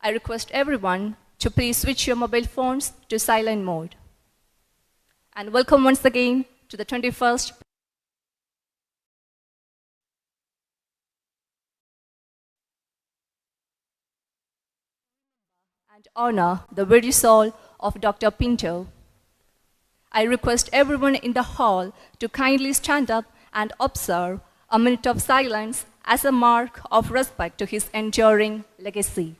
I request everyone to please switch your mobile phones to silent mode. And welcome once again to the 21st and honor the very soul of Dr. Pinto. I request everyone in the hall to kindly stand up and observe a minute of silence as a mark of respect to his enduring legacy.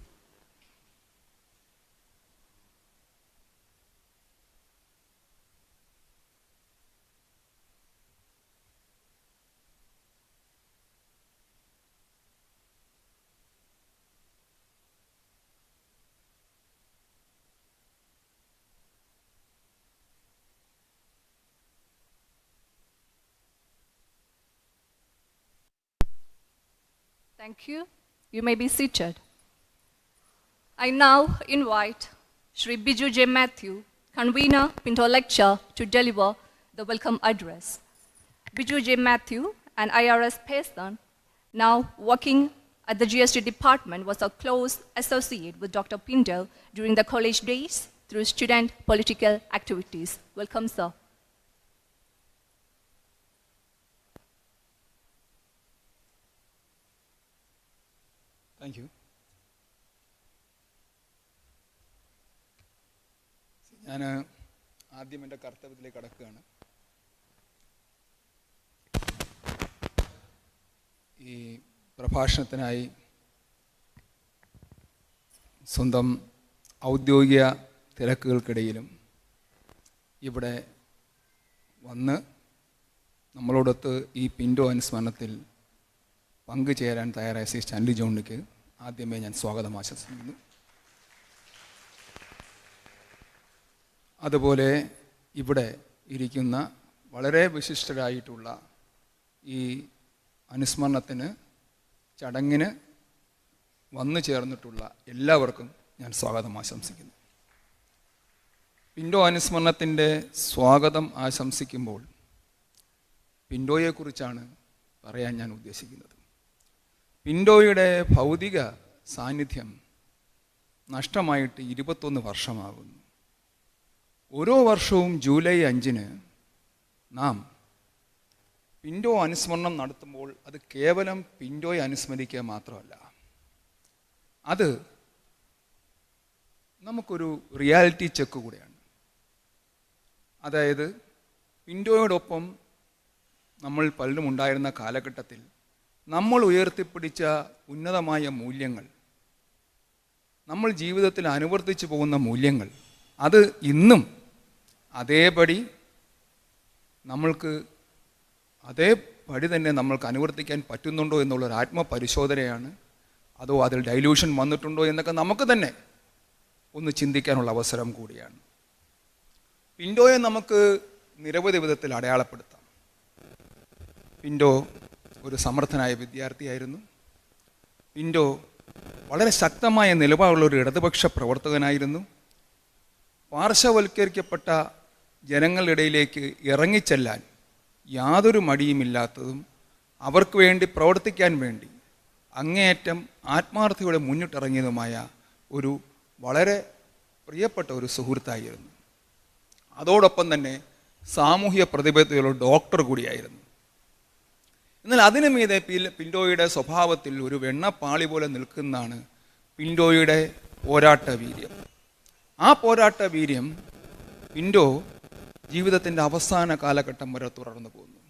Thank you. You may be seated. I now invite Shri Biju J. Matthew, convener, Pinto Lecture, to deliver the welcome address. Biju J. Matthew, an IRS person, now working at the GST department, was a close associate with Dr. Pinto during the college days through student political activities. Welcome, sir. Thank you. ഞാൻ ആദ്യം എൻ്റെ കർത്തവ്യത്തിലേക്ക് കടക്കുകയാണ്. ഈ പ്രഭാഷണത്തിനായി സ്വന്തം ഔദ്യോഗിക തിരക്കുകൾക്കിടയിലും ഇവിടെ വന്ന് നമ്മളോടൊത്ത് ഈ പിൻറ്റോ അനുസ്മരണത്തിൽ പങ്കുചേരാൻ തയ്യാറായ ശ്രീ സ്റ്റാൻലി ജോണിക്ക് ആദ്യമേ ഞാൻ സ്വാഗതം ആശംസിക്കുന്നു. അതുപോലെ ഇവിടെ ഇരിക്കുന്ന വളരെ വിശിഷ്ടരായിട്ടുള്ള ഈ അനുസ്മരണത്തിന് ചടങ്ങിന് വന്നു ചേർന്നിട്ടുള്ള എല്ലാവർക്കും ഞാൻ സ്വാഗതം ആശംസിക്കുന്നു. പിൻറ്റോ അനുസ്മരണത്തിൻ്റെ സ്വാഗതം ആശംസിക്കുമ്പോൾ പിൻറ്റോയെക്കുറിച്ചാണ് പറയാൻ ഞാൻ ഉദ്ദേശിക്കുന്നത്. പിൻറ്റോയുടെ ഭൗതിക സാന്നിധ്യം നഷ്ടമായിട്ട് 21 വർഷമാകുന്നു. ഓരോ വർഷവും ജൂലൈ 5-ന് നാം പിൻറ്റോ അനുസ്മരണം നടത്തുമ്പോൾ അത് കേവലം പിൻറ്റോയെ അനുസ്മരിക്കുക മാത്രമല്ല, അത് നമുക്കൊരു റിയാലിറ്റി ചെക്ക് കൂടെയാണ്. അതായത് പിൻറ്റോയോടൊപ്പം നമ്മൾ പലരും ഉണ്ടായിരുന്ന കാലഘട്ടത്തിൽ നമ്മൾ ഉയർത്തിപ്പിടിച്ച ഉന്നതമായ മൂല്യങ്ങൾ, നമ്മൾ ജീവിതത്തിൽ അനുവർത്തിച്ചു പോകുന്ന മൂല്യങ്ങൾ, അത് ഇന്നും അതേപടി തന്നെ നമ്മൾക്ക് അനുവർത്തിക്കാൻ പറ്റുന്നുണ്ടോ എന്നുള്ളൊരു ആത്മപരിശോധനയാണ്. അതോ അതിൽ ഡൈല്യൂഷൻ വന്നിട്ടുണ്ടോ എന്നൊക്കെ നമുക്ക് തന്നെ ഒന്ന് ചിന്തിക്കാനുള്ള അവസരം കൂടിയാണ്. പിൻറ്റോയെ നമുക്ക് നിരവധി വിധത്തിൽ അടയാളപ്പെടുത്താം. പിൻറ്റോ ഒരു സമർത്ഥനായ വിദ്യാർത്ഥിയായിരുന്നു. പിൻറ്റോ വളരെ ശക്തമായ നിലപാടുള്ള ഒരു ഇടതുപക്ഷ പ്രവർത്തകനായിരുന്നു. പാർശ്വവൽക്കരിക്കപ്പെട്ട ജനങ്ങളുടെ ഇടയിലേക്ക് ഇറങ്ങിച്ചെല്ലാൻ യാതൊരു മടിയുമില്ലാത്തതും അവർക്ക് വേണ്ടി പ്രവർത്തിക്കാൻ വേണ്ടി അങ്ങേയറ്റം ആത്മാർത്ഥതയോടെ മുന്നിട്ടിറങ്ങിയതുമായ ഒരു വളരെ പ്രിയപ്പെട്ട ഒരു സുഹൃത്തായിരുന്നു. അതോടൊപ്പം തന്നെ സാമൂഹ്യ പ്രതിബദ്ധതയുള്ള ഡോക്ടർ കൂടിയായിരുന്നു. എന്നാൽ അതിനു മീതെ പിൻറ്റോയുടെ സ്വഭാവത്തിൽ ഒരു വെണ്ണപ്പാളി പോലെ നിൽക്കുന്നതാണ് പിൻറ്റോയുടെ പോരാട്ട വീര്യം. ആ പോരാട്ട വീര്യം പിൻറ്റോ ജീവിതത്തിൻ്റെ അവസാന കാലഘട്ടം വരെ തുടർന്നു പോന്നു.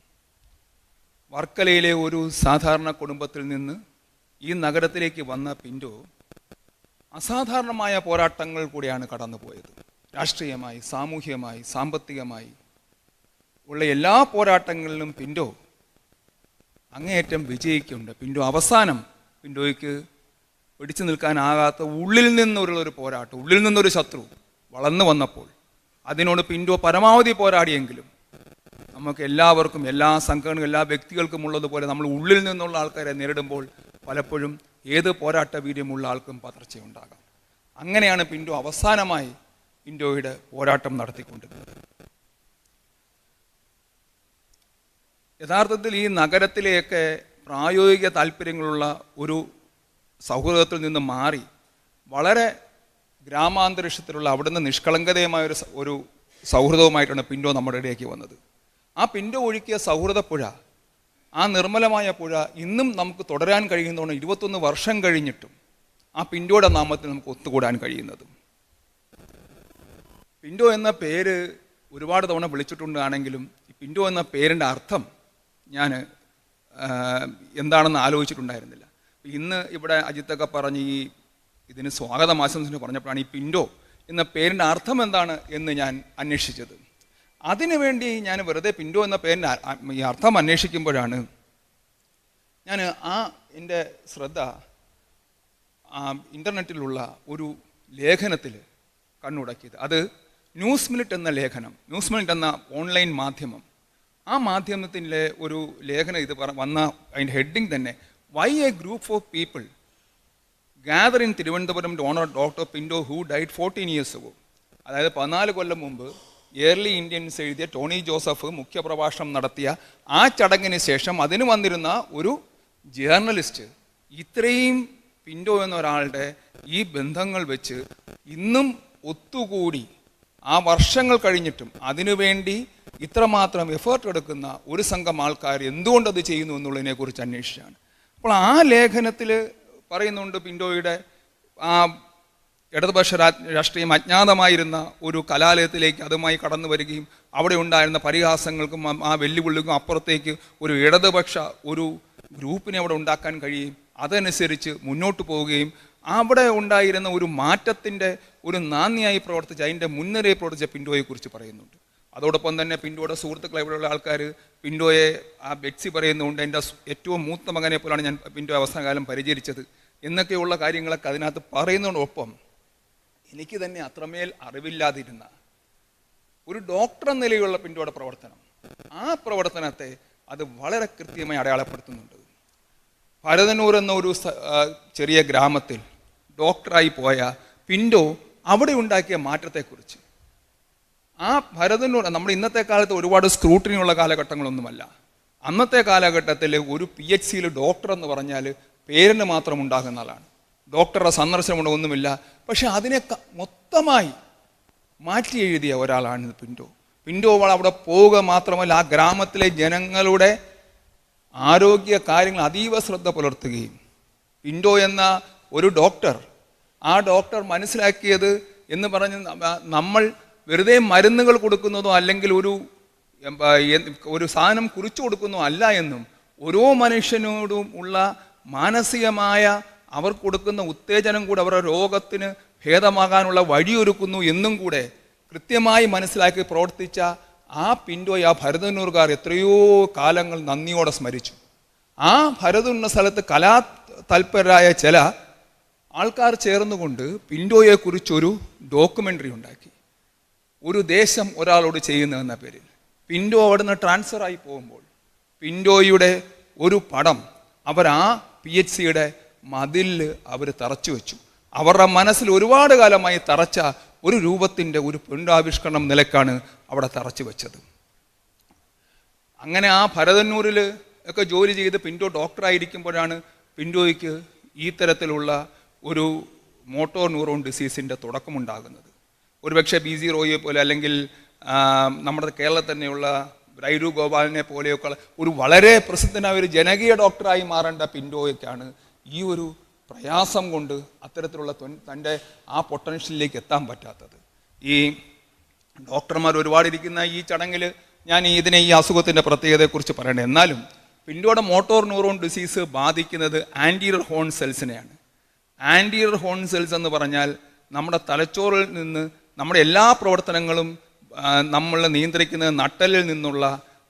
വർക്കലയിലെ ഒരു സാധാരണ കുടുംബത്തിൽ നിന്ന് ഈ നഗരത്തിലേക്ക് വന്ന പിൻറ്റോ അസാധാരണമായ പോരാട്ടങ്ങൾ കൂടിയാണ് കടന്നുപോയത്. രാഷ്ട്രീയമായി, സാമൂഹ്യമായി, സാമ്പത്തികമായി ഉള്ള എല്ലാ പോരാട്ടങ്ങളിലും പിൻറ്റോ അങ്ങേയറ്റം വിജയിക്കുന്നുണ്ട്. പിൻറ്റോ അവസാനം പിൻറ്റോയ്ക്ക് പിടിച്ചു നിൽക്കാനാകാത്ത ഉള്ളിൽ നിന്നൊരു പോരാട്ടം, ഉള്ളിൽ നിന്നൊരു ശത്രു വളർന്നു വന്നപ്പോൾ അതിനോട് പിൻറ്റോ പരമാവധി പോരാടിയെങ്കിലും നമുക്ക് എല്ലാവർക്കും, എല്ലാ സംഘടനകളും, എല്ലാ വ്യക്തികൾക്കും ഉള്ളതുപോലെ നമ്മൾ ഉള്ളിൽ നിന്നുള്ള ആൾക്കാരെ നേരിടുമ്പോൾ പലപ്പോഴും ഏത് പോരാട്ട വീര്യമുള്ള ആൾക്കും പതർച്ചയുണ്ടാകാം. അങ്ങനെയാണ് പിൻറ്റോ അവസാനമായി പിൻറ്റോയുടെ പോരാട്ടം നടത്തിക്കൊണ്ടിരുന്നത്. യഥാർത്ഥത്തിൽ ഈ നഗരത്തിലെയൊക്കെ പ്രായോഗിക താല്പര്യങ്ങളുള്ള ഒരു സൗഹൃദത്തിൽ നിന്ന് മാറി വളരെ ഗ്രാമാന്തരീക്ഷത്തിലുള്ള അവിടുന്ന് നിഷ്കളങ്കതയുമായ ഒരു സൗഹൃദവുമായിട്ടാണ് പിൻറ്റോ നമ്മുടെ ഇടയ്ക്ക് വന്നത്. ആ പിൻറ്റോ ഒഴുക്കിയ സൗഹൃദ പുഴ, ആ നിർമ്മലമായ പുഴ ഇന്നും നമുക്ക് തുടരാൻ കഴിയുന്നതാണ്. 21 വർഷം കഴിഞ്ഞിട്ടും ആ പിൻറ്റോയുടെ നാമത്തിൽ നമുക്ക് ഒത്തുകൂടാൻ കഴിയുന്നത്. പിൻറ്റോ എന്ന പേര് ഒരുപാട് തവണ വിളിച്ചിട്ടുണ്ടാണെങ്കിലും ഈ പിൻറ്റോ എന്ന പേരിൻ്റെ അർത്ഥം ഞാൻ എന്താണെന്ന് ആലോചിച്ചിട്ടുണ്ടായിരുന്നില്ല. ഇന്ന് ഇവിടെ അജിത്തൊക്കെ പറഞ്ഞ് ഇതിന് സ്വാഗതം ആശംസിച്ച് പറഞ്ഞപ്പോഴാണ് ഈ പിൻറ്റോ എന്ന പേരിൻ്റെ അർത്ഥം എന്താണ് എന്ന് ഞാൻ അന്വേഷിച്ചത്. അതിനുവേണ്ടി ഞാൻ വെറുതെ പിൻറ്റോ എന്ന പേരിൻ്റെ ഈ അർത്ഥം അന്വേഷിക്കുമ്പോഴാണ് ഞാൻ എൻ്റെ ശ്രദ്ധ ഇൻ്റർനെറ്റിലുള്ള ഒരു ലേഖനത്തിൽ കണ്ണുടക്കിയത്. അത് ന്യൂസ് മിനിറ്റ് എന്ന ലേഖനം, ന്യൂസ് മിനിറ്റ് എന്ന ഓൺലൈൻ മാധ്യമം, ആ മാധ്യമത്തിൻ്റെ ഒരു ലേഖനം ഇത് വന്ന അതിൻ്റെ ഹെഡിങ് തന്നെ why a group of people gather in Trivandrum to honor Dr. Pinto who died 14 years ago. അതായത് 14 കൊല്ലം മുമ്പ് ഏർലി ഇന്ത്യൻസ് എഴുതിയ ടോണി ജോസഫ് മുഖ്യപ്രഭാഷണം നടത്തിയ ആ ചടങ്ങിന് ശേഷം അതിന് വന്നിരുന്ന ഒരു ജേർണലിസ്റ്റ് ഇത്രയും പിൻറ്റോ എന്ന ഒരാളുടെ ഈ ബന്ധങ്ങൾ വെച്ച് ഇന്നും ഒത്തുകൂടി ആ വർഷങ്ങൾ കഴിഞ്ഞിട്ടും അതിനുവേണ്ടി ഇത്രമാത്രം എഫേർട്ട് എടുക്കുന്ന ഒരു സംഘം ആൾക്കാർ എന്തുകൊണ്ടത് ചെയ്യുന്നു എന്നുള്ളതിനെക്കുറിച്ച് അന്വേഷിച്ചാണ്. അപ്പോൾ ആ ലേഖനത്തിൽ പറയുന്നുണ്ട് പിൻറ്റോയുടെ ആ ഇടതുപക്ഷ രാഷ്ട്രീയം അജ്ഞാതമായിരുന്ന ഒരു കലാലയത്തിലേക്ക് അതുമായി കടന്നു വരികയും അവിടെ ഉണ്ടായിരുന്ന പരിഹാസങ്ങൾക്കും ആ വെല്ലുവിളിക്കും അപ്പുറത്തേക്ക് ഒരു ഇടതുപക്ഷ ഒരു ഗ്രൂപ്പിനെ അവിടെ ഉണ്ടാക്കാൻ കഴിയും, അതനുസരിച്ച് മുന്നോട്ട് പോവുകയും അവിടെ ഉണ്ടായിരുന്ന ഒരു മാറ്റത്തിൻ്റെ ഒരു നാന്ദിയായി പ്രവർത്തിച്ച് അതിൻ്റെ മുൻനിരയിൽ പ്രവർത്തിച്ച പിൻറ്റോയെക്കുറിച്ച് പറയുന്നുണ്ട്. അതോടൊപ്പം തന്നെ പിൻറ്റോയുടെ സുഹൃത്തുക്കൾ ഇവിടെയുള്ള ആൾക്കാർ പിൻറ്റോയെ ആ ബെറ്റ്സി പറയുന്നുണ്ട്, എൻ്റെ ഏറ്റവും മൂത്ത മകനെ പോലാണ് ഞാൻ പിൻറ്റോ അവസാനകാലം പരിചരിച്ചത് എന്നൊക്കെയുള്ള കാര്യങ്ങളൊക്കെ അതിനകത്ത് പറയുന്നതോടൊപ്പം എനിക്ക് തന്നെ അത്രമേൽ അറിവില്ലാതിരുന്ന ഒരു ഡോക്ടർ എന്ന നിലയിലുള്ള പിൻറ്റോയുടെ പ്രവർത്തനം, ആ പ്രവർത്തനത്തെ അത് വളരെ കൃത്യമായി അടയാളപ്പെടുത്തുന്നുണ്ട്. ഭരതന്നൂർ എന്ന ഒരു ചെറിയ ഗ്രാമത്തിൽ ഡോക്ടറായി പോയ പിൻറ്റോ അവിടെ ഉണ്ടാക്കിയ മാറ്റത്തെക്കുറിച്ച്, ആ ഭരതന്നൂർ നമ്മൾ ഇന്നത്തെ കാലത്ത് ഒരുപാട് സ്ക്രൂട്ടിനി ഉള്ള കാലഘട്ടങ്ങളൊന്നുമല്ല. അന്നത്തെ കാലഘട്ടത്തിൽ ഒരു PHCയിൽ ഡോക്ടർ എന്ന് പറഞ്ഞാൽ പേരിന് മാത്രം ഉണ്ടാകുന്ന ആളാണ്, ഡോക്ടറുടെ സന്ദർശനം ഒന്നുമില്ല. പക്ഷെ അതിനെ മൊത്തമായി മാറ്റി എഴുതിയ ഒരാളാണ് പിൻറ്റോ. പിൻറ്റോ അവിടെ പോവുക മാത്രമല്ല, ആ ഗ്രാമത്തിലെ ജനങ്ങളുടെ ആരോഗ്യ കാര്യങ്ങൾ അതീവ ശ്രദ്ധ പുലർത്തുകയും പിൻറ്റോ എന്ന ഒരു ഡോക്ടർ, ആ ഡോക്ടർ മനസ്സിലാക്കിയത് എന്ന് പറഞ്ഞ് നമ്മൾ വെറുതെ മരുന്നുകൾ കൊടുക്കുന്നതോ അല്ലെങ്കിൽ ഒരു സാധനം കുറിച്ചു കൊടുക്കുന്നതോ അല്ല എന്നും ഓരോ മനുഷ്യനോടും ഉള്ള മാനസികമായ അവർ കൊടുക്കുന്ന ഉത്തേജനം കൂടെ അവരുടെ രോഗത്തിന് ഭേദമാകാനുള്ള വഴിയൊരുക്കുന്നു എന്നും കൂടെ കൃത്യമായി മനസ്സിലാക്കി പ്രവർത്തിച്ച ആ പിൻറ്റോയെ ആ ഭരതന്നൂർകാർ എത്രയോ കാലങ്ങൾ നന്ദിയോടെ സ്മരിച്ചു. ആ ഭരതന്നൂർ സ്ഥലത്ത് കലാ തൽപരരായ ചില ആൾക്കാർ ചേർന്നുകൊണ്ട് പിൻറ്റോയെക്കുറിച്ചൊരു ഡോക്യുമെൻ്ററി ഉണ്ടാക്കി. ഒരു ദേശം ഒരാളോട് ചെയ്യുന്നതെന്ന പേരിൽ പിൻറ്റോ അവിടുന്ന് ട്രാൻസ്ഫറായി പോകുമ്പോൾ പിൻറ്റോയുടെ ഒരു പടം അവർ ആ PHCയുടെ മതിലിൽ അവർ തറച്ചു വെച്ചു. അവരുടെ മനസ്സിൽ ഒരുപാട് കാലമായി തറച്ച ഒരു രൂപത്തിൻ്റെ ഒരു പിണ്ടാവിഷ്കരണം നിലക്കാണ് അവിടെ തറച്ചു വെച്ചത്. അങ്ങനെ ആ ഭരതന്നൂരിൽ ഒക്കെ ജോലി ചെയ്ത് പിൻറ്റോ ഡോക്ടറായിരിക്കുമ്പോഴാണ് പിൻറ്റോയ്ക്ക് ഈ തരത്തിലുള്ള ഒരു മോട്ടോർ ന്യൂറോൺ ഡിസീസിൻ്റെ തുടക്കമുണ്ടാകുന്നത്. ഒരുപക്ഷെ BG റോയിയെ പോലെ അല്ലെങ്കിൽ നമ്മുടെ കേരളത്തിൽ തന്നെയുള്ള ബ്രൈഡു ഗോപാലിനെ പോലെയൊക്കെ ഒരു വളരെ പ്രസിദ്ധനായ ഒരു ജനകീയ ഡോക്ടറായി മാറേണ്ട പിൻറ്റോയ്ക്കാണ് ഈ ഒരു പ്രയാസം കൊണ്ട് അത്തരത്തിലുള്ള തൻ്റെ ആ പൊട്ടൻഷ്യലിലേക്ക് എത്താൻ പറ്റാത്തത്. ഈ ഡോക്ടർമാർ ഒരുപാട് ഇരിക്കുന്ന ഈ ചടങ്ങിൽ ഞാൻ ഈ അസുഖത്തിൻ്റെ പ്രത്യേകതയെക്കുറിച്ച് പറയണേ. എന്നാലും പിൻറ്റോയുടെ മോട്ടോർ ന്യൂറോൺ ഡിസീസ് ബാധിക്കുന്നത് ആൻറ്റീരിയർ ഹോൺ സെൽസിനെയാണ്. ആൻറ്റീരിയർ ഹോൺ സെൽസ് എന്ന് പറഞ്ഞാൽ നമ്മുടെ തലച്ചോറിൽ നിന്ന് നമ്മുടെ എല്ലാ പ്രവർത്തനങ്ങളും നമ്മൾ നിയന്ത്രിക്കുന്നത് നട്ടലിൽ നിന്നുള്ള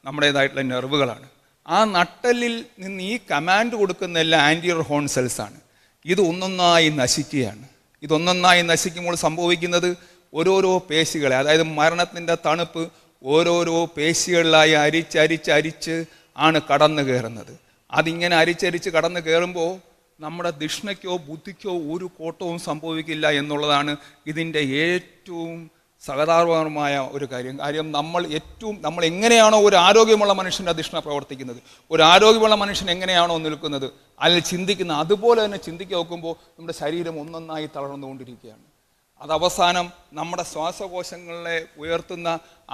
നമ്മുടേതായിട്ടുള്ള നെർവുകളാണ്. ആ നട്ടലിൽ നിന്ന് ഈ കമാൻഡ് കൊടുക്കുന്ന എല്ലാ ആൻറ്റീരിയർ ഹോൺ സെൽസാണ്. ഇത് ഒന്നൊന്നായി നശിക്കുകയാണ്. ഇതൊന്നൊന്നായി നശിക്കുമ്പോൾ സംഭവിക്കുന്നത് ഓരോരോ പേശികളെ, അതായത് മരണത്തിൻ്റെ തണുപ്പ് ഓരോരോ പേശികളിലായി അരിച്ച് ആണ് കടന്നു കയറുന്നത്. അതിങ്ങനെ അരിച്ചരിച്ച് കടന്നു കയറുമ്പോൾ നമ്മുടെ ദിഷ്ണയ്ക്കോ ബുദ്ധിക്കോ ഒരു കോട്ടവും സംഭവിക്കില്ല എന്നുള്ളതാണ് ഇതിൻ്റെ ഏറ്റവും സഹതാപകരമായ ഒരു കാര്യം നമ്മൾ എങ്ങനെയാണോ ഒരു ആരോഗ്യമുള്ള മനുഷ്യൻ്റെ അധിഷ്ഠന പ്രവർത്തിക്കുന്നത്, ഒരു ആരോഗ്യമുള്ള മനുഷ്യൻ എങ്ങനെയാണോ നിൽക്കുന്നത്, അല്ലെങ്കിൽ ചിന്തിക്കുന്നത്, അതുപോലെ തന്നെ ചിന്തിക്കുക നോക്കുമ്പോൾ നമ്മുടെ ശരീരം ഒന്നൊന്നായി തളർന്നുകൊണ്ടിരിക്കുകയാണ്. അത് അവസാനം നമ്മുടെ ശ്വാസകോശങ്ങളെ ഉയർത്തുന്ന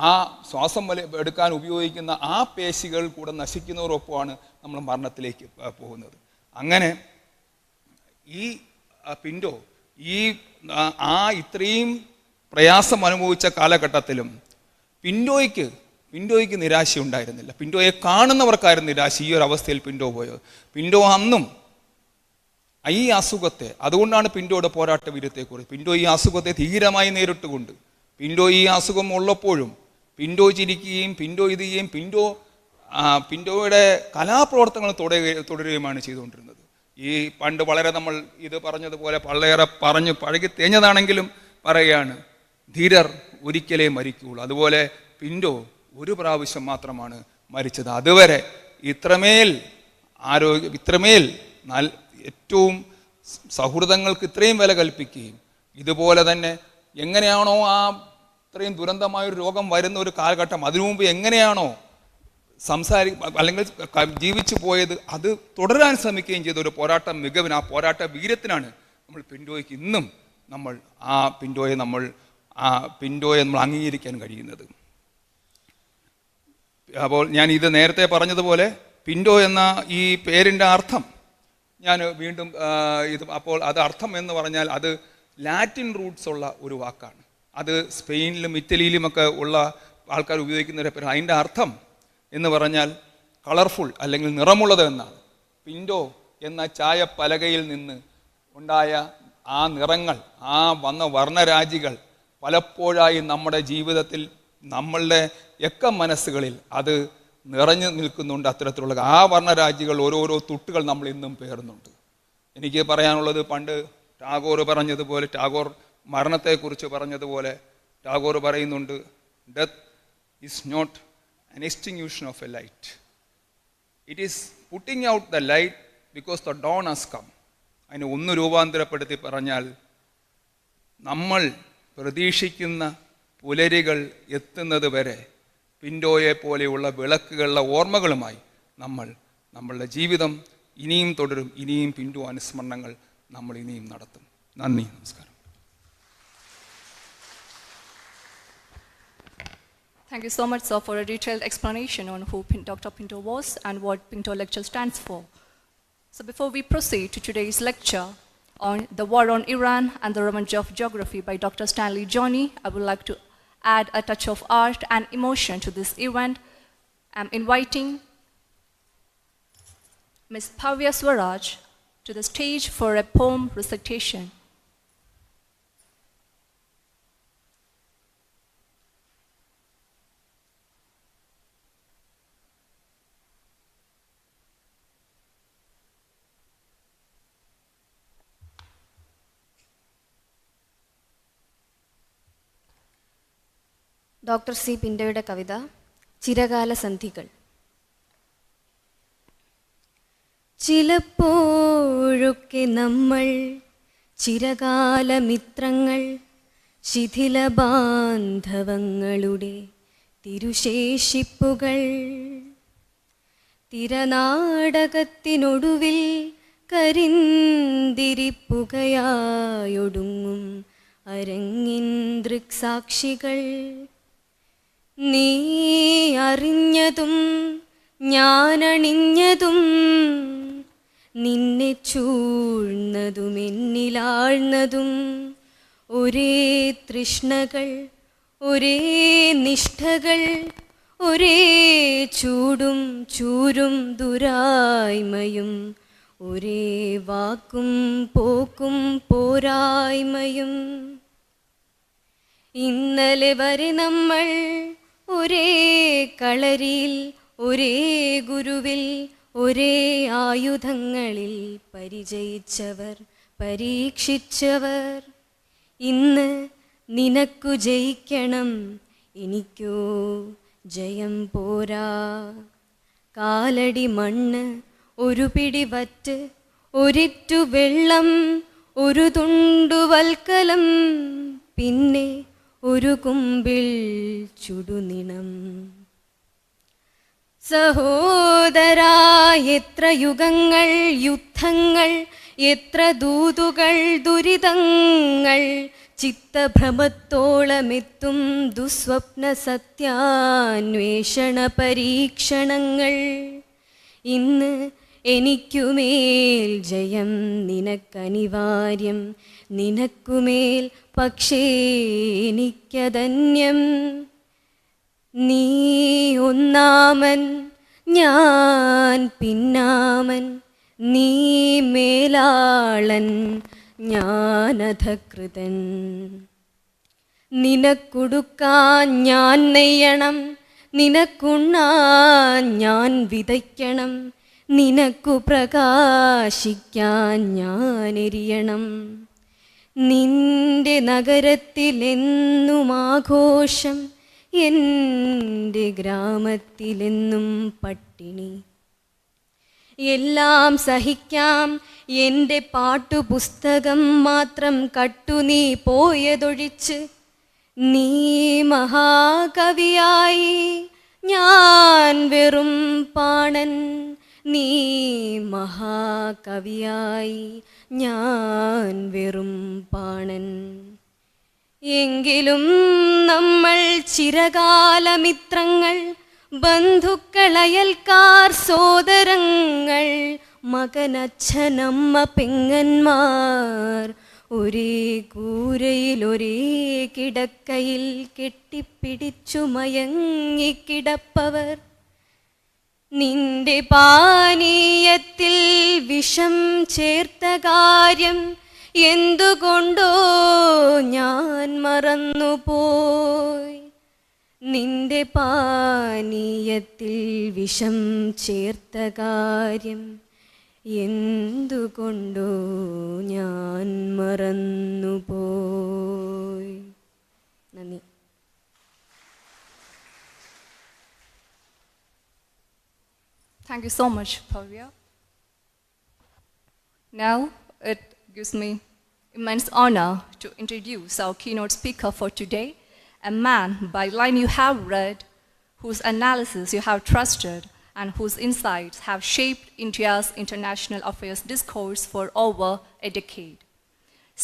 ആ ശ്വാസം എടുക്കാൻ ഉപയോഗിക്കുന്ന ആ പേശികൾ കൂടെ നശിക്കുന്നതോടൊപ്പമാണ് നമ്മൾ മരണത്തിലേക്ക് പോകുന്നത്. അങ്ങനെ ഈ പിൻറ്റോ ഇത്രയും പ്രയാസം അനുഭവിച്ച കാലഘട്ടത്തിലും പിൻറ്റോയ്ക്ക് നിരാശയുണ്ടായിരുന്നില്ല. പിൻറ്റോയെ കാണുന്നവർക്കായിരുന്നു നിരാശ. ഈ ഒരു അവസ്ഥയിൽ പിൻറ്റോ പോയത്. പിൻറ്റോ അന്നും ഈ അസുഖത്തെ, അതുകൊണ്ടാണ് പിൻറ്റോയുടെ പോരാട്ട വീര്യത്തെക്കുറിച്ച്, പിൻറ്റോ ഈ അസുഖത്തെ ധീരമായി നേരിട്ടുകൊണ്ട്, പിൻറ്റോ ഈ അസുഖം ഉള്ളപ്പോഴും പിൻറ്റോ ചിരിക്കുകയും പിൻറ്റോ ഇത് ചെയ്യുകയും പിൻറ്റോയുടെ കലാപ്രവർത്തനങ്ങൾ തുടരുകയുമാണ് ചെയ്തുകൊണ്ടിരുന്നത്. ഈ പണ്ട് വളരെ നമ്മൾ ഇത് പറഞ്ഞതുപോലെ വളരെ പറഞ്ഞു പഴകി തേഞ്ഞതാണെങ്കിലും പറയുകയാണ്, ധീരർ ഒരിക്കലേ മരിക്കുകയുള്ളൂ. അതുപോലെ പിൻറ്റോ ഒരു പ്രാവശ്യം മാത്രമാണ് മരിച്ചത്. അതുവരെ ഇത്രമേൽ ഏറ്റവും സൗഹൃദങ്ങൾക്ക് ഇത്രയും വില കൽപ്പിക്കുകയും, ഇതുപോലെ തന്നെ എങ്ങനെയാണോ ഇത്രയും ദുരന്തമായൊരു രോഗം വരുന്ന ഒരു കാലഘട്ടം, അതിനു മുമ്പ് എങ്ങനെയാണോ അല്ലെങ്കിൽ ജീവിച്ചു പോയത്, അത് തുടരാൻ ശ്രമിക്കുകയും ചെയ്ത ഒരു പോരാട്ട മികവിന്, ആ പോരാട്ട വീര്യത്തിനാണ് നമ്മൾ പിൻറ്റോയ്ക്ക് ഇന്നും നമ്മൾ പിൻറ്റോയെ നമ്മൾ അംഗീകരിക്കാൻ കഴിയുന്നത്. അപ്പോൾ ഞാൻ ഇത് നേരത്തെ പറഞ്ഞതുപോലെ പിൻറ്റോ എന്ന ഈ പേരിൻ്റെ അർത്ഥം ഞാൻ വീണ്ടും അപ്പോൾ അത് അർത്ഥം എന്ന് പറഞ്ഞാൽ അത് ലാറ്റിൻ റൂട്ട്സ് ഉള്ള ഒരു വാക്കാണ്. അത് സ്പെയിനിലും ഇറ്റലിയിലുമൊക്കെ ഉള്ള ആൾക്കാർ ഉപയോഗിക്കുന്ന ഒരു പേര്. അതിൻ്റെ അർത്ഥം എന്ന് പറഞ്ഞാൽ കളർഫുൾ അല്ലെങ്കിൽ നിറമുള്ളത് എന്നാണ്. പിൻറ്റോ എന്ന ചായപ്പലകയിൽ നിന്ന് ഉണ്ടായ ആ നിറങ്ങൾ, വന്ന വർണ്ണരാജികൾ പലപ്പോഴായി നമ്മുടെ ജീവിതത്തിൽ, നമ്മളുടെ മനസ്സുകളിൽ അത് നിറഞ്ഞു നിൽക്കുന്നുണ്ട്. അത്തരത്തിലുള്ള ആ വർണ്ണരാജികൾ, ഓരോരോ തുട്ടുകൾ നമ്മൾ ഇന്നും പേറുന്നുണ്ട്. എനിക്ക് പറയാനുള്ളത്, പണ്ട് ടാഗോർ പറഞ്ഞതുപോലെ, ടാഗോർ മരണത്തെക്കുറിച്ച് പറഞ്ഞതുപോലെ ടാഗോർ പറയുന്നുണ്ട്, death is not an extinguishing of a light. It is putting out the light because the dawn has come. അതിനെ ഒന്ന് രൂപാന്തരപ്പെടുത്തി പറഞ്ഞാൽ, നമ്മൾ പ്രതീക്ഷിക്കുന്ന പുലരികൾ എത്തുന്നത് വരെ പിൻറ്റോയെ പോലെയുള്ള വിളക്കുകളുടെ ഓർമ്മകളുമായി നമ്മളുടെ ജീവിതം ഇനിയും തുടരും. ഇനിയും പിൻറ്റോ അനുസ്മരണങ്ങൾ നമ്മൾ ഇനിയും നടത്തും. നന്ദി, നമസ്കാരം. Thank you so much, sir, for a detailed explanation on who Dr. Pinto was and what Pinto lecture stands for. So before we proceed to today's lecture on the war on Iran and the revenge of geography by Dr. Stanley Johny, I would like to add a touch of art and emotion to this event. I'm inviting Ms. Bhavya Swaraj to the stage for a poem recitation. Doctor C പിൻറ്റോയുടെ കവിത ചിരകാല സന്ധികൾ. ചിലപ്പോഴൊക്കെ നമ്മൾ ചിരകാല മിത്രങ്ങൾ, ശിഥിലബാന്ധവങ്ങളുടെ തിരുശേഷിപ്പുകൾ. തിരനാടകത്തിനൊടുവിൽ കരിന്തിരിപ്പുകയായൊടുങ്ങും അരങ്ങിൻ ദൃക്സാക്ഷികൾ. നീ അറിഞ്ഞതും ഞാനണിഞ്ഞതും നിന്നെ ചൂഴ്ന്നതും എന്നിലാഴ്ന്നതും ഒരേ തൃഷ്ണകൾ, ഒരേ നിഷ്ഠകൾ, ഒരേ ചൂടും ചൂരും ദുരായ്മയും, ഒരേ വാക്കും പോക്കും പോരായ്മയും. ഇന്നലെ വരെ നമ്മൾ ഒരേ കളരിയിൽ, ഒരേ ഗുരുവിൽ, ഒരേ ആയുധങ്ങളിൽ പരിചയിച്ചവർ, പരീക്ഷിച്ചവർ. ഇന്ന് നിനക്കു ജയിക്കണം, എനിക്കോ ജയം പോരാ. കാലടി മണ്ണ്, ഒരു പിടി വറ്റ്, ഒരിറ്റു വെള്ളം, ഒരു തുണ്ടു വൽക്കലം, പിന്നെ ഒരു കുമ്പിൾ ചുടുനിണം. സഹോദരാ, എത്ര യുഗങ്ങൾ, യുദ്ധങ്ങൾ, എത്ര ദൂതുകൾ, ദുരിതങ്ങൾ, ചിത്തഭ്രമത്തോളമെത്തും ദുസ്വപ്ന സത്യാന്വേഷണ പരീക്ഷണങ്ങൾ. ഇന്ന് എനിക്കുമേൽ ജയം നിനക്കനിവാര്യം, നിനക്കുമേൽ പക്ഷേ എനിക്കധന്യം. നീ ഒന്നാമൻ, ഞാൻ പിന്നാമൻ, നീ മേലാളൻ, ഞാനധകൃതൻ. നിനക്കുടുക്കാൻ ഞാൻ നെയ്യണം, നിനക്കുണ്ണാൻ ഞാൻ വിതയ്ക്കണം, നിനക്കു പ്രകാശിക്കാൻ ഞാൻ എരിയണം. നിന്റെ നഗരത്തിലെന്നും ആഘോഷം, എൻ്റെ ഗ്രാമത്തിലെന്നും പട്ടിണി. എല്ലാം സഹിക്കാം, എൻ്റെ പാട്ടുപുസ്തകം മാത്രം കട്ടു നീ പോയതൊഴിച്ച്. നീ മഹാകവിയായി, ഞാൻ വെറും പാണൻ. നീ മഹാകവിയായി, ഞാൻ വെറും പാണൻ. എങ്കിലും നമ്മൾ ചിരകാലമിത്രങ്ങൾ, ബന്ധുക്കൾ, അയൽക്കാർ, സോദരങ്ങൾ, മകനച്ഛനമ്മ പെങ്ങന്മാർ, ഒരേ കൂരയിൽ ഒരേ കിടക്കയിൽ കെട്ടിപ്പിടിച്ചു മയങ്ങിക്കിടപ്പവർ. നിന്റെ പാനീയത്തിൽ വിഷം ചേർത്ത കാര്യം എന്തുകൊണ്ടോ ഞാൻ മറന്നുപോയി. നിന്റെ പാനീയത്തിൽ വിഷം ചേർത്ത കാര്യം എന്തുകൊണ്ടോ ഞാൻ മറന്നുപോയി. നന്ദി. Thank you so much, Bhavya. Now, it gives me immense honor to introduce our keynote speaker for today, a man by line you have read, whose analysis you have trusted, and whose insights have shaped India's international affairs discourse for over a decade.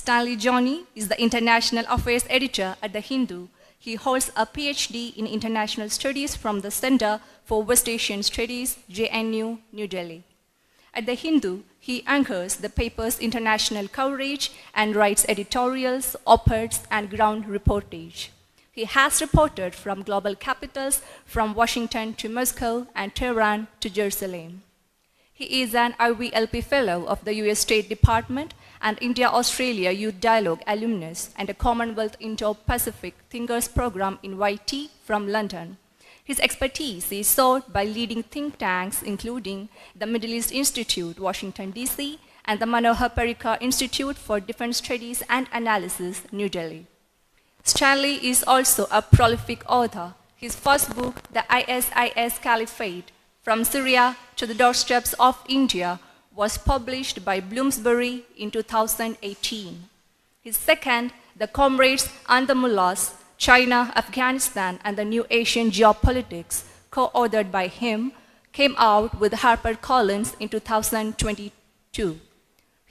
Stanley Johny is the international affairs editor at The Hindu. He holds a PhD in international studies from the Center for West Asian Studies, JNU, New Delhi. At The Hindu, he anchors the paper's international coverage and writes editorials, op-eds, and ground reportage. He has reported from global capitals, from Washington to Moscow and Tehran to Jerusalem. He is an IVLP Fellow of the US State Department and India-Australia Youth Dialogue alumnus and a Commonwealth Indo-Pacific Thinkers Program invitee from London. His expertise is sought by leading think tanks including the Middle East Institute, Washington, D.C., and the Manohar Parrikar Institute for Defense Studies and Analysis, New Delhi. Stanley is also a prolific author. His first book, The ISIS Caliphate, From Syria to the Doorsteps of India, was published by Bloomsbury in 2018. His second, The Comrades and the Mullahs, China, Afghanistan, and the New Asian Geopolitics, co-authored by him, came out with HarperCollins in 2022.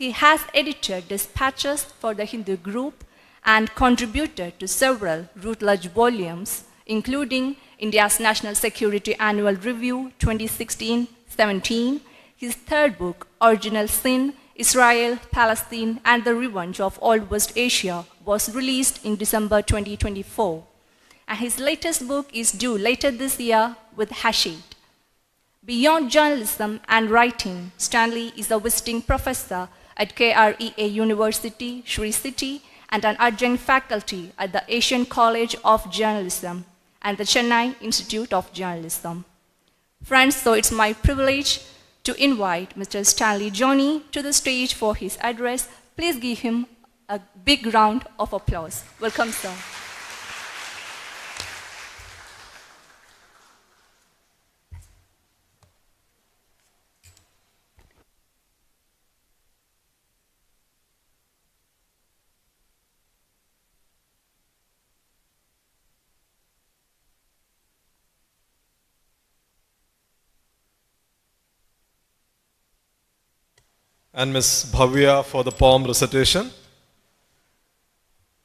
He has edited dispatches for the Hindu group and contributed to several root-large volumes, including India's National Security Annual Review 2016-17, his third book, Original Sin, Israel, Palestine, and the Revenge of Old West Asia, was released in December 2024. And his latest book is due later this year with Hashid. Beyond journalism and writing, Stanley is a visiting professor at KREA University, Sri City, and an adjunct faculty at the Asian College of Journalism and the Chennai Institute of Journalism. Friends, so it's my privilege to invite Mr. Stanley Johny to the stage for his address. Please give him a big round of applause. Welcome, sir. and Ms. Bhavya for the poem recitation.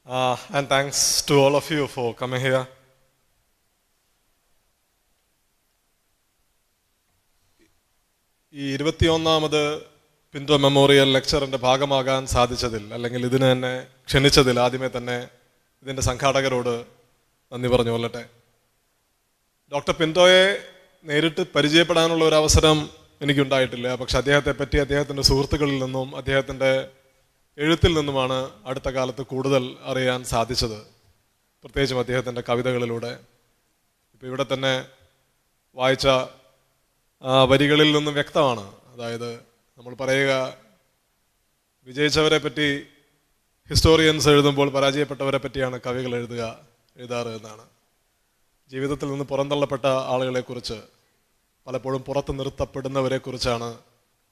And thanks to all of you for coming here. ഈ 21ാമത് Pinto memorial ലെക്ചറിൻ്റെ ഭാഗമാകാൻ സാധിച്ചതിൽ, അല്ലെങ്കിൽ ഇതിന് തന്നെ ക്ഷണിച്ചതിൽ ആദ്യമേ തന്നെ ഇതിൻ്റെ സംഘാടകരോട് നന്ദി പറഞ്ഞു കൊള്ളട്ടെ. ഡോക്ടർ പിന്റോയെ നേരിട്ട് പരിചയപ്പെടാനുള്ള ഒരു അവസരം എനിക്കുണ്ടായിട്ടില്ല. പക്ഷെ അദ്ദേഹത്തെ പറ്റി അദ്ദേഹത്തിൻ്റെ സുഹൃത്തുക്കളിൽ നിന്നും അദ്ദേഹത്തിൻ്റെ എഴുത്തിൽ നിന്നുമാണ് അടുത്ത കാലത്ത് കൂടുതൽ അറിയാൻ സാധിച്ചത്, പ്രത്യേകിച്ചും അദ്ദേഹത്തിൻ്റെ കവിതകളിലൂടെ. ഇപ്പോൾ ഇവിടെ തന്നെ വായിച്ച വരികളിൽ നിന്നും വ്യക്തമാണ്. അതായത് നമ്മൾ പറയുക, വിജയിച്ചവരെ പറ്റി ഹിസ്റ്റോറിയൻസ് എഴുതുമ്പോൾ പരാജയപ്പെട്ടവരെ പറ്റിയാണ് കവികൾ എഴുതാറ് എന്നാണ്. ജീവിതത്തിൽ നിന്ന് പുറന്തള്ളപ്പെട്ട ആളുകളെക്കുറിച്ച്, പലപ്പോഴും പുറത്ത് നിർത്തപ്പെടുന്നവരെക്കുറിച്ചാണ്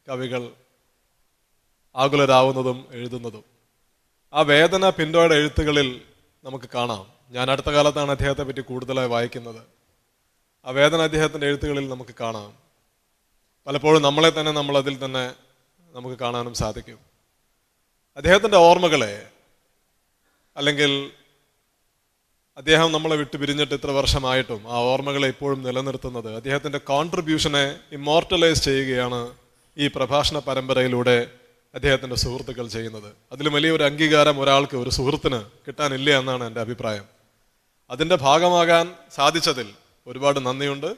കവികൾ ആകുലരാവുന്നതും എഴുതുന്നതും. ആ വേദന പിന്റോയുടെ എഴുത്തുകളിൽ നമുക്ക് കാണാം. ഞാൻ അടുത്ത കാലത്താണ് അദ്ദേഹത്തെ പറ്റി കൂടുതലായി വായിക്കുന്നത്. ആ വേദന അദ്ദേഹത്തിൻ്റെ എഴുത്തുകളിൽ നമുക്ക് കാണാം. പലപ്പോഴും നമ്മളെ തന്നെ അതിൽ തന്നെ നമുക്ക് കാണാനും സാധിക്കും. അദ്ദേഹത്തിൻ്റെ ഓർമ്മകളെ, അല്ലെങ്കിൽ അദ്ദേഹം നമ്മളെ വിട്ടു പിരിഞ്ഞിട്ട് ഇത്ര വർഷമായിട്ടും ആ ഓർമ്മകളെ ഇപ്പോഴും നിലനിർത്തുന്നത്, അദ്ദേഹത്തിൻ്റെ കോൺട്രിബ്യൂഷനെ ഇമ്മോർട്ടലൈസ് ചെയ്യുകയാണ് ഈ പ്രഭാഷണ പരമ്പരയിലൂടെ അദ്ദേഹത്തിൻ്റെ സുഹൃത്തുക്കൾ ചെയ്യുന്നത്. അതിലും വലിയൊരു അംഗീകാരം ഒരാൾക്ക്, ഒരു സുഹൃത്തിന് കിട്ടാനില്ല എന്നാണ് എൻ്റെ അഭിപ്രായം. അതിൻ്റെ ഭാഗമാകാൻ സാധിച്ചതിൽ ഒരുപാട് നന്ദിയുണ്ട്.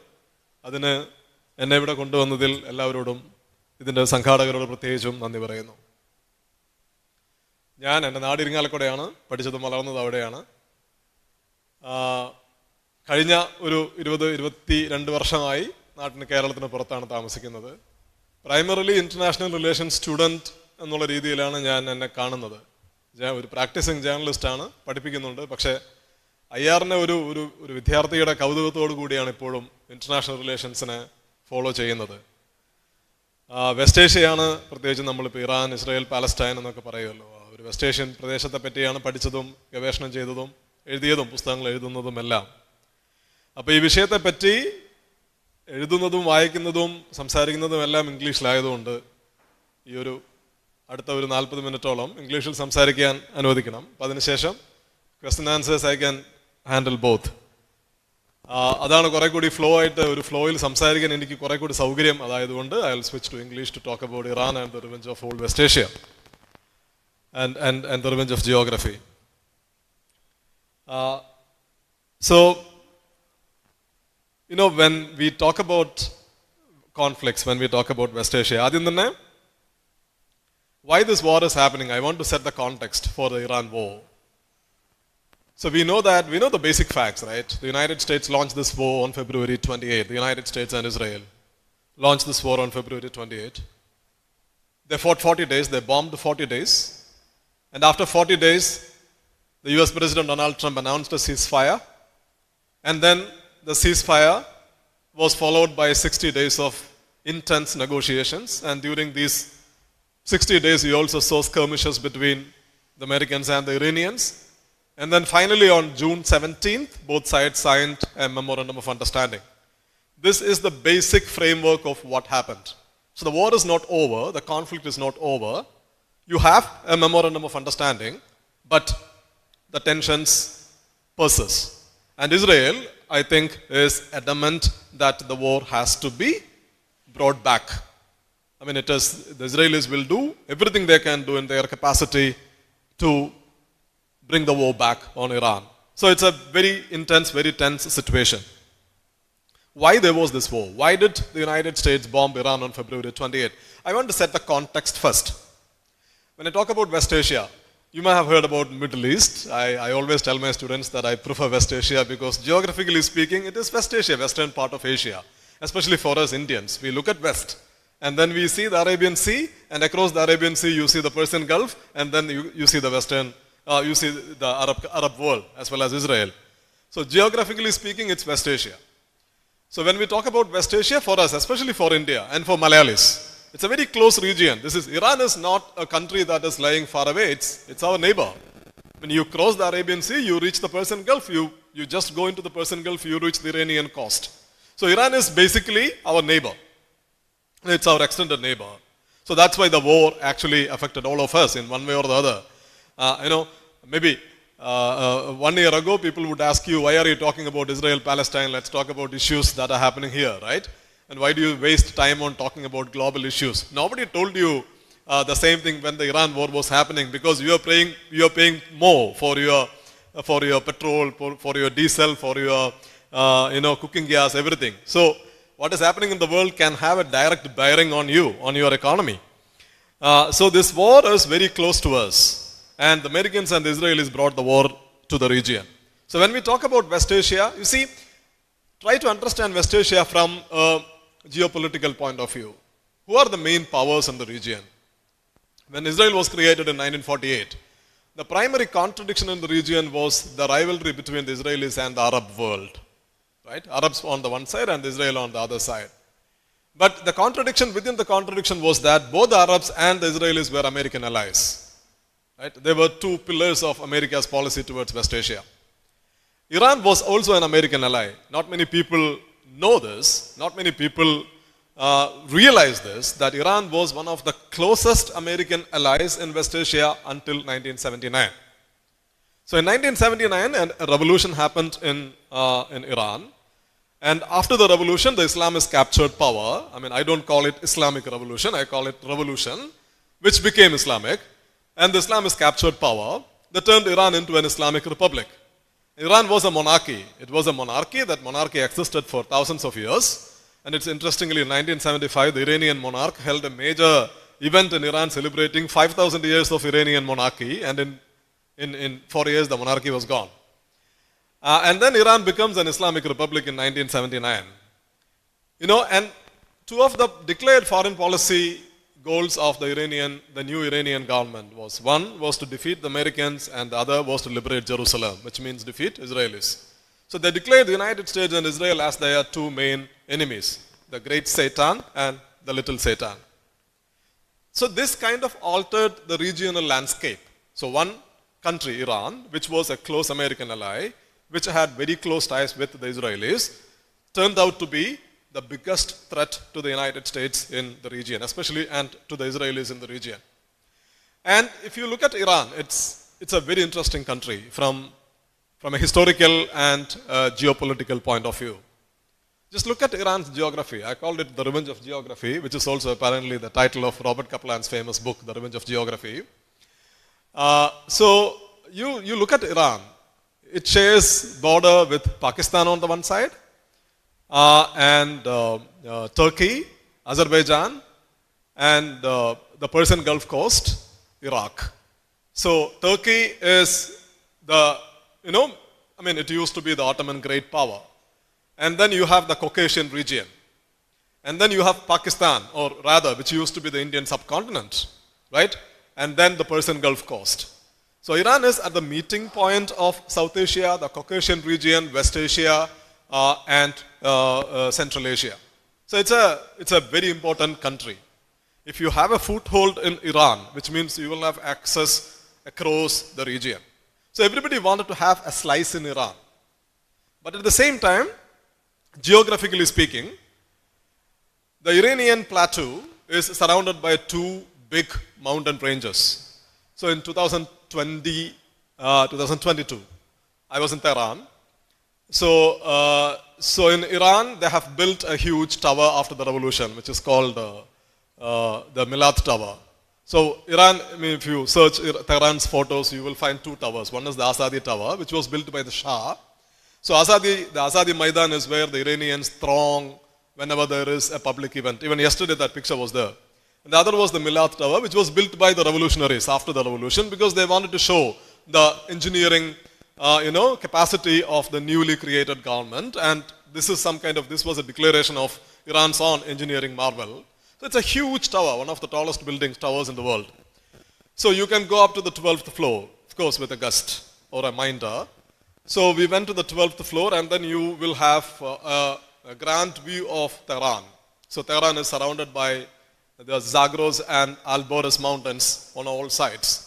അതിന് എന്നെ ഇവിടെ കൊണ്ടുവന്നതിൽ എല്ലാവരോടും, ഇതിൻ്റെ സംഘാടകരോട് പ്രത്യേകിച്ചും നന്ദി പറയുന്നു. ഞാൻ എൻ്റെ നാട് ഇരിങ്ങാലക്കുടയാണ്, പഠിച്ചതും വളർന്നതും അവിടെയാണ്. കഴിഞ്ഞ ഒരു 20-22 വർഷമായി കേരളത്തിന് പുറത്താണ് താമസിക്കുന്നത്. പ്രൈമറിലി ഇൻ്റർനാഷണൽ റിലേഷൻ സ്റ്റുഡൻറ്റ് എന്നുള്ള രീതിയിലാണ് ഞാൻ എന്നെ കാണുന്നത്. ഒരു പ്രാക്ടീസിങ് ജേർണലിസ്റ്റാണ്, പഠിപ്പിക്കുന്നുണ്ട്. പക്ഷേ IR-നെ ഒരു വിദ്യാർത്ഥിയുടെ കൗതുകത്തോടു കൂടിയാണ് ഇപ്പോഴും ഇൻ്റർനാഷണൽ റിലേഷൻസിനെ ഫോളോ ചെയ്യുന്നത്. വെസ്റ്റ് ഏഷ്യയാണ്, പ്രത്യേകിച്ച് നമ്മളിപ്പോൾ ഇറാൻ, ഇസ്രായേൽ, പാലസ്റ്റൈൻ എന്നൊക്കെ പറയുമല്ലോ. ഒരു വെസ്റ്റ് ഏഷ്യൻ പ്രദേശത്തെ പറ്റിയാണ് പഠിച്ചതും ഗവേഷണം ചെയ്തതും എഴുതിയതും പുസ്തകങ്ങൾ എഴുതുന്നതും എല്ലാം. അപ്പോൾ ഈ വിഷയത്തെപ്പറ്റി എഴുതുന്നതും വായിക്കുന്നതും സംസാരിക്കുന്നതും എല്ലാം ഇംഗ്ലീഷിലായതുകൊണ്ട് ഈ അടുത്ത 40 മിനിറ്റോളം ഇംഗ്ലീഷിൽ സംസാരിക്കാൻ അനുവദിക്കണം. അപ്പം അതിനുശേഷം question answers I can handle both. അതാണ് കുറെ കൂടി ഒരു ഫ്ലോയിൽ സംസാരിക്കാൻ എനിക്ക് കുറെ കൂടി സൗകര്യം. അതായതുകൊണ്ട് I will switch to English to talk about Iran and the revenge of old West Asia and the revenge of geography. So, when we talk about conflicts, when we talk about West Asia, why this war is happening, I want to set the context for the Iran war. So we know the basic facts, right? The United States launched this war on February 28. The United States and Israel launched this war on February 28. They fought 40 days, they bombed 40 days. And after 40 days, the US President Donald Trump announced a ceasefire. And then the ceasefire was followed by 60 days of intense negotiations. And during these 60 days, we also saw skirmishes between the Americans and the Iranians. And then finally on June 17th, both sides signed a memorandum of understanding. This is the basic framework of what happened. So the war is not over, the conflict is not over. You have a memorandum of understanding, but the tensions persist. And Israel, I think, is adamant that the war has to be brought back. I mean, the Israelis will do everything they can do in their capacity to bring the war back on Iran. So it's a very intense, very tense situation. Why there was this war? Why did the United States bomb Iran on February 28? I want to set the context first. When I talk about West Asia, you may have heard about Middle East. I always tell my students that I prefer West Asia because geographically speaking, it is West Asia, western part of Asia. Especially for us Indians. We look at West and then we see the Arabian Sea, and across the Arabian Sea you see the Persian Gulf, and then you see the you see the Arab world as well as Israel. So geographically speaking, it's West Asia. So when we talk about West Asia, for us, especially for India and for Malayalis, it's a very close region. Iran is not a country that is lying far away. It's our neighbor. When you cross the Arabian Sea, you reach the Persian Gulf. You just go into the Persian Gulf, you reach the Iranian coast. So Iran is basically our neighbor. It's our extended neighbor. So that's why the war actually affected all of us in one way or the other. Maybe 1 year ago, people would ask you, why are you talking about Israel, Palestine? Let's talk about issues that are happening here, right? And why do you waste time on talking about global issues? Nobody told you the same thing when the Iran war was happening, because you are paying more for your petrol, for your diesel, for your cooking gas, everything. So what is happening in the world can have a direct bearing on you, on your economy. So this war is very close to us. And the Americans and the Israelis brought the war to the region. So when we talk about West Asia, you see, try to understand West Asia from a geopolitical point of view. Who are the main powers in the region? When Israel was created in 1948, the primary contradiction in the region was the rivalry between the Israelis and the Arab world. Right? Arabs on the one side and Israel on the other side. But the contradiction within the contradiction was that both the Arabs and the Israelis were American allies. Right? They were two pillars of America's policy towards West Asia. Iran was also an American ally. Not many people know this. Not many people realize this, that Iran was one of the closest American allies in West Asia until 1979. So in 1979, a revolution happened in Iran. And after the revolution, the Islamists captured power. I mean, I don't call it Islamic revolution, I call it revolution, which became Islamic. And the Islamists captured power. They turned Iran into an Islamic republic. Iran was a monarchy. It was a monarchy. That monarchy existed for thousands of years. And it's interestingly, in 1975, the Iranian monarch held a major event in Iran celebrating 5,000 years of Iranian monarchy. And in 4 years, the monarchy was gone. And then Iran becomes an Islamic republic in 1979. And two of the declared foreign policy goals of the new Iranian government was, one was to defeat the Americans and the other was to liberate Jerusalem, which means defeat Israelis. So they declared the United States and Israel as their two main enemies, the great Satan and the little Satan. So this kind of altered the regional landscape. So one country, Iran, which was a close American ally, which had very close ties with the Israelis, turned out to be the biggest threat to the United States in the region, especially, and to the Israelis in the region. And if you look at Iran, it's a very interesting country from a historical and geopolitical point of view. Just look at Iran's geography. I called it The Revenge of Geography, which is also apparently the title of Robert Kaplan's famous book, The Revenge of Geography. So you look at Iran. It shares border with Pakistan on the one side, and Turkey, Azerbaijan, and the Persian Gulf Coast, Iraq. So Turkey is it used to be the Ottoman great power. And then you have the Caucasian region. And then you have Pakistan, or rather, which used to be the Indian subcontinent, right? And then the Persian Gulf Coast. So Iran is at the meeting point of South Asia, the Caucasian region, West Asia, and Central Asia. So it's a very important country. If you have a foothold in Iran, which means you will have access across the region. So everybody wanted to have a slice in Iran. But at the same time, geographically speaking, the Iranian plateau is surrounded by two big mountain ranges. So in 2022, I was in Tehran. So in Iran, they have built a huge tower after the revolution, which is called the Milad Tower. So Iran, if you search Tehran's photos, you will find two towers. One is the Azadi Tower, which was built by the Shah. So the Azadi Maidan is where the Iranians throng whenever there is a public event. Even yesterday that picture was there. And the other was the Milad Tower, which was built by the revolutionaries after the revolution because they wanted to show the engineering capacity of the newly created government. And this was a declaration of Iran's own engineering marvel. So it's a huge tower, one of the tallest towers in the world. So you can go up to the 12th floor, of course, with a gust or a minder. So we went to the 12th floor and then you will have a grand view of Tehran. So Tehran is surrounded by the Zagros and Alborz mountains on all sides.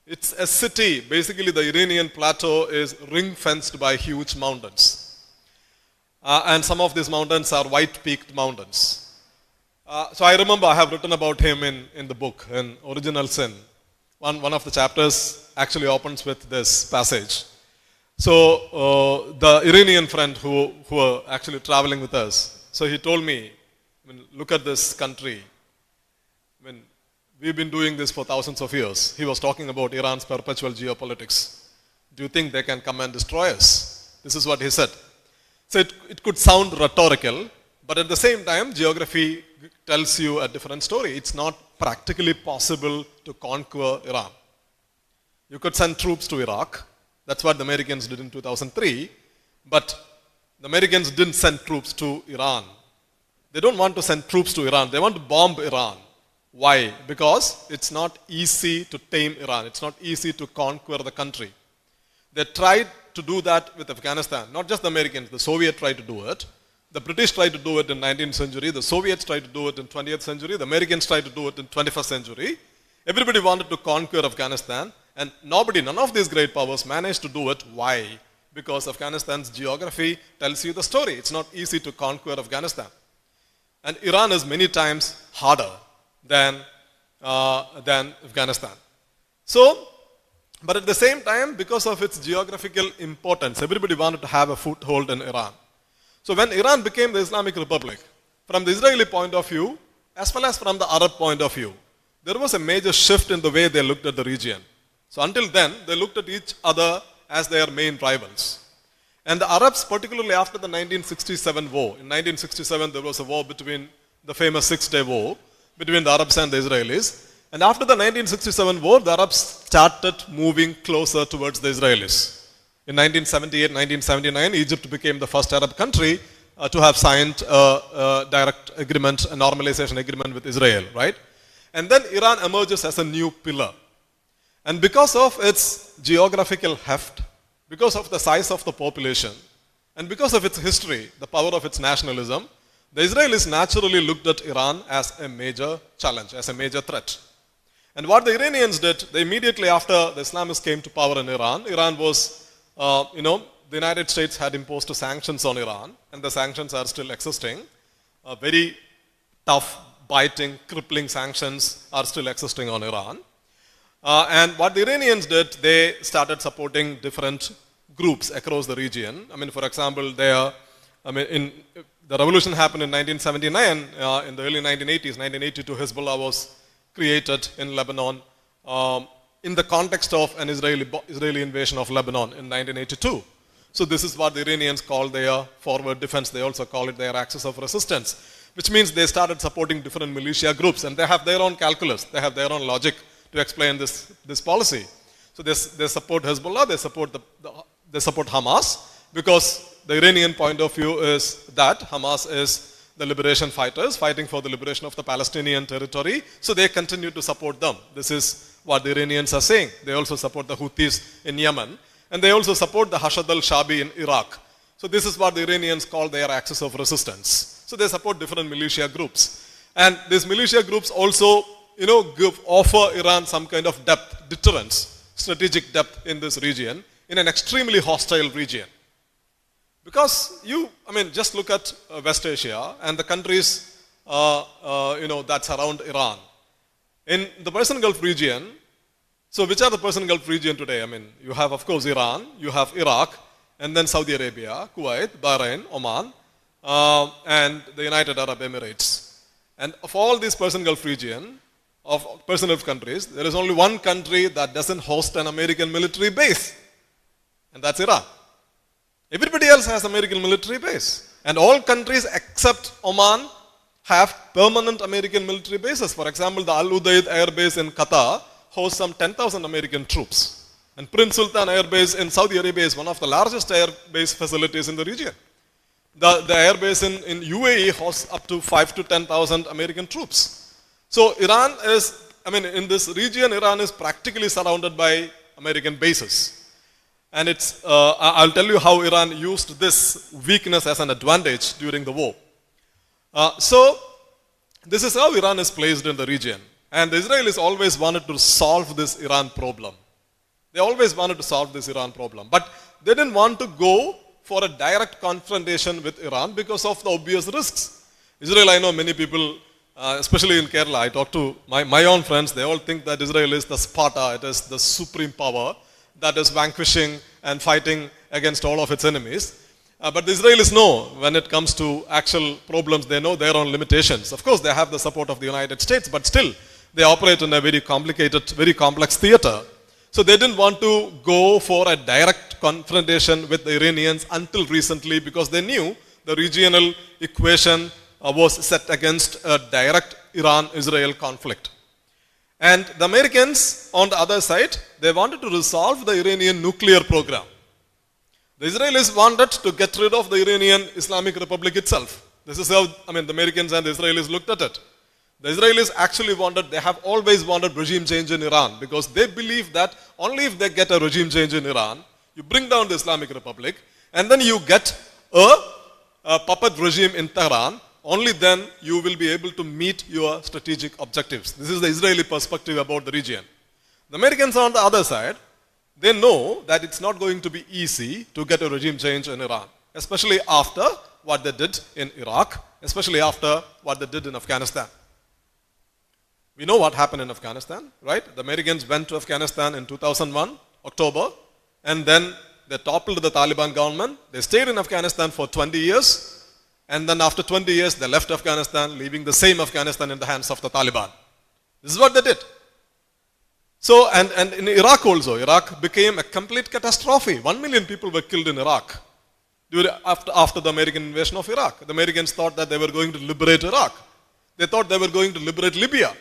It's a city. Basically, the Iranian plateau is ring-fenced by huge mountains. And some of these mountains are white-peaked mountains. So I remember I have written about him in the book, in Original Sin. One of the chapters actually opens with this passage. So the Iranian friend who were actually traveling with us, so he told me, look at this country. We've been doing this for thousands of years. He was talking about Iran's perpetual geopolitics. Do you think they can come and destroy us? This is what he said. So it could sound rhetorical, but at the same time, geography tells you a different story. It's not practically possible to conquer Iran. You could send troops to Iraq. That's what the Americans did in 2003. But the Americans didn't send troops to Iran. They don't want to send troops to Iran. They want to bomb Iran. Why? Because it's not easy to tame Iran. It's not easy to conquer the country. They tried to do that with Afghanistan. Not just the Americans. The Soviets tried to do it. The British tried to do it in 19th century. The Soviets tried to do it in 20th century. The Americans tried to do it in 21st century. Everybody wanted to conquer Afghanistan. And none of these great powers managed to do it. Why? Because Afghanistan's geography tells you the story. It's not easy to conquer Afghanistan. And Iran is many times harder than Afghanistan. So, but at the same time, because of its geographical importance, everybody wanted to have a foothold in Iran. So when Iran became the Islamic Republic, from the Israeli point of view, as well as from the Arab point of view, there was a major shift in the way they looked at the region. So until then, they looked at each other as their main rivals. And the Arabs, particularly after the 1967 war, in 1967 there was a war between the famous Six-Day War, between the Arabs and the Israelis. And after the 1967 war, the Arabs started moving closer towards the Israelis. In 1978, 1979, Egypt became the first Arab country to have signed a direct agreement, a normalization agreement with Israel, right? And then Iran emerges as a new pillar. And because of its geographical heft, because of the size of the population, and because of its history, the power of its nationalism, the Israelis naturally looked at Iran as a major challenge, as a major threat. And what the Iranians did, they immediately after the Islamists came to power in Iran, Iran was, the United States had imposed sanctions on Iran, and the sanctions are still existing. Very tough, biting, crippling sanctions are still existing on Iran. And what the Iranians did, they started supporting different groups across the region. For example, the revolution happened in 1979. In the early 1980s, 1982, Hezbollah was created in Lebanon in the context of an Israeli invasion of Lebanon in 1982. So this is what the Iranians call their forward defense. They also call it their axis of resistance, which means they started supporting different militia groups, and they have their own calculus. They have their own logic to explain this policy. So they support Hezbollah, they support Hamas, because the Iranian point of view is that Hamas is the liberation fighters fighting for the liberation of the Palestinian territory, so they continue to support them. This is what the Iranians are saying. They also support the Houthis in Yemen, and they also support the Hashad al-Shabi in Iraq. So this is what the Iranians call their axis of resistance. So they support different militia groups. And these militia groups also offer Iran some kind of depth, deterrence, strategic depth in this region, in an extremely hostile region. Because just look at West Asia and the countries, that surround Iran. In the Persian Gulf region, so which are the Persian Gulf region today? You have, of course, Iran, you have Iraq, and then Saudi Arabia, Kuwait, Bahrain, Oman, and the United Arab Emirates. And of all these Persian Gulf region, of Persian Gulf countries, there is only one country that doesn't host an American military base, and that's Iran. Everybody else has American military base. And all countries except Oman have permanent American military bases. For example, the Al Udeid Air Base in Qatar hosts some 10,000 American troops. And Prince Sultan Air Base in Saudi Arabia is one of the largest air base facilities in the region. The air base in UAE hosts up to 5,000 to 10,000 American troops. So Iran is, in this region, Iran is practically surrounded by American bases. And I'll tell you how Iran used this weakness as an advantage during the war. So this is how Iran is placed in the region. And the Israelis always wanted to solve this Iran problem. They always wanted to solve this Iran problem. But they didn't want to go for a direct confrontation with Iran because of the obvious risks. Israel, I know many people especially in Kerala, I talk to my own friends, they all think that Israel is the Sparta, it is the supreme power that is vanquishing and fighting against all of its enemies. But the Israelis know when it comes to actual problems, they know their own limitations. Of course, they have the support of the United States, but still, they operate in a very complicated, very complex theater. So they didn't want to go for a direct confrontation with the Iranians until recently because they knew the regional equation was set against a direct Iran-Israel conflict. And the Americans, on the other side, they wanted to resolve the Iranian nuclear program. The Israelis wanted to get rid of the Iranian Islamic Republic itself. This is how, the Americans and the Israelis looked at it. The Israelis actually they have always wanted regime change in Iran because they believe that only if they get a regime change in Iran, you bring down the Islamic Republic and then you get a puppet regime in Tehran, only then you will be able to meet your strategic objectives. This is the Israeli perspective about the region. The Americans on the other side, they know that it's not going to be easy to get a regime change in Iran, especially after what they did in Iraq, especially after what they did in Afghanistan. We know what happened in Afghanistan, right? The Americans went to Afghanistan in 2001, October, and then they toppled the Taliban government. They stayed in Afghanistan for 20 years, and then after 20 years, they left Afghanistan, leaving the same Afghanistan in the hands of the Taliban. This is what they did. So, and in Iraq also, Iraq became a complete catastrophe. 1 million people were killed in Iraq after the American invasion of Iraq. The Americans thought that they were going to liberate Iraq. They thought they were going to liberate Libya.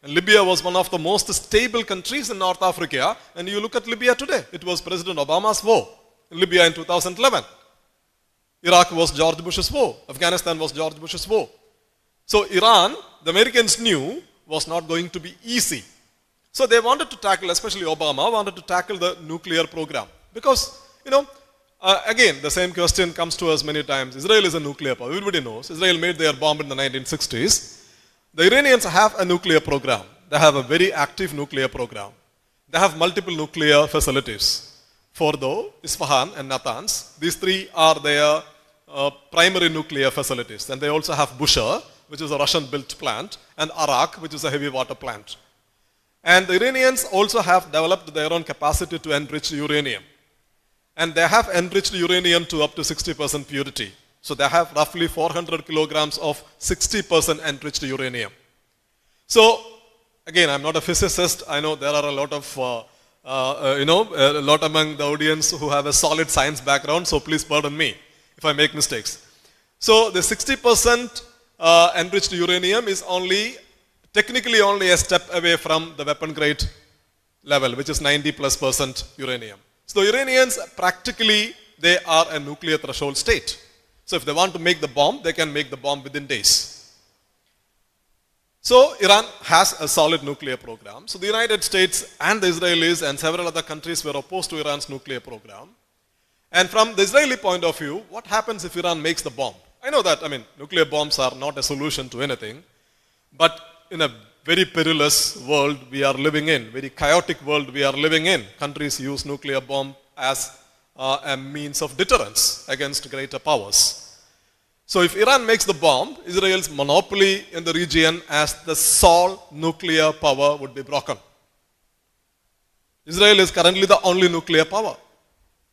And Libya was one of the most stable countries in North Africa. And you look at Libya today. It was President Obama's war in Libya in 2011. Iraq was George Bush's war. Afghanistan was George Bush's war. So Iran, the Americans knew, was not going to be easy. So they wanted to tackle, especially Obama, wanted to tackle the nuclear program. Because, again, the same question comes to us many times. Israel is a nuclear power. Everybody knows. Israel made their bomb in the 1960s. The Iranians have a nuclear program. They have a very active nuclear program. They have multiple nuclear facilities. Fordo, Isfahan, and Natanz. These three are their primary nuclear facilities. And they also have Bushehr, which is a Russian-built plant, and Arak, which is a heavy water plant. And the Iranians also have developed their own capacity to enrich uranium. And they have enriched uranium to up to 60% purity. So they have roughly 400 kilograms of 60% enriched uranium. So, again, I'm not a physicist. I know there are a lot of, a lot among the audience who have a solid science background. So please pardon me if I make mistakes. So the 60% enriched uranium is technically only a step away from the weapon grade level, which is 90+% uranium. So the Iranians, practically, they are a nuclear threshold state. So if they want to make the bomb, they can make the bomb within days. So Iran has a solid nuclear program. So the United States and the Israelis and several other countries were opposed to Iran's nuclear program. And from the Israeli point of view, what happens if Iran makes the bomb? I know that, nuclear bombs are not a solution to anything. But in a very perilous world we are living in, very chaotic world we are living in, countries use nuclear bomb as a means of deterrence against greater powers. So if Iran makes the bomb, Israel's monopoly in the region as the sole nuclear power would be broken. Israel is currently the only nuclear power.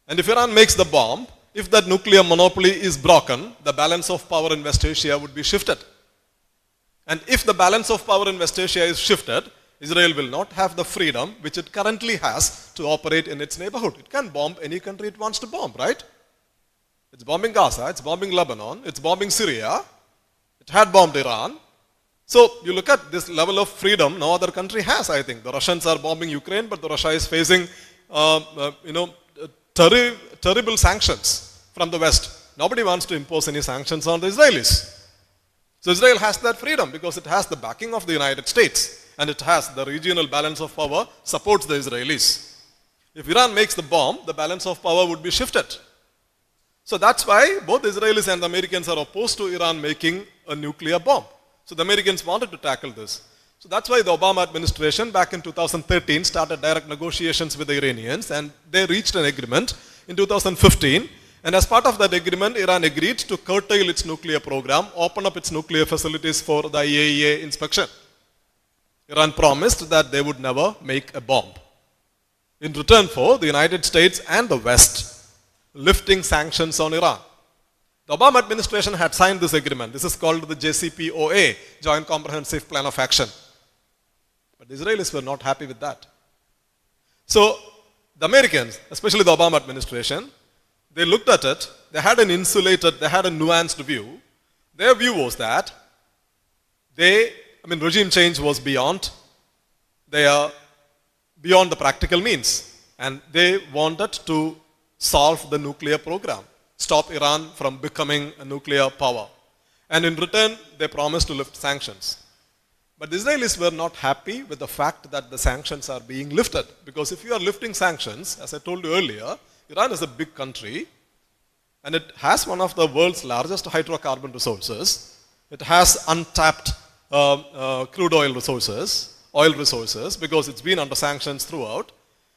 And if Iran makes the bomb, if that nuclear monopoly is broken, the balance of power in West Asia would be shifted. And if the balance of power in West Asia is shifted, Israel will not have the freedom which it currently has to operate in its neighborhood. It can bomb any country it wants to bomb, right? It's bombing Gaza, it's bombing Lebanon, it's bombing Syria, it had bombed Iran. So you look at this level of freedom no other country has, I think. The Russians are bombing Ukraine, but the Russia is facing terrible sanctions from the West. Nobody wants to impose any sanctions on the Israelis. So Israel has that freedom because it has the backing of the United States and it has the regional balance of power supports the Israelis. If Iran makes the bomb, the balance of power would be shifted. So that's why both the Israelis and the Americans are opposed to Iran making a nuclear bomb. So the Americans wanted to tackle this. So that's why the Obama administration back in 2013 started direct negotiations with the Iranians and they reached an agreement in 2015 And as part of that agreement, Iran agreed to curtail its nuclear program, open up its nuclear facilities for the IAEA inspection. Iran promised that they would never make a bomb. In return for the United States and the West lifting sanctions on Iran. The Obama administration had signed this agreement. This is called the JCPOA, Joint Comprehensive Plan of Action. But the Israelis were not happy with that. So the Americans, especially the Obama administration, they looked at it, they had a nuanced view. Their view was that regime change was beyond the practical means. And they wanted to solve the nuclear program, stop Iran from becoming a nuclear power. And in return, they promised to lift sanctions. But the Israelis were not happy with the fact that the sanctions are being lifted. Because if you are lifting sanctions, as I told you earlier, Iran is a big country and it has one of the world's largest hydrocarbon resources. It has untapped crude oil resources, because it's been under sanctions throughout.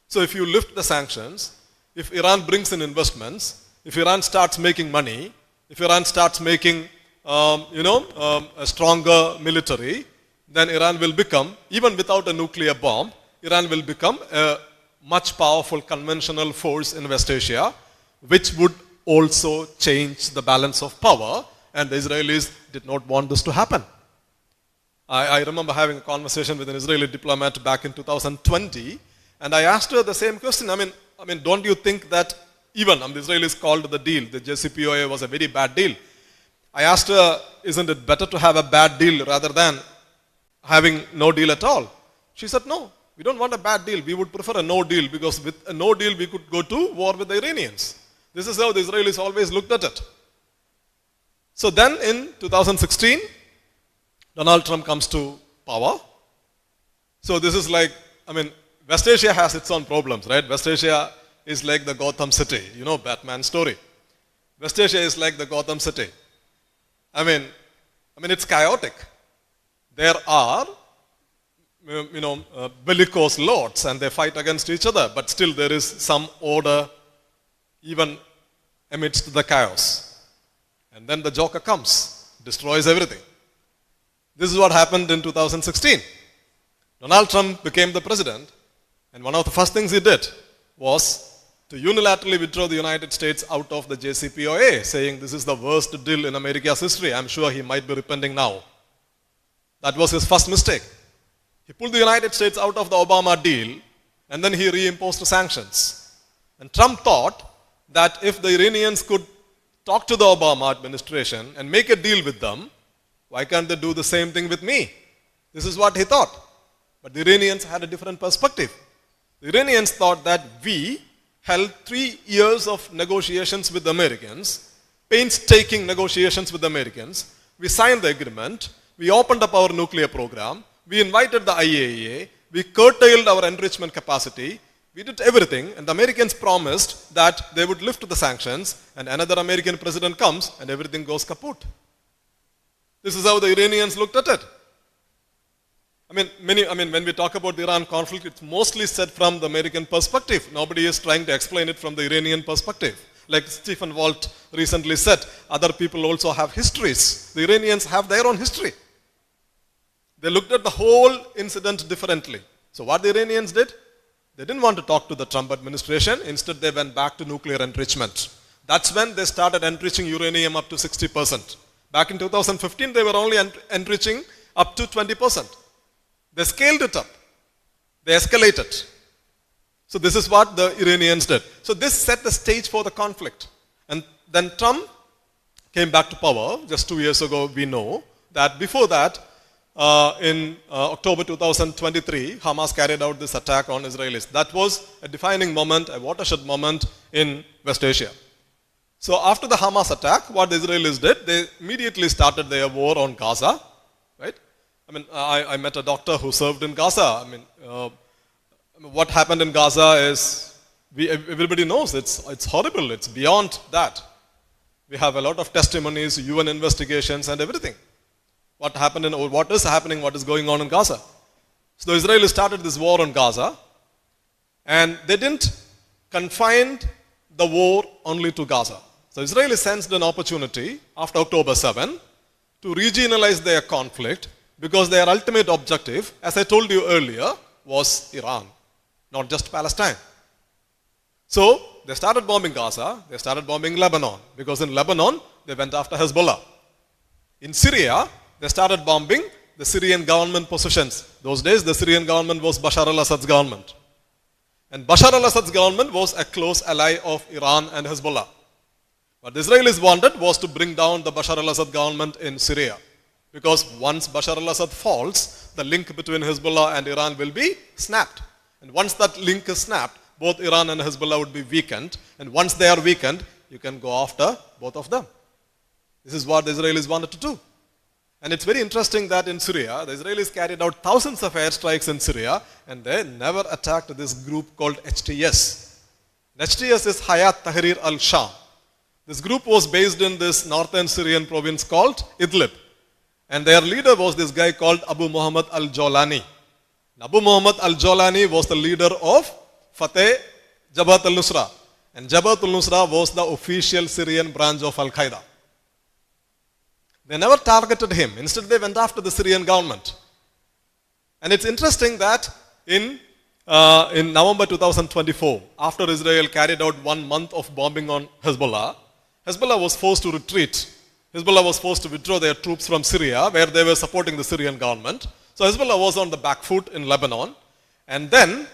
So if you lift the sanctions, if Iran brings in investments, if Iran starts making money, if Iran starts making a stronger military, then Iran will become, even without a nuclear bomb, Iran will become a much powerful conventional force in West Asia, which would also change the balance of power, and the Israelis did not want this to happen. I remember having a conversation with an Israeli diplomat back in 2020, and I asked her the same question. Don't you think that the Israelis called the deal, the JCPOA was a very bad deal. I asked her, isn't it better to have a bad deal rather than having no deal at all? She said, no, we don't want a bad deal. We would prefer a no deal, because with a no deal, we could go to war with the Iranians. This is how the Israelis always looked at it. So then in 2016, Donald Trump comes to power. So this is like, West Asia has its own problems, right? West Asia is like the Gotham City, Batman story. West Asia is like the Gotham City. It's chaotic. There are, bellicose lords and they fight against each other, but still there is some order even amidst the chaos. And then the Joker comes, destroys everything. This is what happened in 2016. Donald Trump became the president, and one of the first things he did was to unilaterally withdraw the United States out of the JCPOA, saying this is the worst deal in America's history. I'm sure he might be repenting now. That was his first mistake. He pulled the United States out of the Obama deal, and then he reimposed sanctions. And Trump thought that if the Iranians could talk to the Obama administration and make a deal with them, why can't they do the same thing with me? This is what he thought. But the Iranians had a different perspective. The Iranians thought that we held 3 years of negotiations with the Americans, painstaking negotiations with the Americans. We signed the agreement. We opened up our nuclear program. We invited the IAEA. We curtailed our enrichment capacity. We did everything, and the Americans promised that they would lift the sanctions, and another American president comes and everything goes kaput. This is how the Iranians looked at it. When we talk about the Iran conflict, it's mostly said from the American perspective. Nobody is trying to explain it from the Iranian perspective. Like Stephen Walt recently said, other people also have histories. The Iranians have their own history. They looked at the whole incident differently. So what the Iranians did? They didn't want to talk to the Trump administration. Instead, they went back to nuclear enrichment. That's when they started enriching uranium up to 60%. Back in 2015, they were only enriching up to 20%. They scaled it up. They escalated. So this is what the Iranians did. So this set the stage for the conflict. And then Trump came back to power just 2 years ago. We know that before that, in October 2023, Hamas carried out this attack on Israelis. That was a defining moment, a watershed moment in West Asia. So after the Hamas attack, what the Israelis did, they immediately started their war on Gaza, right? I met a doctor who served in Gaza. What happened in Gaza is, everybody knows, it's horrible, it's beyond that. We have a lot of testimonies, UN investigations and everything. What is going on in Gaza. So the Israelis started this war on Gaza, and they didn't confine the war only to Gaza. So Israel sensed an opportunity after October 7 to regionalize their conflict because their ultimate objective, as I told you earlier, was Iran, not just Palestine. So they started bombing Gaza, they started bombing Lebanon, because in Lebanon they went after Hezbollah. In Syria, they started bombing the Syrian government positions. Those days the Syrian government was Bashar al-Assad's government. And Bashar al-Assad's government was a close ally of Iran and Hezbollah. What the Israelis wanted was to bring down the Bashar al-Assad government in Syria. Because once Bashar al-Assad falls, the link between Hezbollah and Iran will be snapped. And once that link is snapped, both Iran and Hezbollah would be weakened. And once they are weakened, you can go after both of them. This is what the Israelis wanted to do. And it's very interesting that in Syria, the Israelis carried out thousands of airstrikes in Syria, and they never attacked this group called HTS. HTS is Hayat Tahrir al-Sham. This group was based in this northern Syrian province called Idlib. And their leader was this guy called Abu Muhammad al-Jawlani. Abu Muhammad al-Jawlani was the leader of Fateh Jabhat al-Nusra. And Jabhat al-Nusra was the official Syrian branch of Al-Qaeda. They never targeted him. Instead, they went after the Syrian government. And it's interesting that in November 2024, after Israel carried out 1 month of bombing on Hezbollah, Hezbollah was forced to retreat. Hezbollah was forced to withdraw their troops from Syria, where they were supporting the Syrian government. So Hezbollah was on the back foot in Lebanon. And then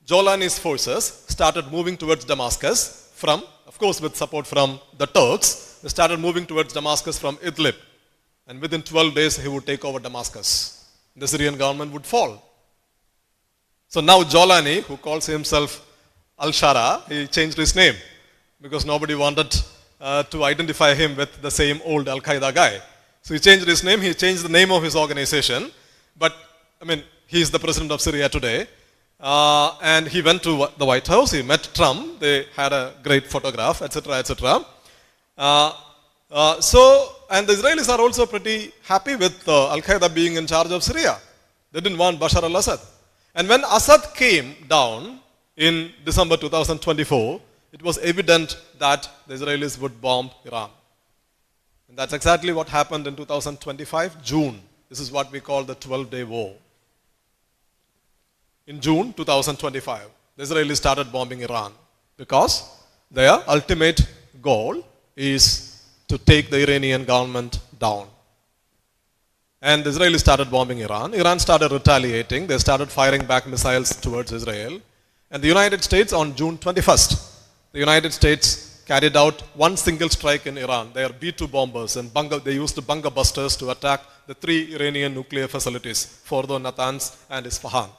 Jolani's forces started moving towards Damascus from, of course, with support from the Turks. They started moving towards Damascus from Idlib. And within 12 days, he would take over Damascus. The Syrian government would fall. So now Jolani, who calls himself Al-Shara, he changed his name because nobody wanted to identify him with the same old Al-Qaeda guy. So he changed his name, he changed the name of his organization. But, I mean, he's the president of Syria today. And he went to the White House, he met Trump, they had a great photograph, etc., etc. And the Israelis are also pretty happy with Al-Qaeda being in charge of Syria. They didn't want Bashar al-Assad. And when Assad came down in December 2024, it was evident that the Israelis would bomb Iran. And that's exactly what happened in 2025, June. This is what we call the 12-day war. In June 2025, the Israelis started bombing Iran because their ultimate goal is to take the Iranian government down. And the Israelis started bombing Iran. Iran started retaliating. They started firing back missiles towards Israel. And the United States on June 21st, the United States carried out one single strike in Iran. Their B-2 bombers and they used bunker busters to attack the 3 Iranian nuclear facilities, Fordo, Natanz and Isfahan.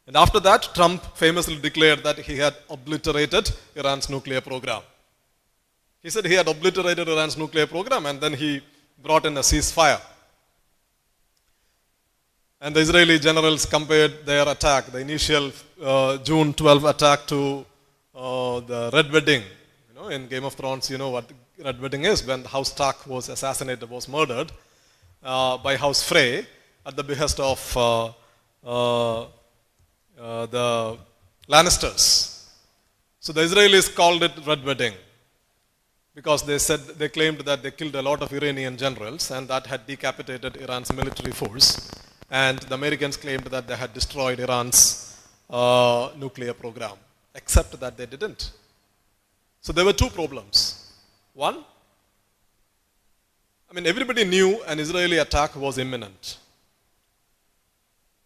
And after that, Trump famously declared that he had obliterated Iran's nuclear program. He said he had obliterated Iran's nuclear program, and then he brought in a ceasefire. And the Israeli generals compared their attack, the initial June 12 attack, to the Red Wedding. You know, in Game of Thrones, you know what the Red Wedding is, when House Stark was assassinated, was murdered by House Frey at the behest of the Lannisters. So the Israelis called it Red Wedding because they claimed that they killed a lot of Iranian generals and that had decapitated Iran's military force. And the Americans claimed that they had destroyed Iran's nuclear program, except that they didn't. So there were 2 problems. One, I mean, everybody knew an Israeli attack was imminent.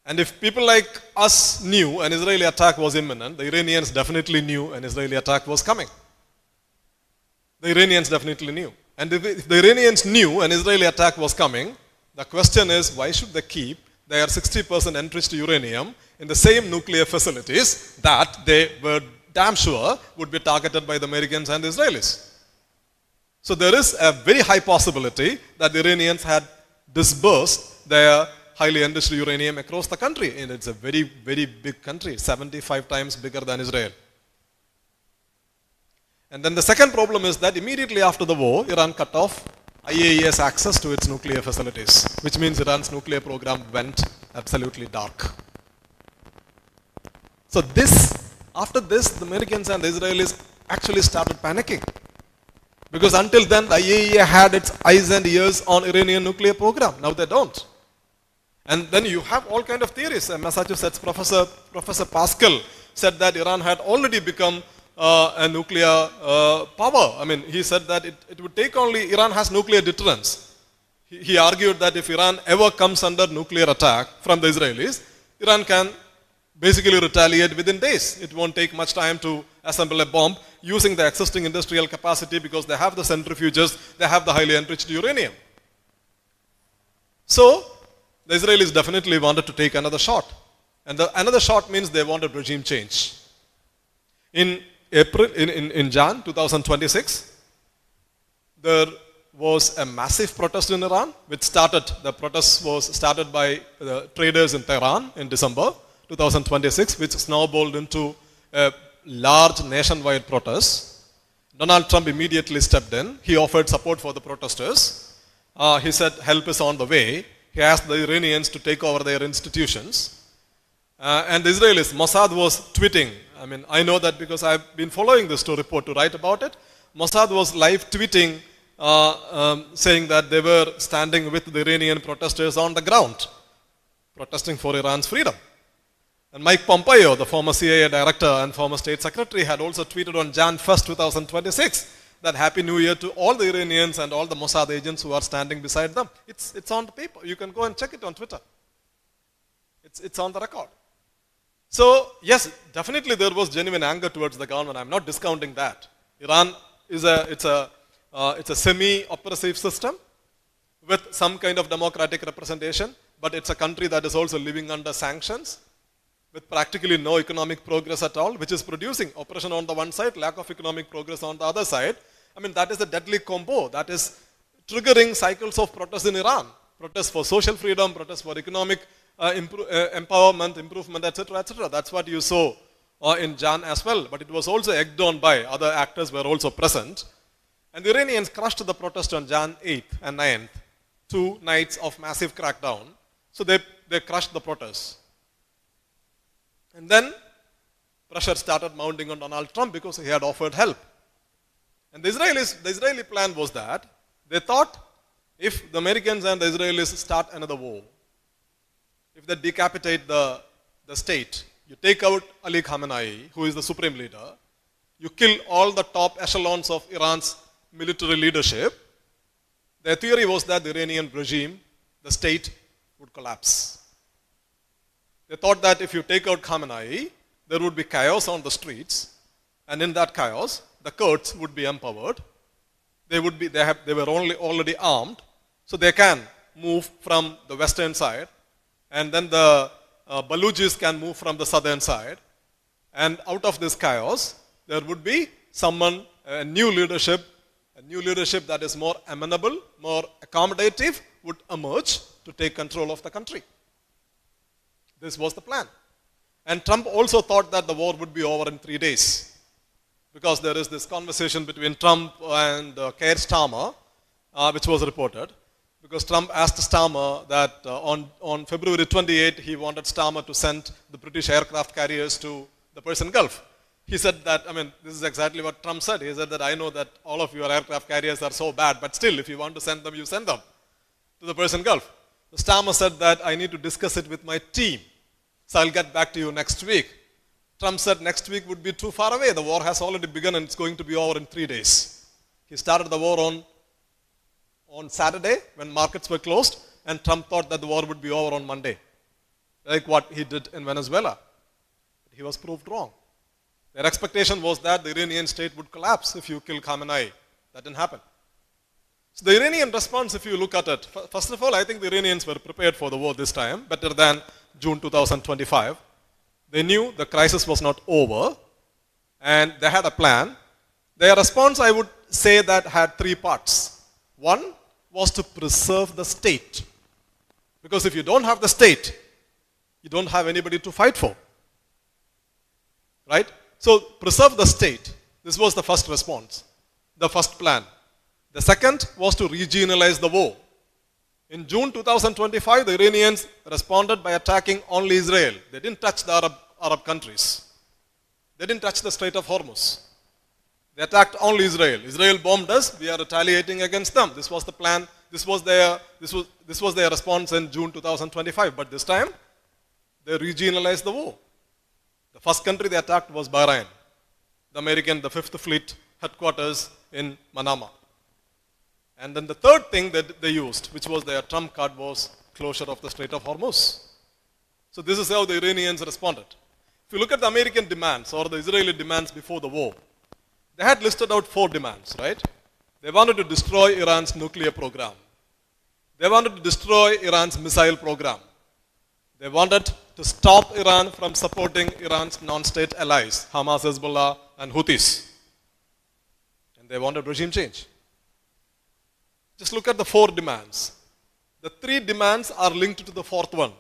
And if people like us knew an Israeli attack was imminent, the Iranians definitely knew an Israeli attack was coming. The Iranians definitely knew. And if the Iranians knew an Israeli attack was coming, the question is, why should they keep their 60% enriched uranium in the same nuclear facilities that they were damn sure would be targeted by the Americans and the Israelis? So there is a very high possibility that the Iranians had disbursed their highly enriched uranium across the country. And it's a very, very big country, 75 times bigger than Israel. And then the second problem is that immediately after the war, Iran cut off IAEA's access to its nuclear facilities, which means Iran's nuclear program went absolutely dark. So after this, the Americans and the Israelis actually started panicking. Because until then, the IAEA had its eyes and ears on Iranian nuclear program. Now they don't. And then you have all kind of theories. Massachusetts Professor Pascal said that Iran had already become a nuclear power. I mean, he said that it would take only, Iran has nuclear deterrence. He argued that if Iran ever comes under nuclear attack from the Israelis, Iran can basically retaliate within days. It won't take much time to assemble a bomb using the existing industrial capacity because they have the centrifuges, they have the highly enriched uranium. So, the Israelis definitely wanted to take another shot. And another shot means they wanted regime change. In Jan 2026, there was a massive protest in Iran, the protest was started by the traders in Tehran in December 2026, which snowballed into a large nationwide protest. Donald Trump immediately stepped in. He offered support for the protesters. He said help is on the way. He asked the Iranians to take over their institutions. And the Israelis, Mossad was tweeting. I mean, I know that because I've been following this to report, to write about it. Mossad was live tweeting saying that they were standing with the Iranian protesters on the ground, protesting for Iran's freedom. And Mike Pompeo, the former CIA director and former state secretary, had also tweeted on Jan 1st, 2026, that Happy New Year to all the Iranians and all the Mossad agents who are standing beside them. It's on the paper. You can go and check it on Twitter. It's on the record. So, yes, definitely there was genuine anger towards the government. I'm not discounting that. Iran is it's a semi-oppressive system with some kind of democratic representation, but it's a country that is also living under sanctions with practically no economic progress at all, which is producing oppression on the one side, lack of economic progress on the other side. I mean, that is a deadly combo. That is triggering cycles of protests in Iran. Protests for social freedom, protests for economic empowerment, improvement, etc., etc. That's what you saw in Jan as well. But it was also egged on by other actors were also present. And the Iranians crushed the protest on Jan 8th and 9th, 2 nights of massive crackdown. So they crushed the protests. And then pressure started mounting on Donald Trump because he had offered help. And the Israeli plan was that they thought if the Americans and the Israelis start another war, if they decapitate the state, you take out Ali Khamenei, who is the supreme leader, you kill all the top echelons of Iran's military leadership, their theory was that the Iranian regime, the state, would collapse. They thought that if you take out Khamenei, there would be chaos on the streets, and in that chaos, the Kurds would be empowered. They were already armed, so they can move from the western side, and then the Baluchis can move from the southern side. And out of this chaos, there would be a new leadership that is more amenable, more accommodative, would emerge to take control of the country. This was the plan. And Trump also thought that the war would be over in 3 days. Because there is this conversation between Trump and Keir Starmer, which was reported. Because Trump asked Starmer that on February 28, he wanted Starmer to send the British aircraft carriers to the Persian Gulf. He said that, I mean, this is exactly what Trump said. He said that I know that all of your aircraft carriers are so bad, but still, if you want to send them, you send them to the Persian Gulf. Starmer said that I need to discuss it with my team. So I'll get back to you next week. Trump said next week would be too far away. The war has already begun and it's going to be over in 3 days. He started the war on Saturday when markets were closed, and Trump thought that the war would be over on Monday, like what he did in Venezuela. But he was proved wrong. Their expectation was that the Iranian state would collapse if you kill Khamenei. That didn't happen. So the Iranian response, if you look at it, first of all, I think the Iranians were prepared for the war this time, better than June 2025. They knew the crisis was not over, and they had a plan. Their response, I would say, that had 3 parts. One was to preserve the state. Because if you don't have the state, you don't have anybody to fight for. Right? So, preserve the state. This was the first response, the first plan. The second was to regionalize the war. In June 2025, the Iranians responded by attacking only Israel. They didn't touch the Arab countries. They didn't touch the Strait of Hormuz. They attacked only Israel. Israel bombed us. We are retaliating against them. This was the plan. This was their response in June 2025. But this time, they regionalized the war. The first country they attacked was Bahrain. The 5th Fleet headquarters in Manama. And then the third thing that they used, which was their trump card, was closure of the Strait of Hormuz. So this is how the Iranians responded. If you look at the American demands or the Israeli demands before the war, they had listed out 4 demands, right? They wanted to destroy Iran's nuclear program. They wanted to destroy Iran's missile program. They wanted to stop Iran from supporting Iran's non-state allies, Hamas, Hezbollah, and Houthis. And they wanted regime change. Just look at the 4 demands. The 3 demands are linked to the 4th one.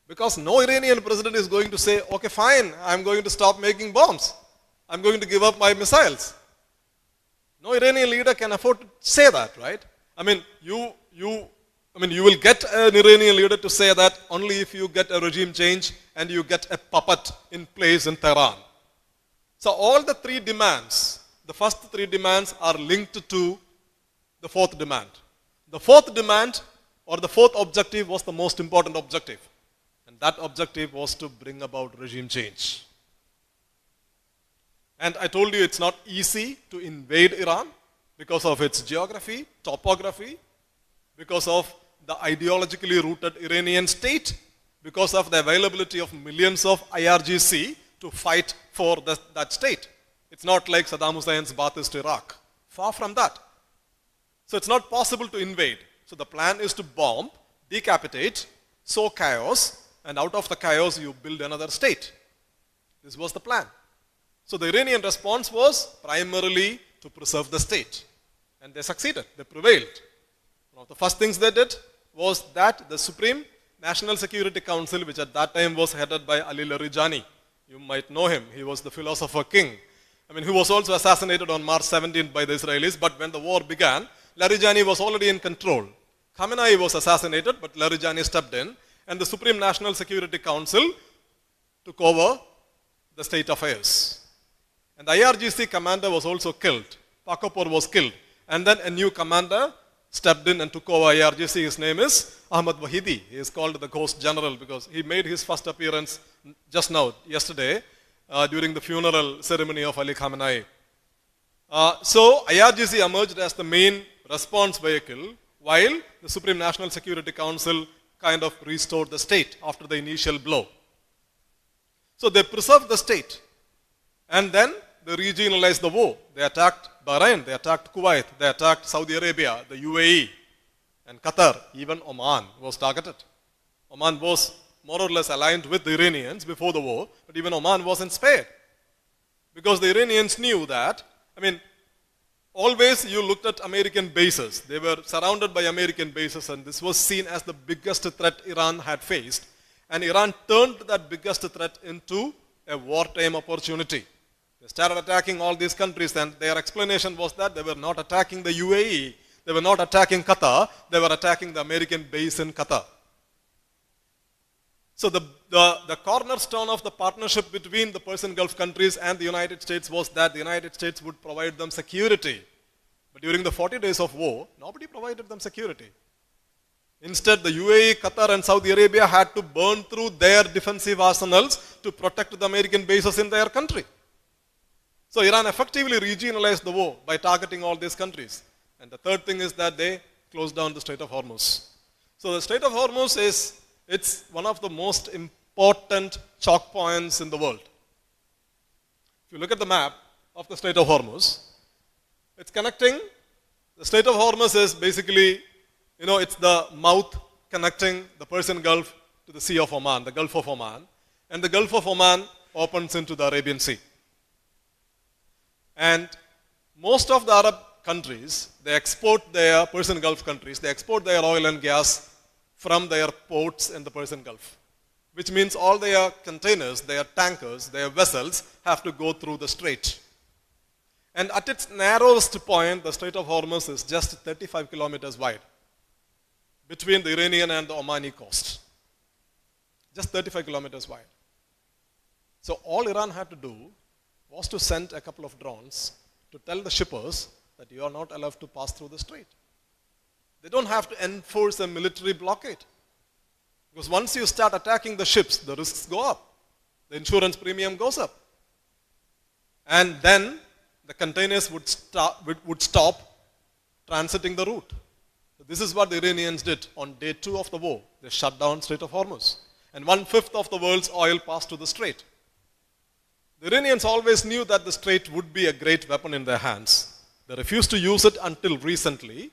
Because no Iranian president is going to say, okay, fine, I'm going to stop making bombs. I'm going to give up my missiles. No Iranian leader can afford to say that, right? I mean, you will get an Iranian leader to say that only if you get a regime change and you get a puppet in place in Tehran. So all the 3 demands, the first 3 demands are linked to the 4th demand. The 4th demand or the 4th objective was the most important objective. And that objective was to bring about regime change. And I told you it's not easy to invade Iran because of its geography, topography, because of the ideologically rooted Iranian state, because of the availability of millions of IRGC to fight for that state. It's not like Saddam Hussein's Baathist Iraq. Far from that. So it's not possible to invade. So the plan is to bomb, decapitate, sow chaos, and out of the chaos you build another state. This was the plan. So the Iranian response was primarily to preserve the state. And they succeeded. They prevailed. One of the first things they did was that the Supreme National Security Council, which at that time was headed by Ali Larijani, you might know him. He was the philosopher king. He was also assassinated on March 17th by the Israelis. But when the war began, Larijani was already in control. Khamenei was assassinated, but Larijani stepped in. And the Supreme National Security Council took over the state affairs. And the IRGC commander was also killed. Pakapur was killed. And then a new commander stepped in and took over IRGC. His name is Ahmad Wahidi. He is called the Ghost General because he made his first appearance just now, yesterday, during the funeral ceremony of Ali Khamenei. So IRGC emerged as the main response vehicle while the Supreme National Security Council kind of restored the state after the initial blow. So they preserved the state. And then they regionalized the war. They attacked Bahrain, they attacked Kuwait, they attacked Saudi Arabia, the UAE, and Qatar. Even Oman was targeted. Oman was more or less aligned with the Iranians before the war, but even Oman wasn't spared. Because the Iranians knew that, always you looked at American bases. They were surrounded by American bases, and this was seen as the biggest threat Iran had faced. And Iran turned that biggest threat into a wartime opportunity. They started attacking all these countries, and their explanation was that they were not attacking the UAE, they were not attacking Qatar, they were attacking the American base in Qatar. So the cornerstone of the partnership between the Persian Gulf countries and the United States was that the United States would provide them security. But during the 40 days of war, nobody provided them security. Instead, the UAE, Qatar, and Saudi Arabia had to burn through their defensive arsenals to protect the American bases in their country. So Iran effectively regionalized the war by targeting all these countries. And the third thing is that they closed down the Strait of Hormuz. So the Strait of Hormuz it's one of the most important choke points in the world. If you look at the map of the Strait of Hormuz, it's connecting. The Strait of Hormuz is basically, it's the mouth connecting the Persian Gulf to the Sea of Oman, the Gulf of Oman. And the Gulf of Oman opens into the Arabian Sea. And most of the Arab countries, they export their Persian Gulf countries, they export their oil and gas from their ports in the Persian Gulf. Which means all their containers, their tankers, their vessels have to go through the strait. And at its narrowest point, the Strait of Hormuz is just 35 kilometers wide between the Iranian and the Omani coast. Just 35 kilometers wide. So all Iran had to do was to send a couple of drones to tell the shippers that you are not allowed to pass through the strait. They don't have to enforce a military blockade. Because once you start attacking the ships, the risks go up. The insurance premium goes up. And then the containers would stop transiting the route. So this is what the Iranians did on day 2 of the war. They shut down Strait of Hormuz. And 1/5 of the world's oil passed to the strait. The Iranians always knew that the strait would be a great weapon in their hands. They refused to use it until recently.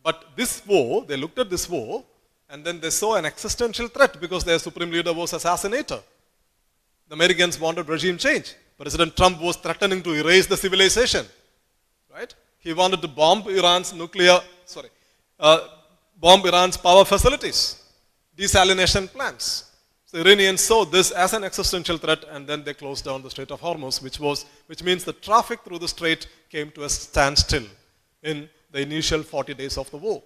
But this war, they looked at this war, and then they saw an existential threat because their supreme leader was assassinated. The Americans wanted regime change. President Trump was threatening to erase the civilization. Right? He wanted to bomb Iran's power facilities, desalination plants. So the Iranians saw this as an existential threat, and then they closed down the Strait of Hormuz, which means the traffic through the strait came to a standstill in the initial 40 days of the war.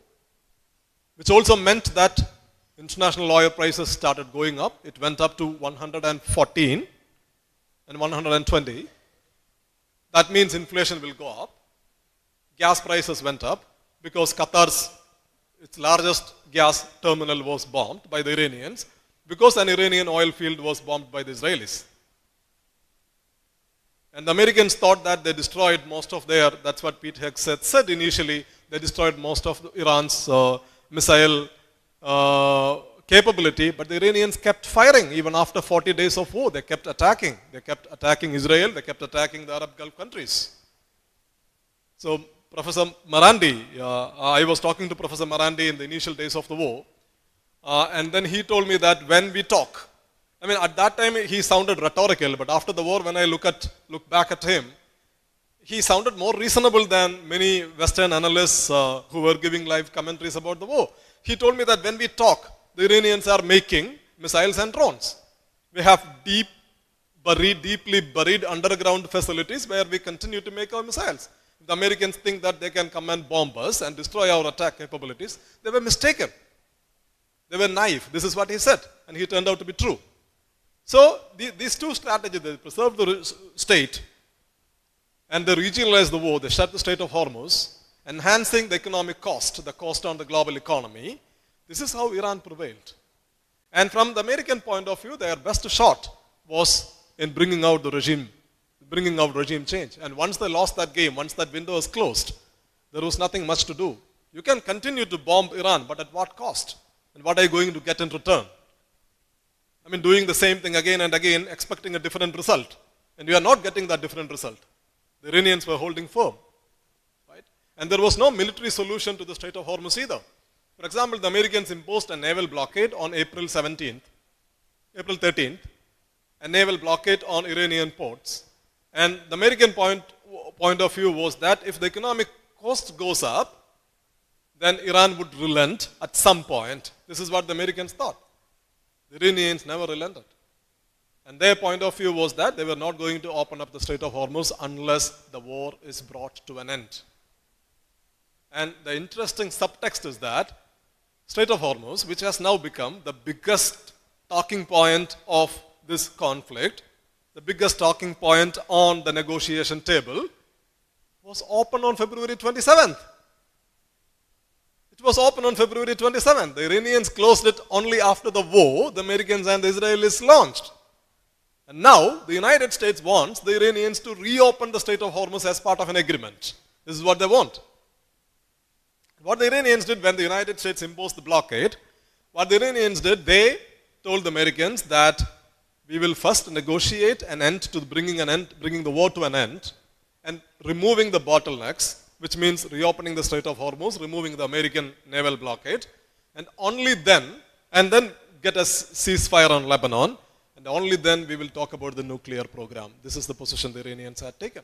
Which also meant that international oil prices started going up. It went up to 114 and 120. That means inflation will go up. Gas prices went up because its largest gas terminal was bombed by the Iranians because an Iranian oil field was bombed by the Israelis. And the Americans thought that they destroyed most of that's what Pete Hegseth said initially, they destroyed most of Iran's missile capability, but the Iranians kept firing even after 40 days of war. They kept attacking. They kept attacking Israel. They kept attacking the Arab Gulf countries. So Professor Marandi, I was talking to Professor Marandi in the initial days of the war, and then he told me that when we talk, at that time he sounded rhetorical, but after the war, when I look back at him, he sounded more reasonable than many Western analysts who were giving live commentaries about the war. He told me that when we talk, the Iranians are making missiles and drones. We have deeply buried underground facilities where we continue to make our missiles. If the Americans think that they can come and bomb us and destroy our attack capabilities, they were mistaken. They were naive. This is what he said, and he turned out to be true. So these two strategies, they preserved the state and they regionalized the war. They shut the Strait of Hormuz, enhancing the economic cost, the cost on the global economy. This is how Iran prevailed. And from the American point of view, their best shot was in bringing out regime change. And once they lost that game, once that window was closed, there was nothing much to do. You can continue to bomb Iran, but at what cost? And what are you going to get in return? Doing the same thing again and again, expecting a different result. And you are not getting that different result. The Iranians were holding firm. Right? And there was no military solution to the Strait of Hormuz either. For example, the Americans imposed a naval blockade on April 13th, a naval blockade on Iranian ports. And the American point of view was that if the economic cost goes up, then Iran would relent at some point. This is what the Americans thought. The Iranians never relented. And their point of view was that they were not going to open up the Strait of Hormuz unless the war is brought to an end. And the interesting subtext is that Strait of Hormuz, which has now become the biggest talking point of this conflict, the biggest talking point on the negotiation table, was open on February 27th. It was open on February 27th. The Iranians closed it only after the war the Americans and the Israelis launched. And now the United States wants the Iranians to reopen the Strait of Hormuz as part of an agreement. This is what they want. What the Iranians did when the United States imposed the blockade, they told the Americans that we will first negotiate an end to bringing the war to an end and removing the bottlenecks, which means reopening the Strait of Hormuz, removing the American naval blockade, and then get a ceasefire on Lebanon, and only then we will talk about the nuclear program. This is the position the Iranians had taken.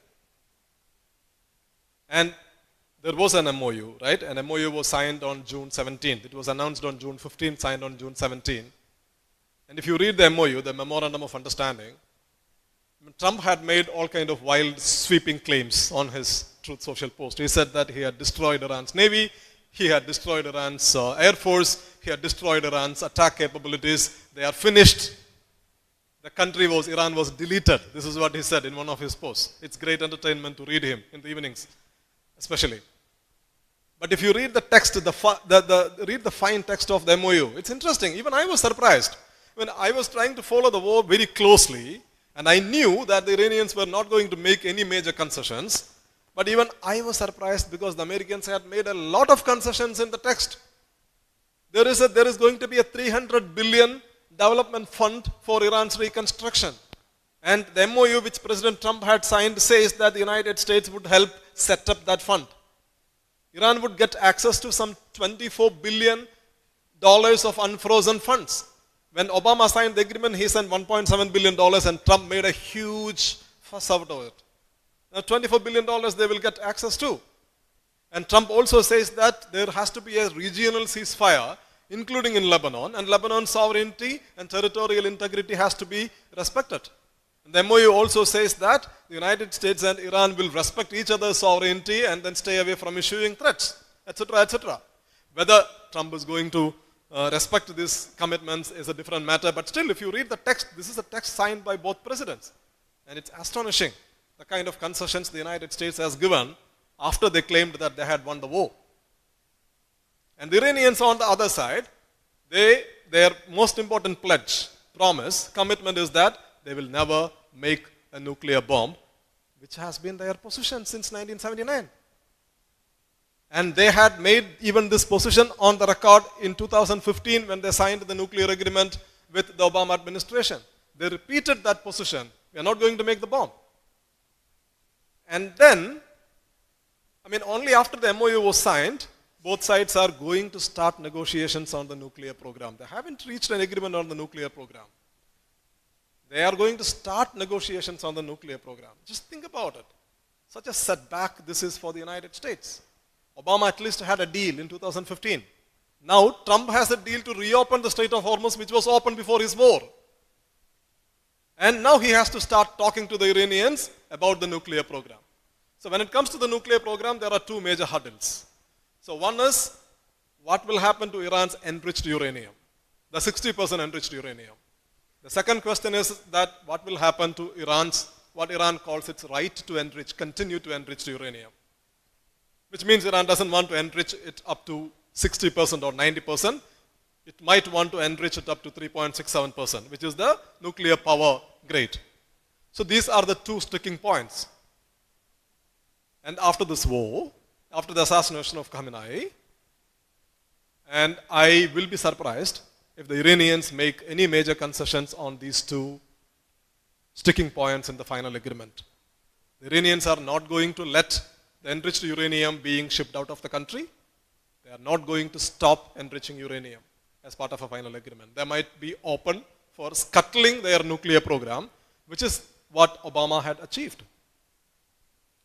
And there was an MOU, right? An MOU was signed on June 17th. It was announced on June 15th, signed on June 17th. And if you read the MOU, the Memorandum of Understanding, Trump had made all kind of wild, sweeping claims on his Truth Social post. He said that he had destroyed Iran's navy, he had destroyed Iran's air force, he had destroyed Iran's attack capabilities. They are finished. Iran was deleted. This is what he said in one of his posts. It's great entertainment to read him in the evenings, especially. But if you read the text, read the fine text of the MOU, it's interesting. Even I was surprised. When I was trying to follow the war very closely, and I knew that the Iranians were not going to make any major concessions, but even I was surprised because the Americans had made a lot of concessions in the text. There is going to be a 300 billion development fund for Iran's reconstruction. And the MOU which President Trump had signed says that the United States would help set up that fund. Iran would get access to some $24 billion of unfrozen funds. When Obama signed the agreement, he sent $1.7 billion and Trump made a huge fuss out of it. Now $24 billion they will get access to. And Trump also says that there has to be a regional ceasefire, including in Lebanon, and Lebanon's sovereignty and territorial integrity has to be respected. And the MOU also says that the United States and Iran will respect each other's sovereignty and then stay away from issuing threats, etc., etc. Whether Trump is going to respect these commitments is a different matter, but still, if you read the text, this is a text signed by both presidents. And it's astonishing the kind of concessions the United States has given after they claimed that they had won the war. And the Iranians on the other side, their most important pledge, promise, commitment is that they will never make a nuclear bomb, which has been their position since 1979. And they had made even this position on the record in 2015 when they signed the nuclear agreement with the Obama administration. They repeated that position. We are not going to make the bomb. And then, only after the MOU was signed, both sides are going to start negotiations on the nuclear program. They haven't reached an agreement on the nuclear program. They are going to start negotiations on the nuclear program. Just think about it. Such a setback this is for the United States. Obama at least had a deal in 2015. Now Trump has a deal to reopen the Strait of Hormuz, which was open before his war. And now he has to start talking to the Iranians about the nuclear program. So when it comes to the nuclear program, there are two major hurdles. So one is, what will happen to Iran's enriched uranium? The 60% enriched uranium. The second question is that what will happen to what Iran calls its right to continue to enrich uranium. Which means Iran doesn't want to enrich it up to 60% or 90%. It might want to enrich it up to 3.67%, which is the nuclear power grade. So these are the two sticking points. And after this war, after the assassination of Khamenei, and I will be surprised if the Iranians make any major concessions on these two sticking points in the final agreement. The Iranians are not going to let the enriched uranium being shipped out of the country. They are not going to stop enriching uranium as part of a final agreement. They might be open for scuttling their nuclear program, which is what Obama had achieved.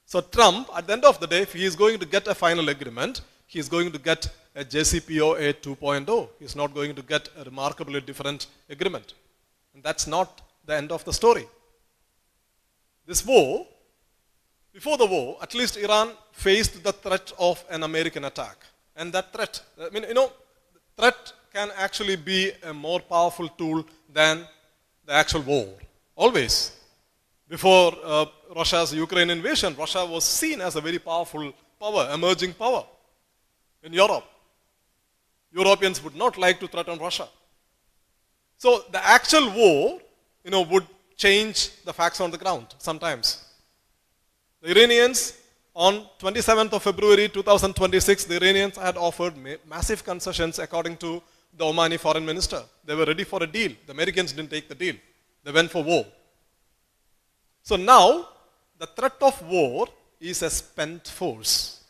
So Trump, at the end of the day, if he is going to get a final agreement, he is going to get a JCPOA 2.0. He is not going to get a remarkably different agreement. And that's not the end of the story. This war, before the war, at least Iran faced the threat of an American attack. And that threat, threat can actually be a more powerful tool than the actual war. Always. Before Russia's Ukraine invasion, Russia was seen as a very powerful power, emerging power in Europe. Europeans would not like to threaten Russia. So the actual war, would change the facts on the ground sometimes. The Iranians, on 27th of February 2026, the Iranians had offered massive concessions according to the Omani foreign minister. They were ready for a deal. The Americans didn't take the deal. They went for war. So now, the threat of war is a spent force.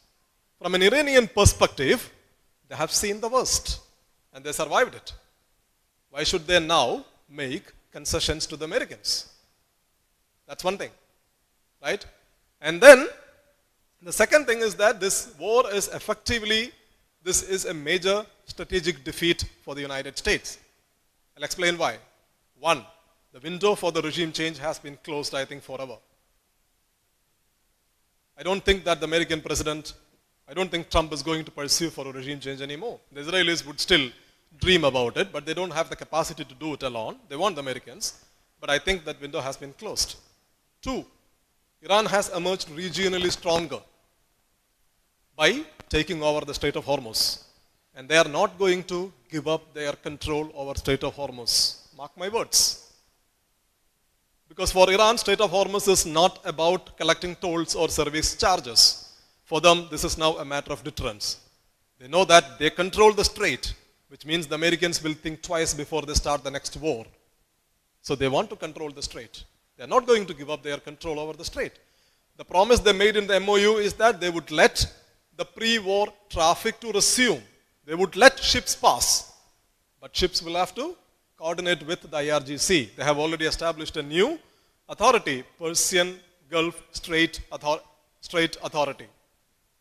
From an Iranian perspective, they have seen the worst and they survived it. Why should they now make concessions to the Americans? That's one thing, right? And then, the second thing is that this war is this is a major strategic defeat for the United States. I'll explain why. One, the window for the regime change has been closed, I think, forever. I don't think that the American president, I don't think Trump is going to pursue for a regime change anymore. The Israelis would still dream about it, but they don't have the capacity to do it alone. They want the Americans. but I think that window has been closed. 2, Iran has emerged regionally stronger by taking over the Strait of Hormuz. And they are not going to give up their control over Strait of Hormuz. Mark my words. Because for Iran, Strait of Hormuz is not about collecting tolls or service charges. For them, this is now a matter of deterrence. They know that they control the strait, which means the Americans will think twice before they start the next war. So they want to control the strait. They are not going to give up their control over the strait. The promise they made in the MOU is that they would let the pre-war traffic to resume. They would let ships pass. But ships will have to coordinate with the IRGC. They have already established a new authority, Persian Gulf Strait Authority.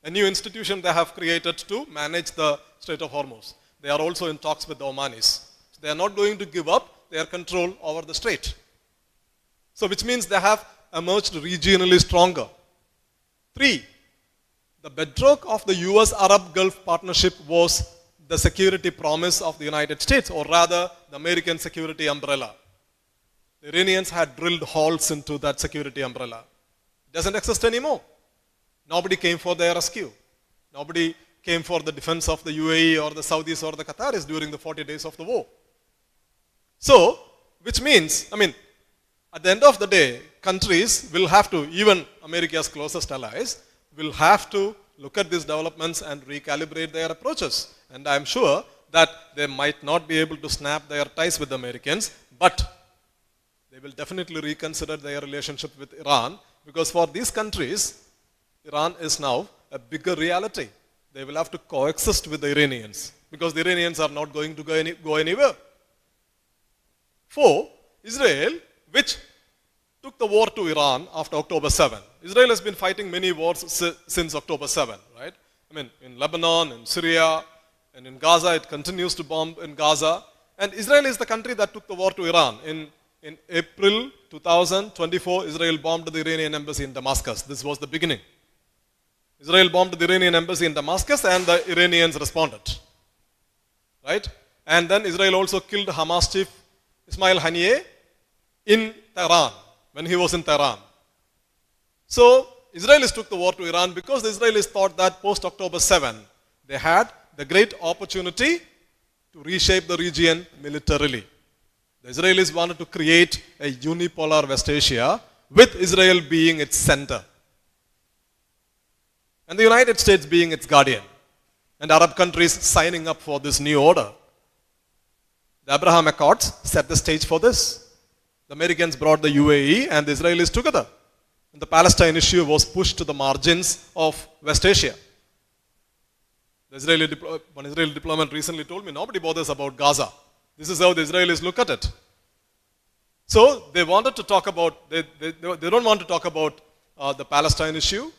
A new institution they have created to manage the Strait of Hormuz. They are also in talks with the Omanis. So they are not going to give up their control over the strait. So which means they have emerged regionally stronger. 3, the bedrock of the US-Arab Gulf Partnership was the security promise of the United States, or rather the American security umbrella. The Iranians had drilled holes into that security umbrella. It doesn't exist anymore. Nobody came for their rescue. Nobody came for the defense of the UAE or the Saudis or the Qataris during the 40 days of the war. So, which means, at the end of the day, countries will have to, even America's closest allies, will have to look at these developments and recalibrate their approaches. And I'm sure that they might not be able to snap their ties with the Americans, but they will definitely reconsider their relationship with Iran, because for these countries, Iran is now a bigger reality. They will have to coexist with the Iranians, because the Iranians are not going to go anywhere. 4, Israel, which took the war to Iran after October 7. Israel has been fighting many wars since October 7, right? In Lebanon, in Syria, and in Gaza, it continues to bomb in Gaza. And Israel is the country that took the war to Iran. In April 2024, Israel bombed the Iranian embassy in Damascus. This was the beginning. Israel bombed the Iranian embassy in Damascus, and the Iranians responded. Right? And then Israel also killed Hamas chief Ismail Haniyeh in Tehran, when he was in Tehran. So, Israelis took the war to Iran because the Israelis thought that post-October 7, they had the great opportunity to reshape the region militarily. The Israelis wanted to create a unipolar West Asia with Israel being its center, and the United States being its guardian, and Arab countries signing up for this new order. The Abraham Accords set the stage for this. The Americans brought the UAE and the Israelis together, and the Palestine issue was pushed to the margins of West Asia. One Israeli diplomat recently told me, nobody bothers about Gaza. This is how the Israelis look at it. So they wanted to talk about, they don't want to talk about the Palestine issue.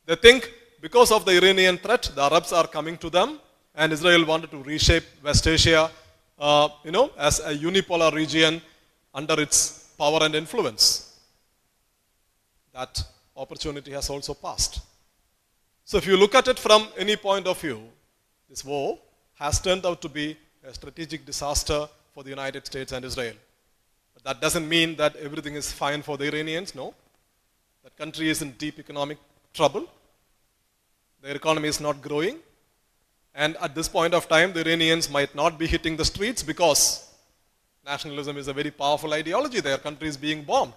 They think because of the Iranian threat, the Arabs are coming to them, and Israel wanted to reshape West Asia, as a unipolar region under its power and influence. That opportunity has also passed. So if you look at it from any point of view, this war has turned out to be a strategic disaster for the United States and Israel. But that doesn't mean that everything is fine for the Iranians, no. That country is in deep economic trouble. Their economy is not growing. And at this point of time, the Iranians might not be hitting the streets because nationalism is a very powerful ideology. Their country is being bombed.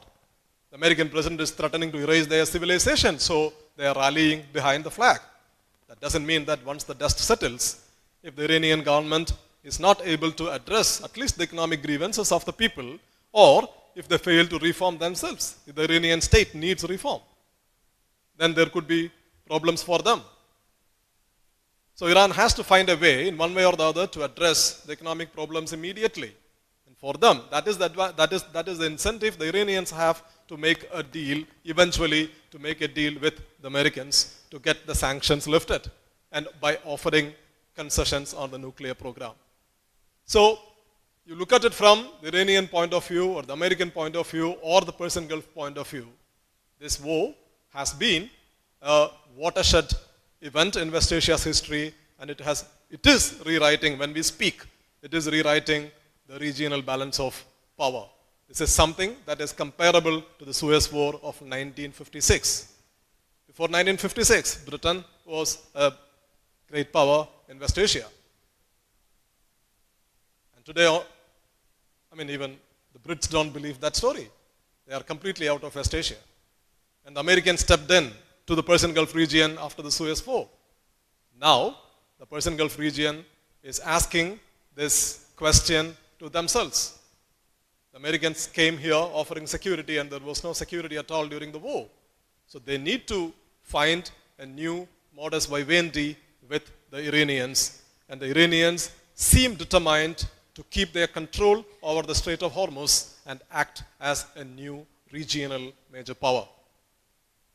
The American president is threatening to erase their civilization, so they are rallying behind the flag. That doesn't mean that once the dust settles, if the Iranian government is not able to address at least the economic grievances of the people, or if they fail to reform themselves, if the Iranian state needs reform, then there could be problems for them. So Iran has to find a way, in one way or the other, to address the economic problems immediately. And for them, that is the incentive the Iranians have to make a deal, eventually to make a deal with the Americans to get the sanctions lifted, and by offering concessions on the nuclear program. So you look at it from the Iranian point of view, or the American point of view, or the Persian Gulf point of view, this war has been a watershed event in West Asia's history, and it is rewriting, when we speak, it is rewriting the regional balance of power. This is something that is comparable to the Suez War of 1956. Before 1956, Britain was a great power in West Asia. And today, even the Brits don't believe that story. They are completely out of West Asia. And the Americans stepped in to the Persian Gulf region after the Suez War. Now, the Persian Gulf region is asking this question to themselves. The Americans came here offering security, and there was no security at all during the war. So they need to find a new modus vivendi with the Iranians. And the Iranians seem determined to keep their control over the Strait of Hormuz and act as a new regional major power.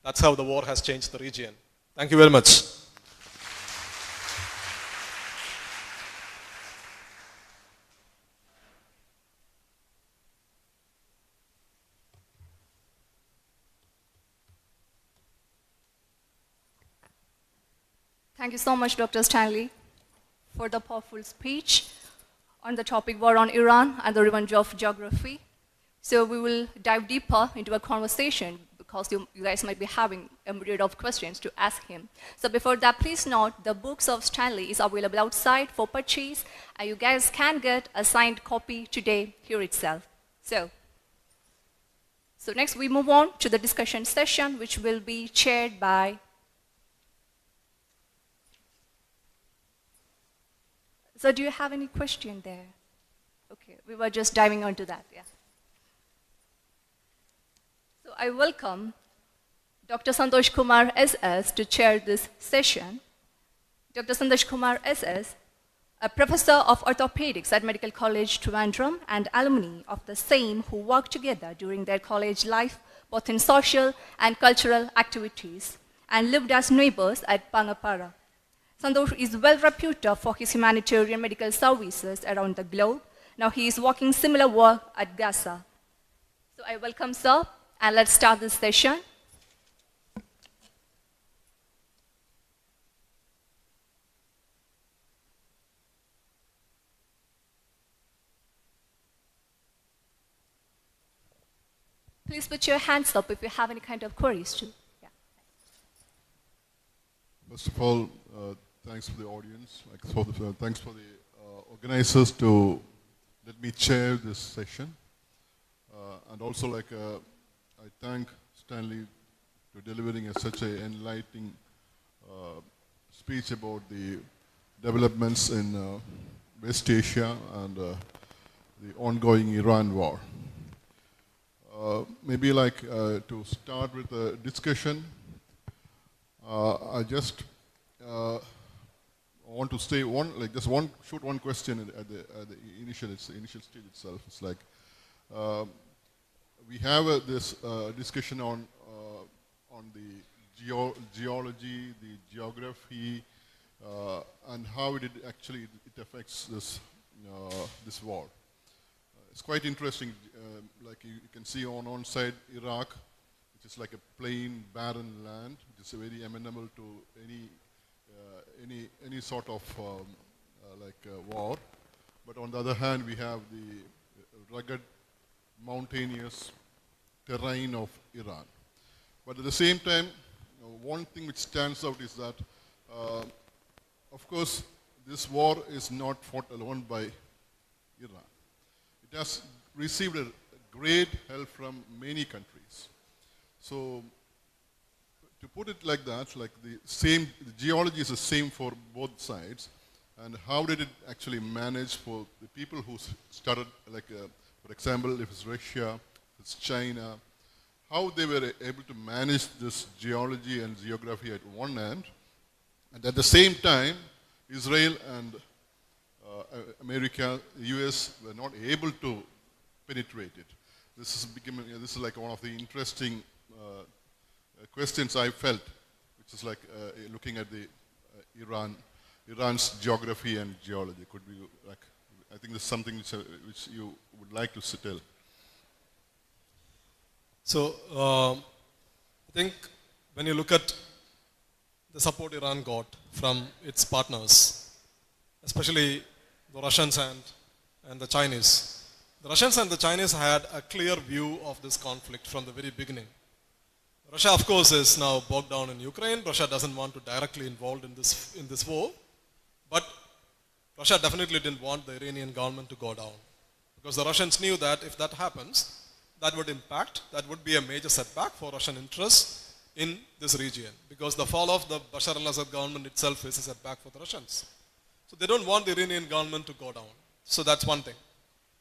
That's how the war has changed the region. Thank you very much. Thank you so much, Dr. Stanley, for the powerful speech on the topic war on Iran and the revenge of geography. So we will dive deeper into a conversation because you guys might be having a myriad of questions to ask him. So before that, please note the books of Stanley is available outside for purchase, and you guys can get a signed copy today here itself. So next we move on to the discussion session, which will be chaired by So do you have any question there? Okay, we were just diving onto that, yeah. So I welcome Dr. Santosh Kumar SS to chair this session. Dr. Santosh Kumar SS, a professor of orthopedics at Medical College Trivandrum and alumni of the same who worked together during their college life, both in social and cultural activities, and lived as neighbors at Pangapara. Santosh is well reputed for his humanitarian medical services around the globe. Now he is working similar work at Gaza. So I welcome sir, and let's start this session. Please put your hands up if you have any kind of queries too. Yeah. First of all, thanks for the audience. Thanks for the organizers to let me chair this session. And also, I thank Stanley for delivering such an enlightening speech about the developments in West Asia and the ongoing Iran war. Maybe to start with the discussion, I just want to say shoot one question at the initial stage itself. It's like we have this discussion on the geology, the geography, and how it affects this war. It's quite interesting. You can see on one side Iraq, which is like a plain, barren land, which is very amenable to any sort of war. But on the other hand, we have the rugged, mountainous terrain of Iran. But at the same time, one thing which stands out is that, of course, this war is not fought alone by Iran. It has received a great help from many countries. So, to put it like that, the geology is the same for both sides, and how did it actually manage for the people who started, for example, if it's Russia, if it's China, how they were able to manage this geology and geography at one end, and at the same time, Israel and America, the US were not able to penetrate it. This is like one of the interesting questions I felt, which is looking at the Iran's geography and geology. Could be I think this is something which you would like to tell. So I think when you look at the support Iran got from its partners, especially the Russians and the Chinese, The Russians and the Chinese had a clear view of this conflict from the very beginning. Russia, of course, is now bogged down in Ukraine. Russia doesn't want to directly involved in this war, but Russia definitely didn't want the Iranian government to go down, because the Russians knew that if that happens, that would be a major setback for Russian interests in this region, because the fall of the Bashar al-Assad government itself is a setback for the Russians. So they don't want the Iranian government to go down. So that's one thing.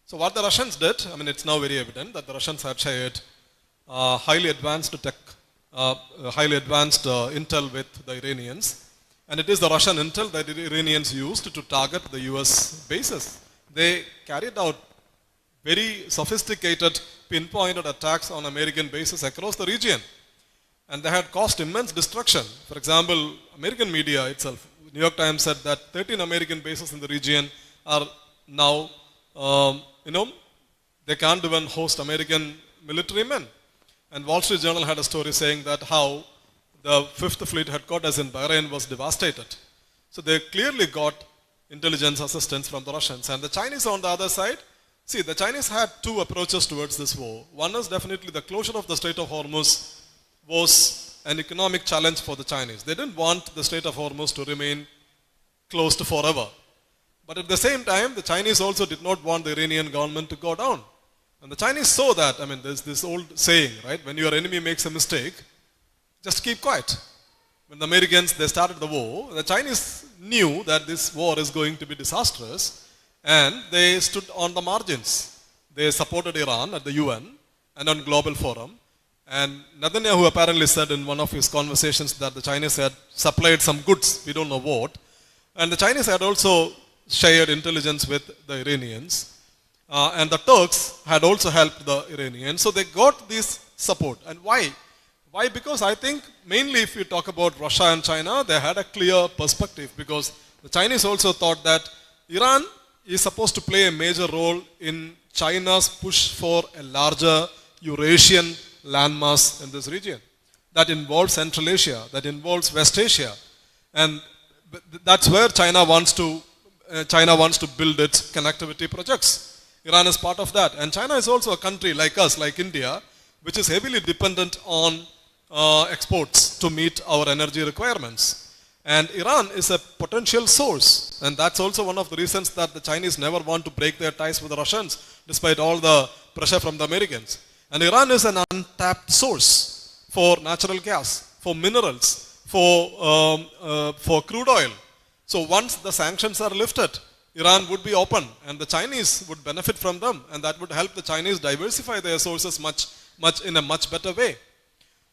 So what the Russians did, I mean, it's now very evident that the Russians had shared highly advanced intel with the Iranians. And it is the Russian intel that the Iranians used to target the US bases. They carried out very sophisticated, pinpointed attacks on American bases across the region. And they had caused immense destruction. For example, American media itself, New York Times said that 13 American bases in the region are now, they can't even host American military men. And Wall Street Journal had a story saying that how the 5th Fleet headquarters in Bahrain was devastated. So they clearly got intelligence assistance from the Russians. And the Chinese on the other side, see, the Chinese had two approaches towards this war. One is definitely the closure of the Strait of Hormuz was an economic challenge for the Chinese. They didn't want the Strait of Hormuz to remain closed forever. But at the same time, the Chinese also did not want the Iranian government to go down. And the Chinese saw that, I mean, there's this old saying, right? When your enemy makes a mistake, just keep quiet. When the Americans, they started the war, the Chinese knew that this war is going to be disastrous, and they stood on the margins. They supported Iran at the UN and on global forum. And Netanyahu apparently said in one of his conversations that the Chinese had supplied some goods, we don't know what. And the Chinese had also shared intelligence with the Iranians. And the Turks had also helped the Iranians. So they got this support. And why? Why? Because I think mainly if you talk about Russia and China, they had a clear perspective, because the Chinese also thought that Iran is supposed to play a major role in China's push for a larger Eurasian landmass in this region. That involves Central Asia, that involves West Asia. And that's where China wants to build its connectivity projects. Iran is part of that. And China is also a country like us, like India, which is heavily dependent on exports to meet our energy requirements. And Iran is a potential source. And that's also one of the reasons that the Chinese never want to break their ties with the Russians, despite all the pressure from the Americans. And Iran is an untapped source for natural gas, for minerals, for crude oil. So once the sanctions are lifted, Iran would be open, and the Chinese would benefit from them, and that would help the Chinese diversify their sources in a much better way.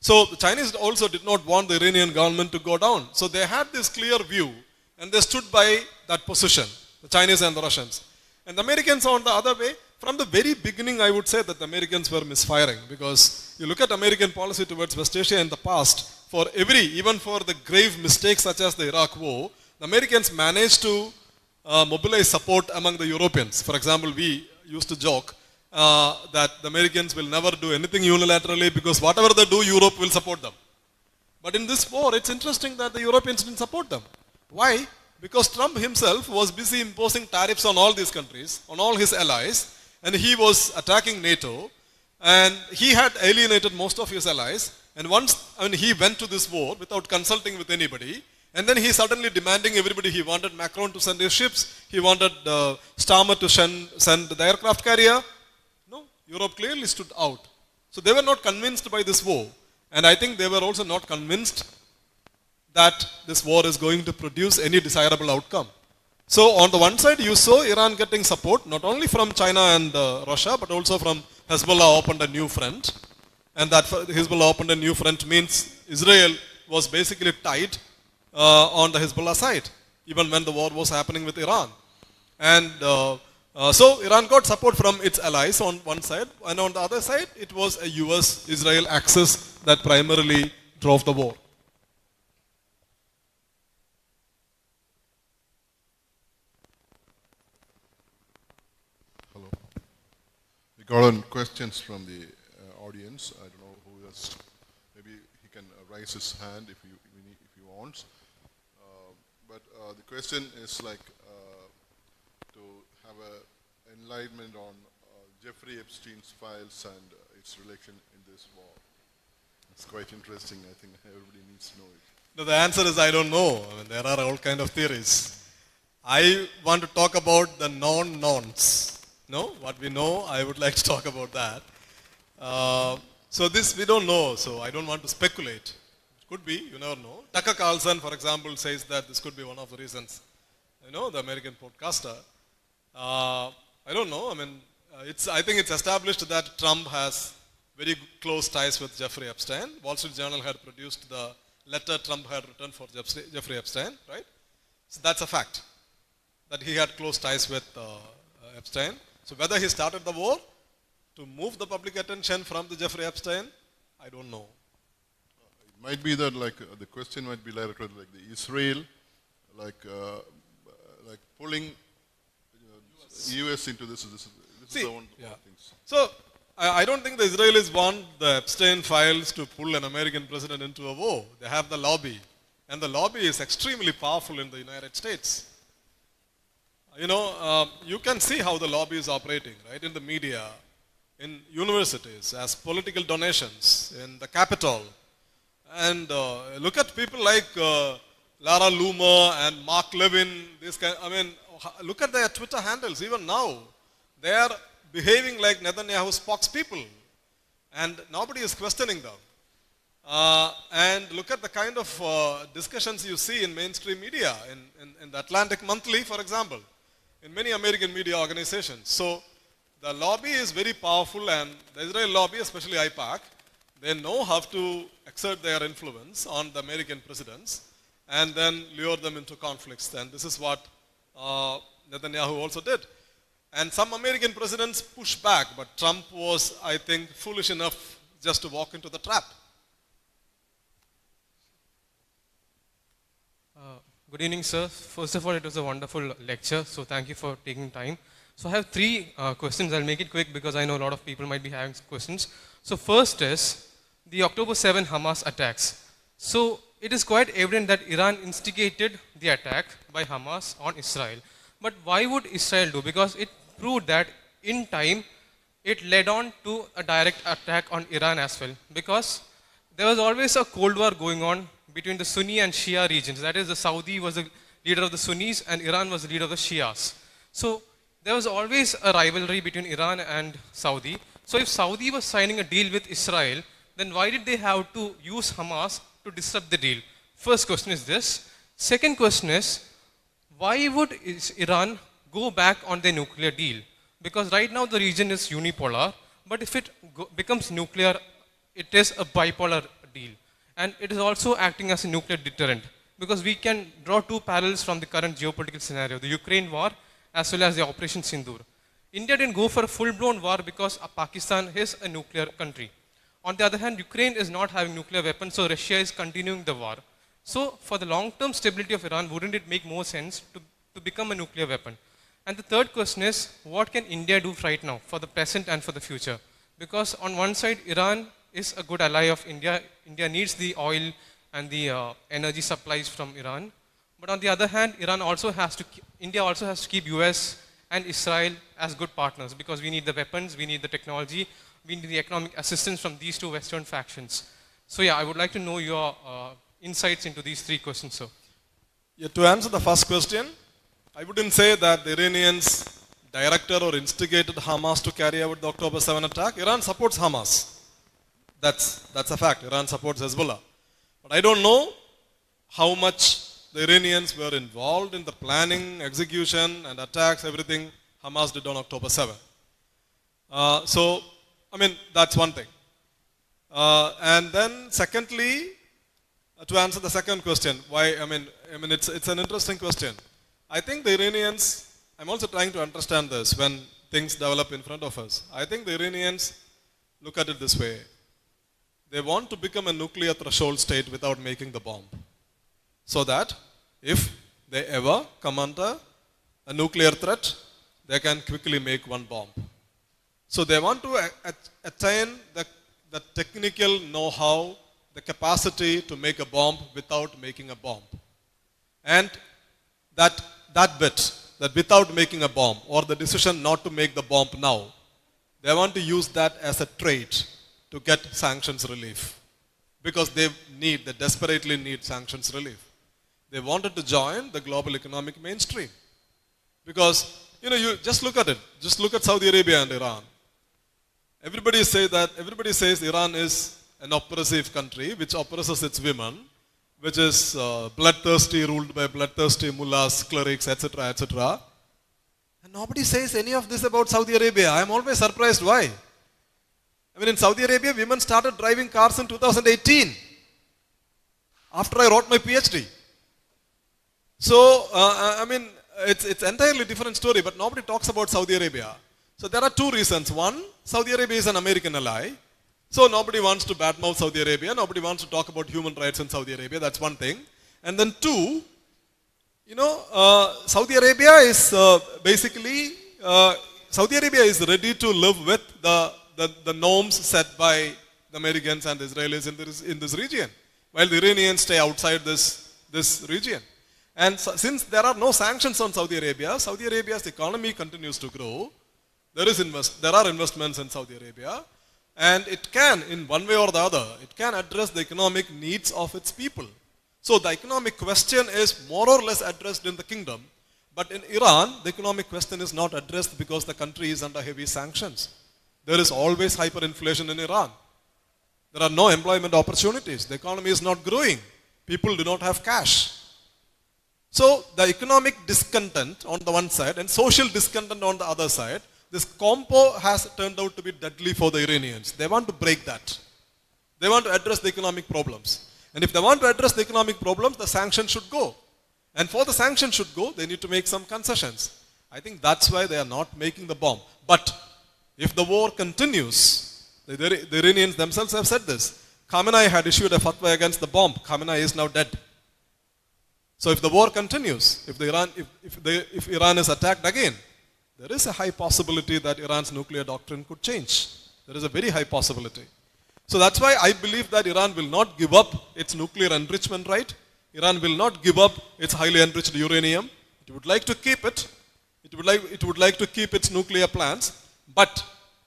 So the Chinese also did not want the Iranian government to go down. So they had this clear view, and they stood by that position, the Chinese and the Russians. And the Americans on the other way, from the very beginning, I would say that the Americans were misfiring, because you look at American policy towards West Asia in the past, even for the grave mistakes such as the Iraq war, the Americans managed to mobilize support among the Europeans. For example, we used to joke that the Americans will never do anything unilaterally, because whatever they do, Europe will support them. But in this war, it's interesting that the Europeans didn't support them. Why? Because Trump himself was busy imposing tariffs on all these countries, on all his allies, and he was attacking NATO, and he had alienated most of his allies. And once he went to this war without consulting with anybody, and then he suddenly demanding everybody, he wanted Macron to send his ships, he wanted Starmer to send the aircraft carrier. No, Europe clearly stood out. So they were not convinced by this war. And I think they were also not convinced that this war is going to produce any desirable outcome. So on the one side, you saw Iran getting support, not only from China and Russia, but also from Hezbollah opened a new front. And that Hezbollah opened a new front means Israel was basically tied on the Hezbollah side, even when the war was happening with Iran. And so Iran got support from its allies on one side, and on the other side, it was a US-Israel axis that primarily drove the war. Hello. We got on questions from the audience. I don't know who has. Maybe he can raise his hand if he wants. But the question is like to have a enlightenment on Jeffrey Epstein's files and its relation in this war? It's quite interesting. I think everybody needs to know it. No, the answer is I don't know. I mean, there are all kind of theories. I want to talk about the non-knowns. No, what we know, I would like to talk about that. So this we don't know, so I don't want to speculate. It could be, you never know. Tucker Carlson, for example, says that this could be one of the reasons. You know, the American podcaster. I don't know. I mean, I think it's established that Trump has very close ties with Jeffrey Epstein. Wall Street Journal had produced the letter Trump had written for Jeffrey Epstein, right? So that's a fact, that he had close ties with Epstein. So whether he started the war to move the public attention from the Jeffrey Epstein, I don't know. It might be that the question might be directed like the Israel, like pulling US into this. This See, is the one yeah. things. So I don't think the Israelis want the Epstein files to pull an American president into a war. They have the lobby, and the lobby is extremely powerful in the United States. You know, you can see how the lobby is operating, right? In the media, in universities, as political donations, in the Capitol. And look at people like Lara Loomer and Mark Levin. Look at their Twitter handles. Even now, they are behaving like Netanyahu's spokespeople. And nobody is questioning them. And look at the kind of discussions you see in mainstream media, in the Atlantic Monthly, for example, in many American media organizations. So the lobby is very powerful, and the Israel lobby, especially AIPAC, they know how to exert their influence on the American presidents and then lure them into conflicts. And this is what Netanyahu also did. And some American presidents pushed back, but Trump was, I think, foolish enough just to walk into the trap. Good evening, sir. First of all, it was a wonderful lecture, so thank you for taking time. So I have three questions. I'll make it quick because I know a lot of people might be having questions. So first is the October 7 Hamas attacks. So it is quite evident that Iran instigated the attack by Hamas on Israel. But why would Israel do? Because it proved that in time it led on to a direct attack on Iran as well. Because there was always a Cold War going on between the Sunni and Shia regions. That is, the Saudi was the leader of the Sunnis and Iran was the leader of the Shias. So there was always a rivalry between Iran and Saudi. So if Saudi was signing a deal with Israel, then why did they have to use Hamas to disrupt the deal? First question is this. Second question is, why would Iran go back on their nuclear deal? Because right now the region is unipolar, but if it becomes nuclear, it is a bipolar deal. And it is also acting as a nuclear deterrent. Because we can draw two parallels from the current geopolitical scenario, the Ukraine war as well as the Operation Sindoor. India didn't go for a full-blown war because Pakistan is a nuclear country. On the other hand, Ukraine is not having nuclear weapons, so Russia is continuing the war. So for the long-term stability of Iran, wouldn't it make more sense to become a nuclear weapon? And the third question is, what can India do right now for the present and for the future? Because on one side, Iran is a good ally of India. India needs the oil and the energy supplies from Iran. But on the other hand, India also has to keep US and Israel as good partners, because we need the weapons, we need the technology, we need the economic assistance from these two Western factions. So yeah, I would like to know your insights into these three questions, sir. Yeah, to answer the first question, I wouldn't say that the Iranians directed or instigated Hamas to carry out the October 7 attack. Iran supports Hamas. That's a fact. Iran supports Hezbollah. But I don't know how much the Iranians were involved in the planning, execution, and attacks, everything Hamas did on October 7. So, I mean, that's one thing. And then, secondly, to answer the second question, why? I mean, it's an interesting question. I think the Iranians, I'm also trying to understand this when things develop in front of us. I think the Iranians look at it this way. They want to become a nuclear threshold state without making the bomb. So that if they ever come under a nuclear threat, they can quickly make one bomb. So they want to attain the technical know-how, the capacity to make a bomb without making a bomb. And that bit, that without making a bomb, or the decision not to make the bomb now, They want to use that as a trade to get sanctions relief because they desperately need sanctions relief. They wanted to join the global economic mainstream because, you just look at it. Just look at Saudi Arabia and Iran. Everybody says Iran is an oppressive country which oppresses its women, which is bloodthirsty, ruled by bloodthirsty mullahs, clerics, etc., etc. And nobody says any of this about Saudi Arabia. I am always surprised why. I mean, in Saudi Arabia, women started driving cars in 2018 after I wrote my PhD. So, it's entirely different story, but nobody talks about Saudi Arabia. So there are two reasons. One, Saudi Arabia is an American ally. So nobody wants to badmouth Saudi Arabia. Nobody wants to talk about human rights in Saudi Arabia. That's one thing. And then two, Saudi Arabia is Saudi Arabia is ready to live with the norms set by the Americans and the Israelis in this region, while the Iranians stay outside this region. And since there are no sanctions on Saudi Arabia's economy continues to grow. There are investments in Saudi Arabia, and it can, in one way or the other, it can address the economic needs of its people. So the economic question is more or less addressed in the kingdom, but in Iran, the economic question is not addressed because the country is under heavy sanctions. There is always hyperinflation in Iran. There are no employment opportunities. The economy is not growing. People do not have cash. So the economic discontent on the one side and social discontent on the other side, this combo has turned out to be deadly for the Iranians. They want to break that. They want to address the economic problems. And if they want to address the economic problems, the sanctions should go. And for the sanctions should go, they need to make some concessions. I think that's why they are not making the bomb. But if the war continues, the Iranians themselves have said this. Khamenei had issued a fatwa against the bomb. Khamenei is now dead. So if the war continues, if Iran is attacked again, there is a high possibility that Iran's nuclear doctrine could change. There is a very high possibility. So that's why I believe that Iran will not give up its nuclear enrichment right. Iran will not give up its highly enriched uranium. It would like to keep it. It would like to keep its nuclear plants, but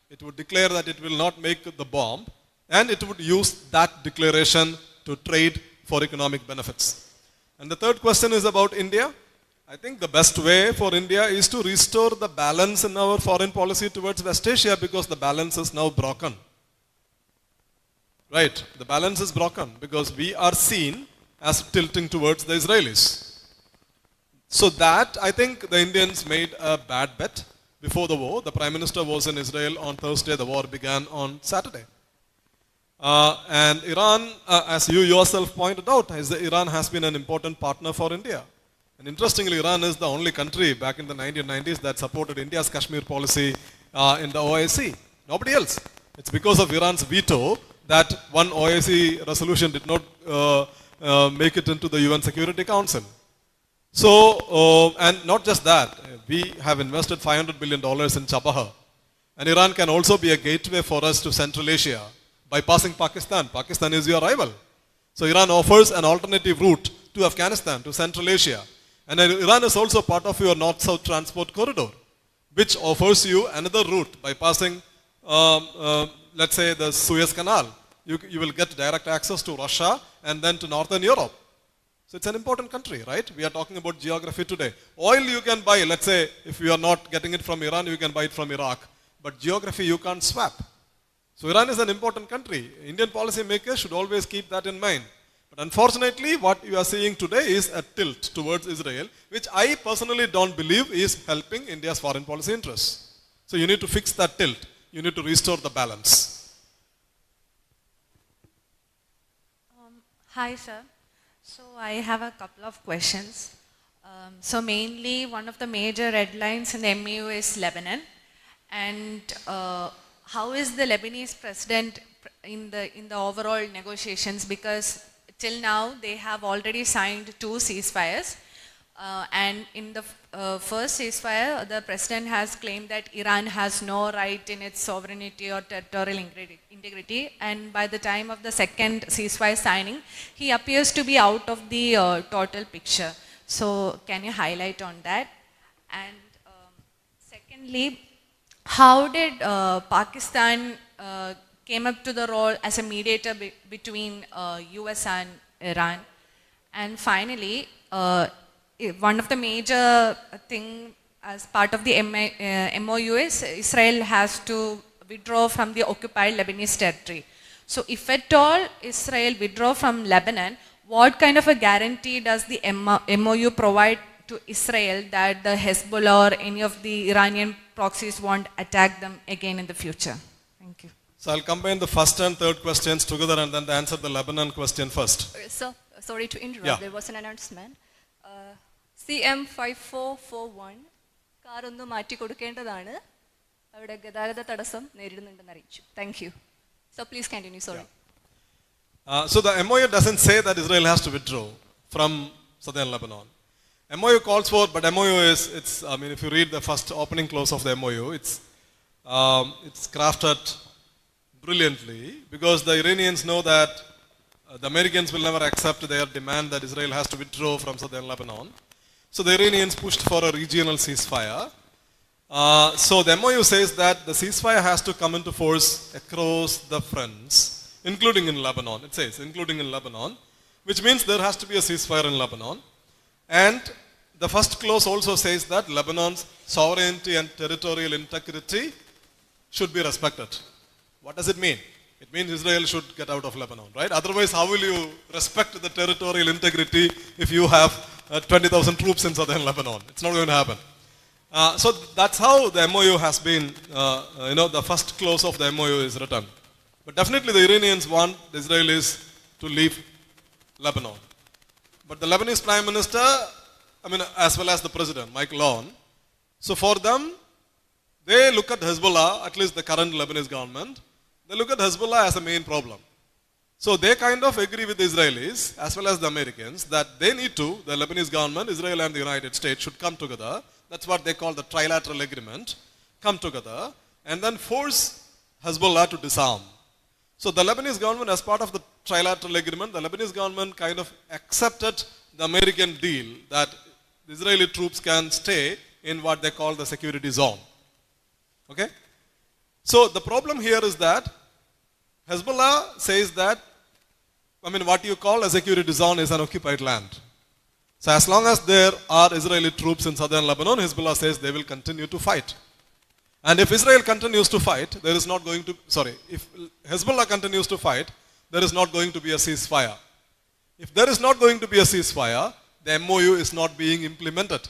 it would declare that it will not make the bomb, and it would use that declaration to trade for economic benefits. And the third question is about India. I think the best way for India is to restore the balance in our foreign policy towards West Asia, because the balance is now broken. Right, the balance is broken because we are seen as tilting towards the Israelis. So that, I think the Indians made a bad bet before the war. The Prime Minister was in Israel on Thursday, the war began on Saturday. And Iran, as you yourself pointed out, Iran has been an important partner for India. And interestingly, Iran is the only country back in the 1990s that supported India's Kashmir policy in the OIC. Nobody else. It's because of Iran's veto that one OIC resolution did not make it into the UN Security Council. So, and not just that, we have invested $500 billion in Chabahar. And Iran can also be a gateway for us to Central Asia, bypassing Pakistan. Pakistan is your rival. So Iran offers an alternative route to Afghanistan, to Central Asia. And Iran is also part of your North-South transport corridor, which offers you another route bypassing, let's say, the Suez Canal. You will get direct access to Russia and then to Northern Europe. So it's an important country, right? We are talking about geography today. Oil you can buy, let's say, if you are not getting it from Iran, you can buy it from Iraq. But geography you can't swap. So Iran is an important country. Indian policymakers should always keep that in mind. But unfortunately, what you are seeing today is a tilt towards Israel, which I personally don't believe is helping India's foreign policy interests. So you need to fix that tilt. You need to restore the balance. Hi, sir. So I have a couple of questions. So mainly, one of the major red lines in the MAU is Lebanon. And how is the Lebanese president in the overall negotiations? Because till now, they have already signed 2 ceasefires. And in the first ceasefire, the president has claimed that Iran has no right in its sovereignty or territorial integrity. And by the time of the second ceasefire signing, he appears to be out of the total picture. So can you highlight on that? And secondly, how did Pakistan came up to the role as a mediator between US and Iran? And finally, one of the major thing as part of the MOU is Israel has to withdraw from the occupied Lebanese territory. So if at all Israel withdraw from Lebanon, what kind of a guarantee does the MOU provide to Israel that the Hezbollah or any of the Iranian proxies won't attack them again in the future? Thank you. So I'll combine the first and third questions together and then answer the Lebanon question first. Sir, sorry to interrupt. Yeah. There was an announcement. CM 5441 car ഒന്ന് മാറ്റി കൊടുക്കേണ്ടതാണ്. അവിടെ ഗതാഗത തടസ്സം നേരിടുന്നുണ്ടെന്ന് അറിയിച്ചു. Thank you. So please continue. Sorry. So the MOU doesn't say that Israel has to withdraw from southern Lebanon. MOU calls for, but MOU is, I mean, if you read the first opening clause of the MOU, it's crafted brilliantly because the Iranians know that the Americans will never accept their demand that Israel has to withdraw from southern Lebanon. So the Iranians pushed for a regional ceasefire. So the MOU says that the ceasefire has to come into force across the fronts, including in Lebanon. It says, including in Lebanon, which means there has to be a ceasefire in Lebanon. And the first clause also says that Lebanon's sovereignty and territorial integrity should be respected. What does it mean? It means Israel should get out of Lebanon, right? Otherwise, how will you respect the territorial integrity if you have 20,000 troops in southern Lebanon? It's not going to happen. So that's how the MOU has been, the first clause of the MOU is written. But definitely the Iranians want the Israelis to leave Lebanon. But the Lebanese Prime Minister, as well as the President, Michael Aoun, so for them, they look at Hezbollah, at least the current Lebanese government, they look at Hezbollah as a main problem. So they kind of agree with the Israelis, as well as the Americans, that they need to, the Lebanese government, Israel and the United States should come together. That's what they call the trilateral agreement, come together, and then force Hezbollah to disarm. So the Lebanese government, as part of the trilateral agreement, the Lebanese government kind of accepted the American deal that the Israeli troops can stay in what they call the security zone. Okay? So the problem here is that Hezbollah says that, what you call a security zone is an occupied land. So as long as there are Israeli troops in southern Lebanon, Hezbollah says they will continue to fight. And if Israel continues to fight, if Hezbollah continues to fight, there is not going to be a ceasefire. If there is not going to be a ceasefire, the MOU is not being implemented.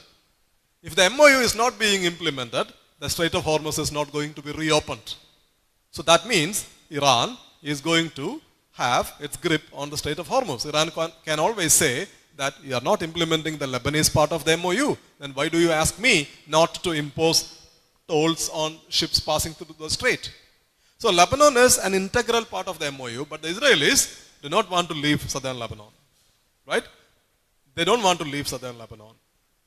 If the MOU is not being implemented, the Strait of Hormuz is not going to be reopened. So that means Iran is going to have its grip on the Strait of Hormuz. Iran can always say that you are not implementing the Lebanese part of the MOU. Then why do you ask me not to impose tolls on ships passing through the strait? So Lebanon is an integral part of the MOU, but the Israelis do not want to leave southern Lebanon. Right? They don't want to leave southern Lebanon.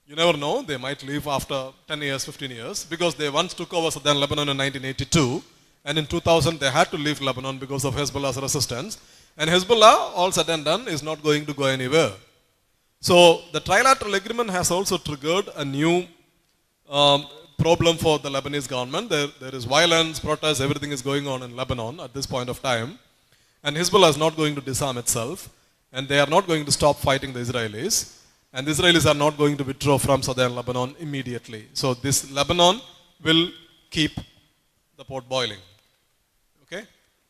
You never know, they might leave after 10 years, 15 years, because they once took over southern Lebanon in 1982, and in 2000 they had to leave Lebanon because of Hezbollah's resistance. And Hezbollah, all said and done, is not going to go anywhere. So the trilateral agreement has also triggered a new problem for the Lebanese government. There is violence, protests, everything is going on in Lebanon at this point of time. And Hezbollah is not going to disarm itself, and they are not going to stop fighting the Israelis. And the Israelis are not going to withdraw from southern Lebanon immediately. So this Lebanon will keep the pot boiling. Okay?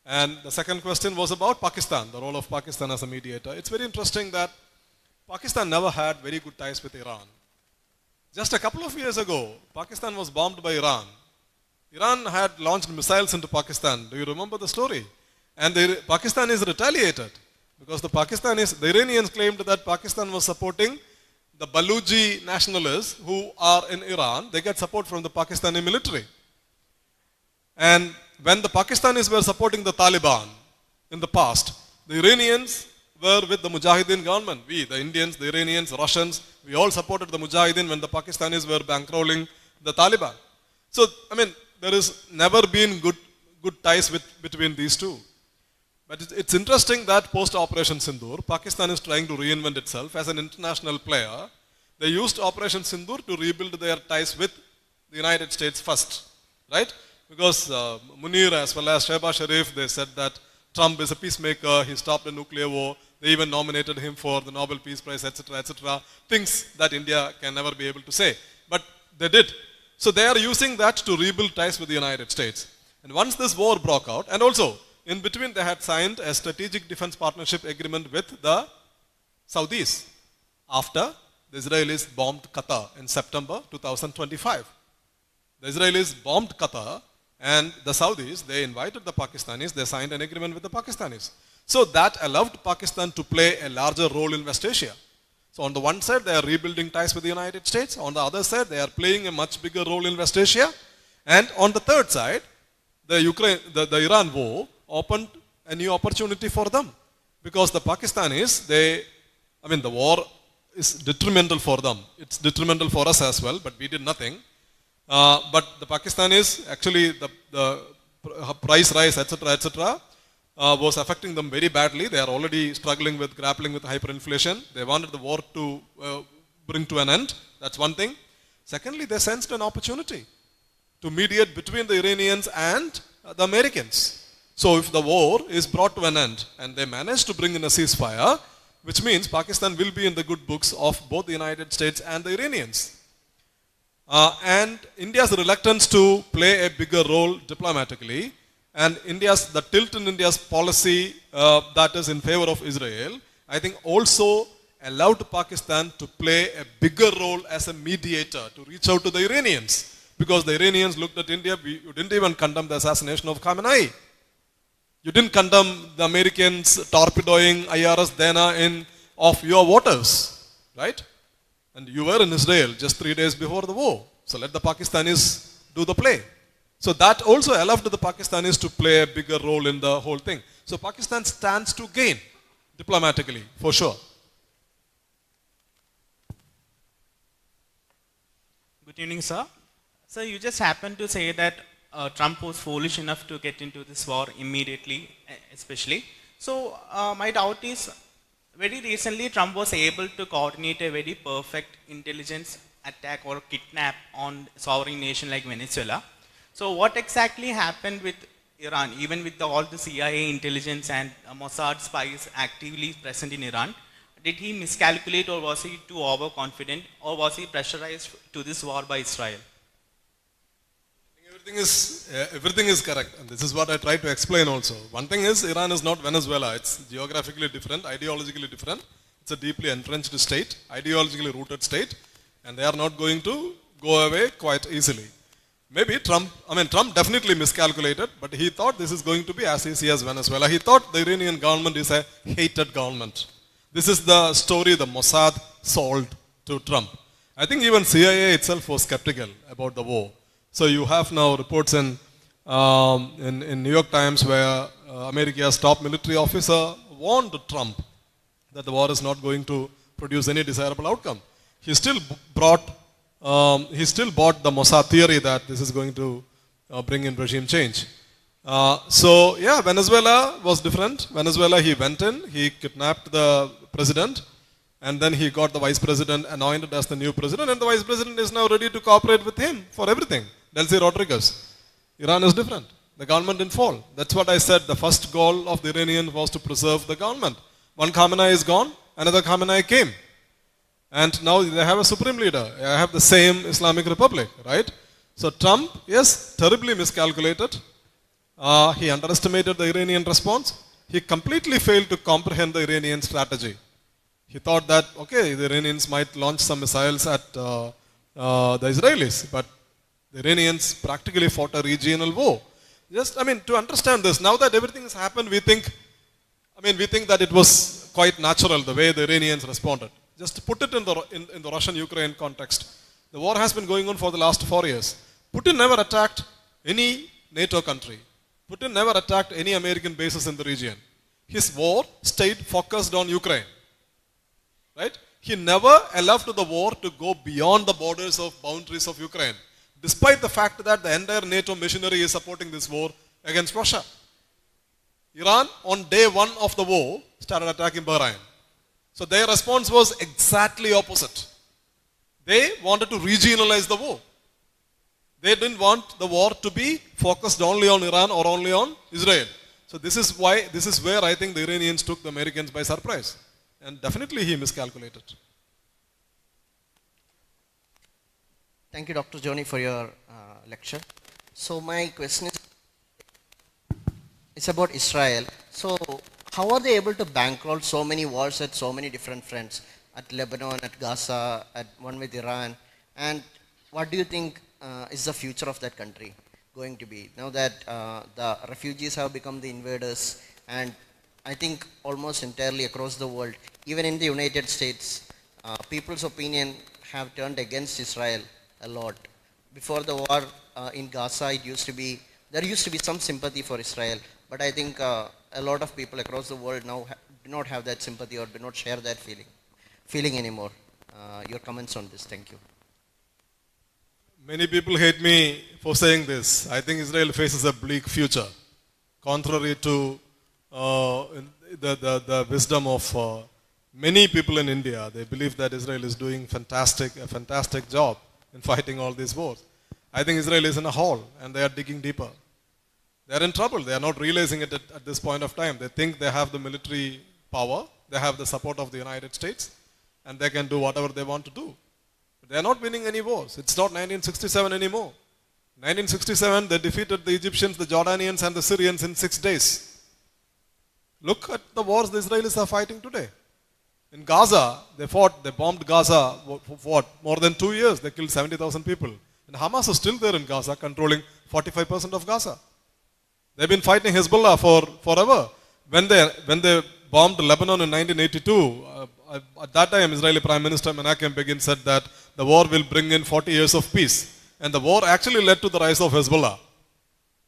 And the second question was about Pakistan, the role of Pakistan as a mediator. It's very interesting that Pakistan never had very good ties with Iran. Just a couple of years ago, Pakistan was bombed by Iran. Iran had launched missiles into Pakistan. Do you remember the story? And the Pakistanis retaliated because the Iranians claimed that Pakistan was supporting the Baluchi nationalists who are in Iran. They get support from the Pakistani military. And when the Pakistanis were supporting the Taliban in the past, the Iranians were with the Mujahideen government. We, the Indians, the Iranians, Russians, we all supported the Mujahideen when the Pakistanis were bankrolling the Taliban. So, there has never been good ties between these two. But it's interesting that post-Operation Sindoor, Pakistan is trying to reinvent itself as an international player. They used Operation Sindoor to rebuild their ties with the United States first. right? Because Munir as well as Shehbaz Sharif, they said that Trump is a peacemaker, he stopped a nuclear war, they even nominated him for the Nobel Peace Prize, etc., etc. Things that India can never be able to say. But they did. So they are using that to rebuild ties with the United States. And once this war broke out, and also in between they had signed a strategic defense partnership agreement with the Saudis after the Israelis bombed Qatar in September 2025. The Israelis bombed Qatar, and the Saudis, they invited the Pakistanis, they signed an agreement with the Pakistanis. So that allowed Pakistan to play a larger role in West Asia. So on the one side, they are rebuilding ties with the United States. On the other side, they are playing a much bigger role in West Asia. And on the third side, the Iran war opened a new opportunity for them. Because the Pakistanis, the war is detrimental for them. It's detrimental for us as well, but we did nothing. But the Pakistanis, actually the price rise, etc., etc., was affecting them very badly. They are already grappling with hyperinflation. They wanted the war to bring to an end. That's one thing. Secondly, they sensed an opportunity to mediate between the Iranians and the Americans. So if the war is brought to an end and they manage to bring in a ceasefire, which means Pakistan will be in the good books of both the United States and the Iranians. And India's reluctance to play a bigger role diplomatically, and the tilt in India's policy that is in favor of Israel, I think also allowed Pakistan to play a bigger role as a mediator to reach out to the Iranians. Because the Iranians looked at India, you didn't even condemn the assassination of Khamenei. You didn't condemn the Americans torpedoing IRS Dana of your waters, right? And you were in Israel just 3 days before the war. So let the Pakistanis do the play. So that also allowed the Pakistanis to play a bigger role in the whole thing. So Pakistan stands to gain diplomatically, for sure. Good evening, sir. Sir, you just happened to say that Trump was foolish enough to get into this war immediately, especially. So my doubt is, very recently Trump was able to coordinate a very perfect intelligence attack or kidnap on sovereign nation like Venezuela. So what exactly happened with Iran, even with all the CIA intelligence and Mossad spies actively present in Iran? Did he miscalculate, or was he too overconfident, or was he pressurized to this war by Israel? Everything is correct, and this is what I try to explain also. One thing is, Iran is not Venezuela. It's geographically different, ideologically different. It's a deeply entrenched state, ideologically rooted state, and they are not going to go away quite easily. Maybe Trump definitely miscalculated, but he thought this is going to be as easy as Venezuela. He thought the Iranian government is a hated government. This is the story the Mossad sold to Trump. I think even CIA itself was skeptical about the war. So you have now reports in New York Times where America's top military officer warned Trump that the war is not going to produce any desirable outcome. He still bought the Mossad theory that this is going to bring in regime change. Venezuela was different. Venezuela, he went in, he kidnapped the president, and then he got the vice president anointed as the new president, and the vice president is now ready to cooperate with him for everything. Delcy Rodriguez. Iran is different. The government didn't fall. That's what I said. The first goal of the Iranians was to preserve the government. One Khamenei is gone, another Khamenei came. And now they have a supreme leader. I have the same Islamic Republic, right? So Trump, yes, terribly miscalculated. He underestimated the Iranian response. He completely failed to comprehend the Iranian strategy. He thought that, okay, the Iranians might launch some missiles at the Israelis, but the Iranians practically fought a regional war. To understand this, now that everything has happened, we think that it was quite natural the way the Iranians responded. Just to put it in the Russian-Ukraine context. The war has been going on for the last 4 years. Putin never attacked any NATO country. Putin never attacked any American bases in the region. His war stayed focused on Ukraine. Right? He never allowed the war to go beyond the boundaries of Ukraine, despite the fact that the entire NATO machinery is supporting this war against Russia. Iran, on day one of the war, started attacking Bahrain. So their response was exactly opposite. They wanted to regionalize the war. They didn't want the war to be focused only on Iran or only on Israel. So this is where I think the Iranians took the Americans by surprise. And definitely he miscalculated. Thank you, Dr. Johny, for your lecture. So my question is about Israel. So how are they able to bankroll so many wars at so many different fronts? At Lebanon, at Gaza, at one with Iran? And what do you think is the future of that country going to be? Now that the refugees have become the invaders, and I think almost entirely across the world, even in the United States, people's opinion have turned against Israel a lot. Before the war in Gaza, there used to be some sympathy for Israel, but I think a lot of people across the world now do not have that sympathy or do not share that feeling anymore. Your comments on this? Thank you. Many people hate me for saying this. I think Israel faces a bleak future, contrary to the wisdom of many people in India. They believe that Israel is doing a fantastic job in fighting all these wars. I think Israel is in a hole and they are digging deeper. They are in trouble. They are not realizing it at this point of time. They think they have the military power, they have the support of the United States, and they can do whatever they want to do. But they are not winning any wars. It's not 1967 anymore. 1967, they defeated the Egyptians, the Jordanians, and the Syrians in 6 days. Look at the wars the Israelis are fighting today. In Gaza, they bombed Gaza for what? More than 2 years. They killed 70,000 people. And Hamas is still there in Gaza, controlling 45% of Gaza. They've been fighting Hezbollah forever. When they bombed Lebanon in 1982, at that time, Israeli Prime Minister Menachem Begin said that the war will bring in 40 years of peace. And the war actually led to the rise of Hezbollah.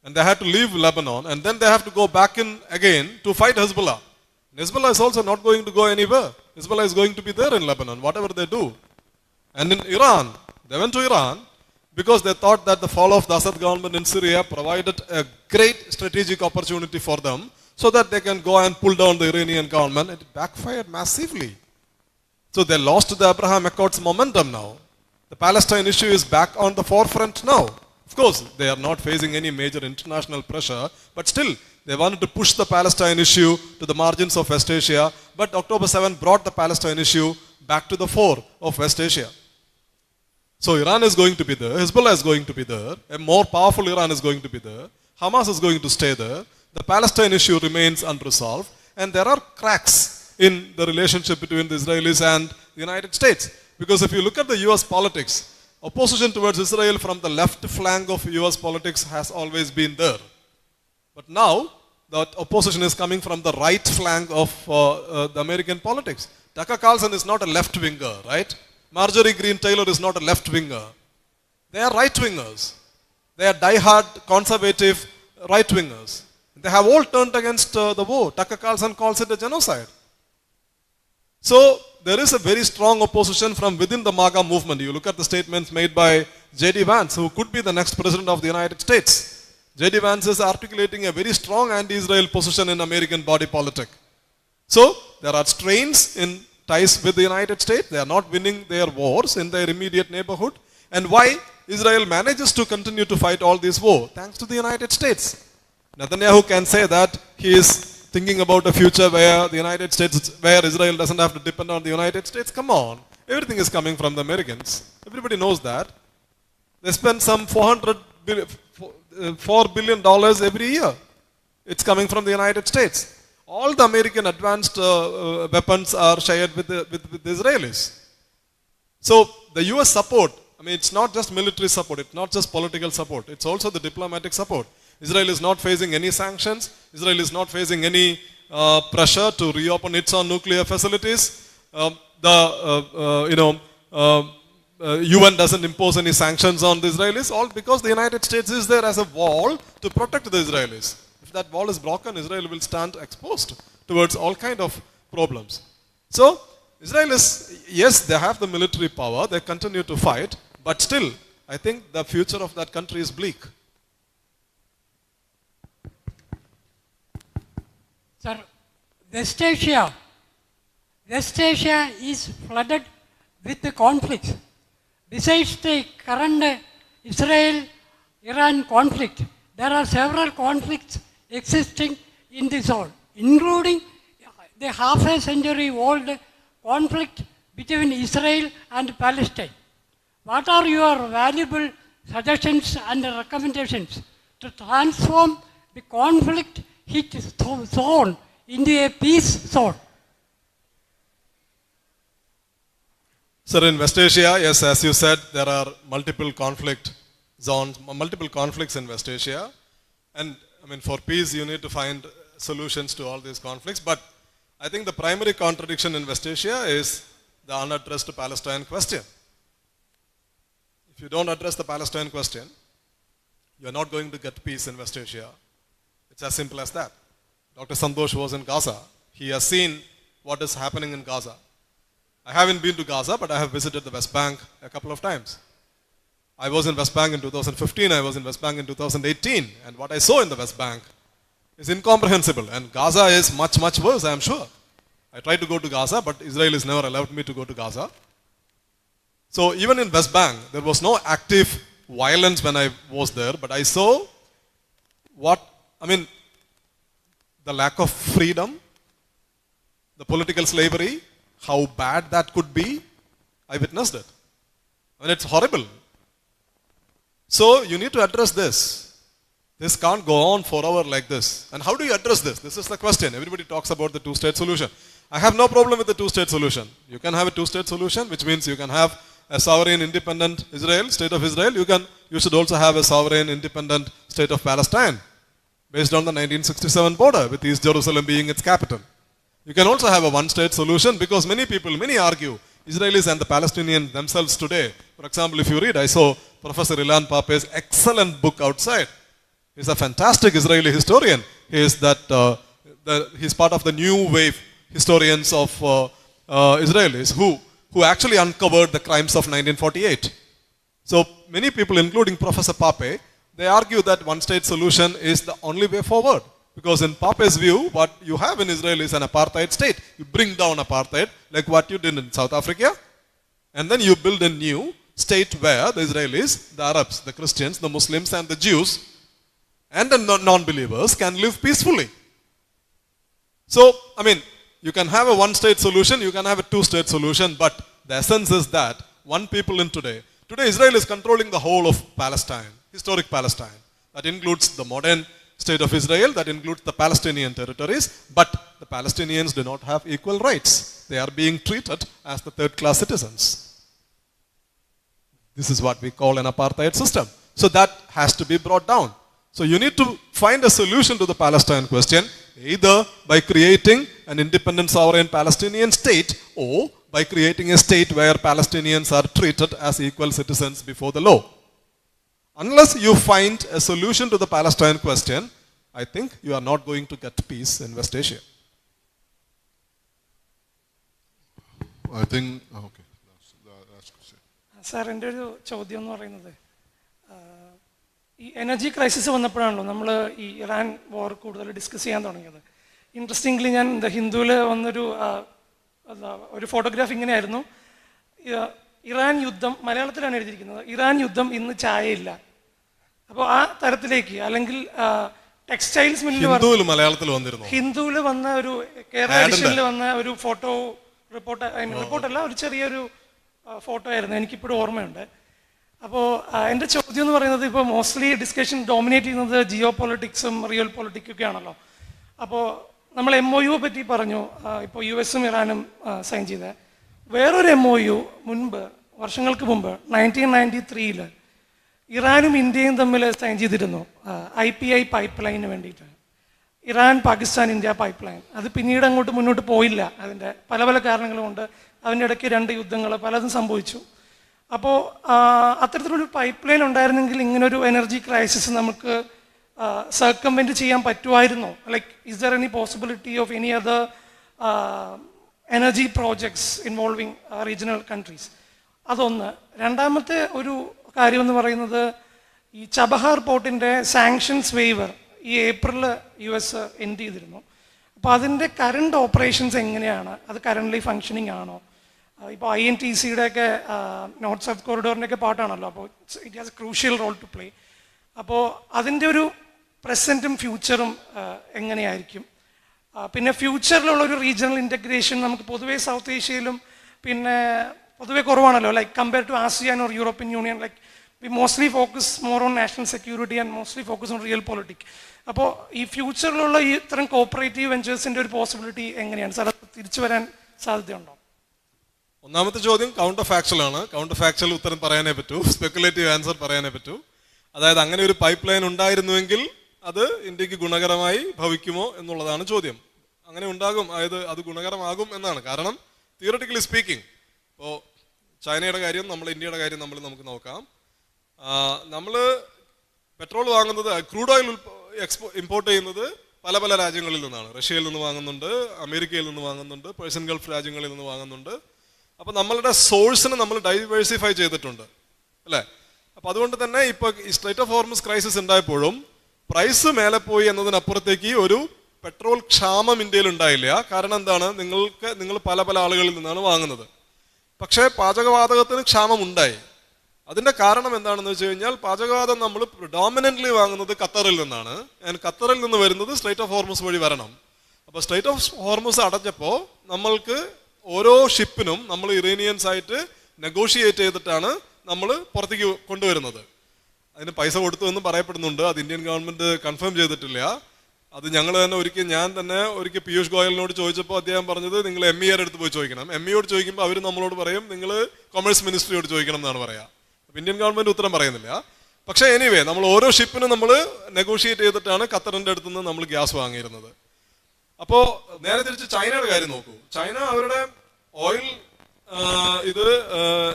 And they had to leave Lebanon, and then they have to go back in again to fight Hezbollah. And Hezbollah is also not going to go anywhere. Hezbollah is going to be there in Lebanon, whatever they do. And in Iran, they went to Iran because they thought that the fall of the Assad government in Syria provided a great strategic opportunity for them so that they can go and pull down the Iranian government. It backfired massively. So they lost the Abraham Accords momentum now. The Palestine issue is back on the forefront now. Of course, they are not facing any major international pressure, but still, they wanted to push the Palestine issue to the margins of West Asia, but October 7 brought the Palestine issue back to the fore of West Asia. So Iran is going to be there, Hezbollah is going to be there, a more powerful Iran is going to be there, Hamas is going to stay there, the Palestine issue remains unresolved, and there are cracks in the relationship between the Israelis and the United States. Because if you look at the US politics, opposition towards Israel from the left flank of US politics has always been there. But now, that opposition is coming from the right flank of the American politics. Tucker Carlson is not a left-winger, right? Marjorie Greene Taylor is not a left-winger. They are right-wingers. They are die-hard, conservative right-wingers. They have all turned against the war. Tucker Carlson calls it a genocide. So, there is a very strong opposition from within the MAGA movement. You look at the statements made by J.D. Vance, who could be the next president of the United States. J.D. Vance is articulating a very strong anti-Israel position in American body politic. So, there are strains in ties with the United States. They are not winning their wars in their immediate neighborhood. And why Israel manages to continue to fight all these wars? Thanks to the United States. Netanyahu can say that he is thinking about a future where the United States, where Israel doesn't have to depend on the United States. Come on. Everything is coming from the Americans. Everybody knows that. They spend some $4 billion every year. It's coming from the United States. All the American advanced weapons are shared with the Israelis. So the US support, I mean, it's not just military support, it's not just political support, it's also the diplomatic support. Israel is not facing any sanctions. Israel is not facing any pressure to reopen its own nuclear facilities. UN doesn't impose any sanctions on the Israelis, all because the United States is there as a wall to protect the Israelis. If that wall is broken, Israel will stand exposed towards all kind of problems. So, Israel is, yes, they have the military power, they continue to fight, but still, I think the future of that country is bleak. Sir, West Asia is flooded with the conflicts. Besides the current Israel Iran conflict. There are several conflicts existing in the zone, including the half a century old conflict between Israel and Palestine. What are your valuable suggestions and recommendations to transform the conflict hit zone into a peace zone? Sir, in West Asia, yes, as you said, there are multiple conflict zones, multiple conflicts in West Asia. And I mean, for peace, you need to find solutions to all these conflicts. But I think the primary contradiction in West Asia is the unaddressed Palestine question. If you don't address the Palestine question, you're not going to get peace in West Asia. It's as simple as that. Dr. Santosh was in Gaza. He has seen what is happening in Gaza. I haven't been to Gaza, but I have visited the West Bank a couple of times. I was in West Bank in 2015, I was in West Bank in 2018, and what I saw in the West Bank is incomprehensible. And Gaza is much, much worse, I am sure. I tried to go to Gaza, but Israel has never allowed me to go to Gaza. So even in West Bank, there was no active violence when I was there, but I saw the lack of freedom, the political slavery, how bad that could be. I witnessed it. And it's horrible. So you need to address this. This can't go on forever like this. And how do you address this? This is the question. Everybody talks about the two-state solution. I have no problem with the two-state solution. You can have a two-state solution, which means you can have a sovereign, independent Israel, state of Israel. You should also have a sovereign, independent state of Palestine, based on the 1967 border, with East Jerusalem being its capital. You can also have a one-state solution, because many argue, Israelis and the Palestinians themselves today. For example, if you read, I saw Professor Ilan Pape's excellent book outside. He's a fantastic Israeli historian. He's part of the new wave historians of Israelis who actually uncovered the crimes of 1948. So many people, including Professor Pape, they argue that one-state solution is the only way forward. Because in Pape's view, what you have in Israel is an apartheid state. You bring down apartheid, like what you did in South Africa, and then you build a new state where the Israelis, the Arabs, the Christians, the Muslims, and the Jews, and the non-believers can live peacefully. So, you can have a one-state solution, you can have a two-state solution, but the essence is that one people in today Israel is controlling the whole of Palestine, historic Palestine. That includes the modern state of Israel, that includes the Palestinian territories, but the Palestinians do not have equal rights. They are being treated as the third-class citizens. This is what we call an apartheid system. So that has to be brought down. So you need to find a solution to the Palestine question, either by creating an independent sovereign Palestinian state, or by creating a state where Palestinians are treated as equal citizens before the law. Unless you find a solution to the Palestine question, I think you are not going to get peace in West Asia. I think, okay, that's question. Sir, എൻ്റെ ഒരു ചോദ്യം എന്ന് പറയുന്നത്, ഈ energy crisis വന്നപ്പോഴാണല്ലോ നമ്മൾ ഈ Iran വാർ കൂടുതൽ discuss ചെയ്യാൻ തുടങ്ങിയത്. ഇൻട്രസ്റ്റിംഗ്ലി ഞാൻ ഹിന്ദുവിൽ വന്നൊരു ഒരു ഫോട്ടോഗ്രാഫ് ഇങ്ങനെയായിരുന്നു, ഇറാൻ യുദ്ധം, മലയാളത്തിലാണ് എഴുതിയിരിക്കുന്നത്, ഇറാൻ യുദ്ധം ഇന്ന് ചായയില്ല. അപ്പോൾ ആ തരത്തിലേക്ക്, അല്ലെങ്കിൽ ടെക്സ്റ്റൈൽസ് മില്ലിൽ ഹിന്ദുവിൽ വന്ന ഒരു കേരള എഡിഷനിൽ വന്ന ഒരു ഫോട്ടോ റിപ്പോർട്ടല്ല, ഒരു ചെറിയൊരു ഫോട്ടോ ആയിരുന്നു, എനിക്കിപ്പോഴും ഓർമ്മയുണ്ട്. അപ്പോൾ എൻ്റെ ചോദ്യം എന്ന് പറയുന്നത്, ഇപ്പോൾ മോസ്റ്റ്ലി ഡിസ്കഷൻ ഡോമിനേറ്റ് ചെയ്യുന്നത് ജിയോ പൊളിറ്റിക്സും റിയൽ പൊളിറ്റിക്സും ഒക്കെ ആണല്ലോ. അപ്പോൾ നമ്മൾ MOU പറ്റി പറഞ്ഞു, ഇപ്പോൾ US-ഉം ഇറാനും സൈൻ ചെയ്ത വേറൊരു MOU വർഷങ്ങൾക്ക് മുമ്പ് 1993 ഇറാനും ഇന്ത്യയും തമ്മിൽ സൈൻ ചെയ്തിരുന്നു, IPI പൈപ്പ് ലൈനിന് വേണ്ടിയിട്ട്, Iran Pakistan India pipe line. അത് പിന്നീട് അങ്ങോട്ട് മുന്നോട്ട് പോയില്ല, അതിൻ്റെ പല പല കാരണങ്ങളുമുണ്ട്. അതിൻ്റെ ഇടയ്ക്ക് 2 യുദ്ധങ്ങൾ പലതും സംഭവിച്ചു. അപ്പോൾ അത്തരത്തിലൊരു പൈപ്പ് ലൈൻ ഉണ്ടായിരുന്നെങ്കിൽ ഇങ്ങനൊരു എനർജി ക്രൈസിസ് നമുക്ക് സർക്കംവെൻറ്റ് ചെയ്യാൻ പറ്റുമായിരുന്നോ? Like is there any possibility of any other energy projects involving regional countries? അതൊന്ന്. രണ്ടാമത്തെ ഒരു കാര്യം എന്ന് പറയുന്നത്, ഈ ചബഹാർ പോർട്ടിൻ്റെ സാങ്ഷൻസ് വെയ്വർ ഈ ഏപ്രിൽ US എൻഡ് ചെയ്തിരുന്നു. അപ്പോൾ അതിൻ്റെ കറണ്ട് ഓപ്പറേഷൻസ് എങ്ങനെയാണ്? അത് കറൻ്റ്ലി ഫങ്ഷനിങ് ആണോ? ഇപ്പോൾ INTCയുടെ ഒക്കെ നോർത്ത് സൗത്ത് കോറിഡോറിൻ്റെ ഒക്കെ പാർട്ടാണല്ലോ, അപ്പോൾ it has a crucial role to play. അപ്പോൾ അതിൻ്റെ ഒരു പ്രസൻറ്റും ഫ്യൂച്ചറും എങ്ങനെയായിരിക്കും? പിന്നെ ഫ്യൂച്ചറിലുള്ളൊരു റീജിയണൽ ഇൻ്റഗ്രേഷൻ നമുക്ക് പൊതുവേ സൗത്ത് ഏഷ്യയിലും പിന്നെ പൊതുവേ കുറവാണല്ലോ, like compare to ASEAN or European union, like we mostly focus more on national security and mostly focus on realpolitik. അപ്പോൾ ഈ ഫ്യൂച്ചറിലുള്ള ഈ ഇത്തരം കോപ്പറേറ്റീവ് വെഞ്ചേഴ്സിൻ്റെ ഒരു പോസിബിലിറ്റി എങ്ങനെയാണ് സാർ? തിരിച്ചു വരാൻ സാധ്യതയുണ്ടോ? ഒന്നാമത്തെ ചോദ്യം കൗണ്ടർ ഫാക്ച്വൽ ആണ്. കൗണ്ടർ ഫാക്ച്വൽ ഉത്തരം പറയാനേ പറ്റൂ, സ്പെക്കുലേറ്റീവ് ആൻസർ പറയാനേ പറ്റൂ. അതായത് അങ്ങനെ ഒരു പൈപ്പ് ലൈൻ ഉണ്ടായിരുന്നുവെങ്കിൽ അത് ഇന്ത്യക്ക് ഗുണകരമായി ഭവിക്കുമോ എന്നുള്ളതാണ് ചോദ്യം. അങ്ങനെ ഉണ്ടാകും, അതായത് അത് ഗുണകരമാകും എന്നാണ്. കാരണം തിയററ്റിക്കലി സ്പീക്കിംഗ്, ഇപ്പോൾ ചൈനയുടെ കാര്യം ഇന്ത്യയുടെ കാര്യം നമുക്ക് നോക്കാം. നമ്മൾ പെട്രോൾ വാങ്ങുന്നത്, ക്രൂഡ് ഓയിൽ ഇമ്പോർട്ട് ചെയ്യുന്നത് പല പല രാജ്യങ്ങളിൽ നിന്നാണ്. റഷ്യയിൽ നിന്ന് വാങ്ങുന്നുണ്ട്, അമേരിക്കയിൽ നിന്ന് വാങ്ങുന്നുണ്ട്, പേഴ്ഷ്യൻ ഗൾഫ് രാജ്യങ്ങളിൽ നിന്ന് വാങ്ങുന്നുണ്ട്. അപ്പോൾ നമ്മളുടെ സോഴ്സിനെ നമ്മൾ ഡൈവേഴ്സിഫൈ ചെയ്തിട്ടുണ്ട് അല്ലേ? അപ്പോൾ അതുകൊണ്ട് തന്നെ ഇപ്പോൾ ഈ സ്ട്രൈറ്റ് ഓഫ് ഹോർമസ് ക്രൈസിസ് ഉണ്ടായപ്പോഴും പ്രൈസ് മേലെ പോയി എന്നതിനപ്പുറത്തേക്ക് ഒരു പെട്രോൾ ക്ഷാമം ഇന്ത്യയിൽ ഉണ്ടായില്ല. കാരണം എന്താണ്? നിങ്ങൾ പല പല ആളുകളിൽ നിന്നാണ് വാങ്ങുന്നത്. പക്ഷേ പാചകവാതകത്തിന് ക്ഷാമം ഉണ്ടായി. അതിൻ്റെ കാരണം എന്താണെന്ന് വെച്ച് കഴിഞ്ഞാൽ പാചകവാതകം നമ്മൾ പ്രിഡോമിനൻ്റ്ലി വാങ്ങുന്നത് ഖത്തറിൽ നിന്നാണ്. ആൻഡ് ഖത്തറിൽ നിന്ന് വരുന്നത് സ്ട്രൈറ്റ് ഓഫ് ഹോർമസ് വഴി വരണം. അപ്പോൾ സ്ട്രൈറ്റ് ഓഫ് ഹോർമസ് അടച്ചപ്പോൾ നമ്മൾക്ക് ഓരോ ഷിപ്പിനും നമ്മൾ ഇറാനിയൻസ് ആയിട്ട് നെഗോഷിയേറ്റ് ചെയ്തിട്ടാണ് നമ്മൾ പുറത്തേക്ക് കൊണ്ടുവരുന്നത്. അതിന് പൈസ കൊടുത്തു എന്ന് പറയപ്പെടുന്നുണ്ട്. അത് ഇന്ത്യൻ ഗവൺമെൻറ് കൺഫേം ചെയ്തിട്ടില്ല. അത് ഞാൻ തന്നെ ഒരിക്കൽ പീയൂഷ് ഗോയലിനോട് ചോദിച്ചപ്പോൾ അദ്ദേഹം പറഞ്ഞത് നിങ്ങൾ MEAയുടെ അടുത്ത് പോയി ചോദിക്കണം. MEയോട് ചോദിക്കുമ്പോൾ അവർ നമ്മളോട് പറയും നിങ്ങൾ കൊമേഴ്സ് മിനിസ്ട്രിയോട് ചോദിക്കണം എന്നാണ് പറയുക. അപ്പോൾ ഇന്ത്യൻ ഗവൺമെൻറ് ഉത്തരം പറയുന്നില്ല. പക്ഷേ എനിവേ നമ്മൾ ഓരോ ഷിപ്പിനും നമ്മൾ നെഗോഷിയേറ്റ് ചെയ്തിട്ടാണ് ഖത്തറിൻ്റെ അടുത്ത് നിന്ന് നമ്മൾ ഗ്യാസ് വാങ്ങിയിരുന്നത്. അപ്പോൾ നേരെ തിരിച്ച് ചൈനയുടെ കാര്യം നോക്കൂ. ചൈന അവരുടെ ഓയിൽ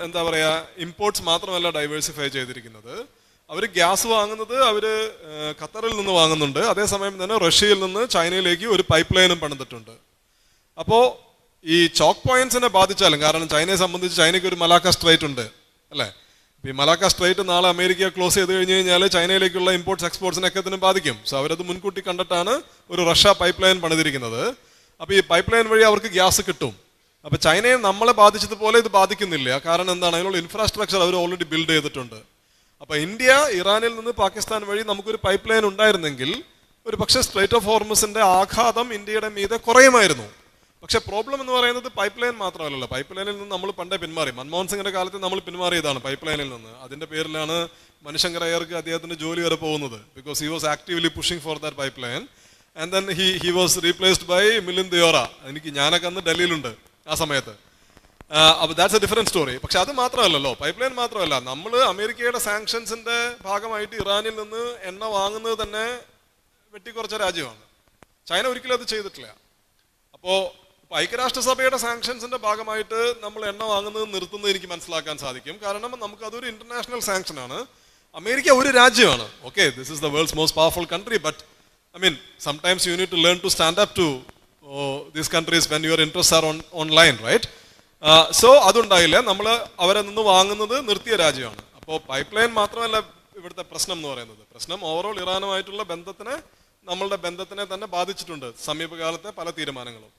എന്താ പറയുക, ഇമ്പോർട്ട്സ് മാത്രമല്ല ഡൈവേഴ്സിഫൈ ചെയ്തിരിക്കുന്നത്. അവർ ഗ്യാസ് വാങ്ങുന്നത് അവർ ഖത്തറിൽ നിന്ന് വാങ്ങുന്നുണ്ട്. അതേസമയം തന്നെ റഷ്യയിൽ നിന്ന് ചൈനയിലേക്ക് ഒരു പൈപ്പ് ലൈനും പണിതിട്ടുണ്ട്. അപ്പോൾ ഈ ചോക്ക് പോയിന്റ്സിനെ ബാധിച്ചാലും, കാരണം ചൈനയെ സംബന്ധിച്ച് ചൈനയ്ക്ക് ഒരു മലാക്ക സ്ട്രൈറ്റ് ഉണ്ട് അല്ലേ? ഈ മലാക്ക സ്ട്രൈറ്റ് നാളെ അമേരിക്ക ക്ലോസ് ചെയ്ത് കഴിഞ്ഞ് കഴിഞ്ഞാൽ ചൈനയിലേക്കുള്ള ഇമ്പോർട്ട്സ് എക്സ്പോർട്സിനൊക്കെ ഇതിനും ബാധിക്കും. സോ അവരത് മുൻകൂട്ടി കണ്ടിട്ടാണ് ഒരു റഷ്യ പൈപ്പ് ലൈൻ പണിതിരിക്കുന്നത്. അപ്പോൾ ഈ പൈപ്പ് ലൈൻ വഴി അവർക്ക് ഗ്യാസ് കിട്ടും. അപ്പോൾ ചൈനയെ നമ്മളെ ബാധിച്ചതുപോലെ ഇത് ബാധിക്കുന്നില്ല. കാരണം എന്താണ്? അതിനുള്ള ഇൻഫ്രാസ്ട്രക്ചർ അവർ ഓൾറെഡി ബിൽഡ് ചെയ്തിട്ടുണ്ട്. അപ്പോൾ ഇന്ത്യ ഇറാനിൽ നിന്ന് പാകിസ്ഥാൻ വഴി നമുക്കൊരു പൈപ്പ് ലൈൻ ഉണ്ടായിരുന്നെങ്കിൽ ഒരു പക്ഷേ സ്ട്രൈറ്റ് ഓഫ് ഹോർമസിന്റെ ആഘാതം ഇന്ത്യയുടെ മീതെ കുറയുമായിരുന്നു. പക്ഷെ പ്രോബ്ലം എന്ന് പറയുന്നത് പൈപ്പ് ലൈൻ മാത്രമല്ലല്ലോ. പൈപ്പ് ലൈനിൽ നിന്ന് നമ്മൾ പണ്ടേ പിന്മാറി. മൻമോഹൻ സിംഗിന്റെ കാലത്ത് നമ്മൾ പിന്മാറിയതാണ് പൈപ്പ് ലൈനിൽ നിന്ന്. അതിന്റെ പേരിലാണ് മണിശങ്കർ അയ്യർക്ക് അദ്ദേഹത്തിന്റെ ജോലി വരെ പോകുന്നത്. Because he was actively pushing for that pipe line. And then he was replaced by Milind Deora. ഞാനൊക്കെ അന്ന് ഡൽഹിയിലുണ്ട് ആ സമയത്ത്. അപ്പോൾ ദാറ്റ്സ് എ ഡിഫറെന്റ് സ്റ്റോറി. പക്ഷെ അത് മാത്രമല്ലല്ലോ, പൈപ്പ് ലൈൻ മാത്രമല്ല, നമ്മൾ അമേരിക്കയുടെ സാങ്ഷൻസിന്റെ ഭാഗമായിട്ട് ഇറാനിൽ നിന്ന് എണ്ണ വാങ്ങുന്നത് തന്നെ വെട്ടിക്കുറച്ച രാജ്യമാണ്. ചൈന ഒരിക്കലും അത് ചെയ്തിട്ടില്ല. അപ്പോൾ ഐക്യരാഷ്ട്രസഭയുടെ സാങ്ഷൻസിന്റെ ഭാഗമായിട്ട് നമ്മൾ എണ്ണ വാങ്ങുന്നത് നിർത്തുന്നത് എനിക്ക് മനസ്സിലാക്കാൻ സാധിക്കും. കാരണം നമുക്ക് അതൊരു ഇന്റർനാഷണൽ സാങ്ഷൻ ആണ്. അമേരിക്ക ഒരു രാജ്യമാണ്. Okay, this is the world's most powerful country, but sometimes you need to learn to stand up to these countries when your interest are on line, right? So അതുണ്ടായില്ല. നമ്മൾ അവരെ നിന്ന് വാങ്ങുന്നത് നിർത്തിയ രാജ്യമാണ്. അപ്പോൾ പൈപ്പ് ലൈൻ മാത്രമല്ല ഇവിടുത്തെ പ്രശ്നം എന്ന് പറയുന്നത്. പ്രശ്നം ഓവറോൾ ഇറാനുമായിട്ടുള്ള നമ്മളുടെ ബന്ധത്തിനെ തന്നെ ബാധിച്ചിട്ടുണ്ട് സമീപകാലത്തെ പല തീരുമാനങ്ങളും.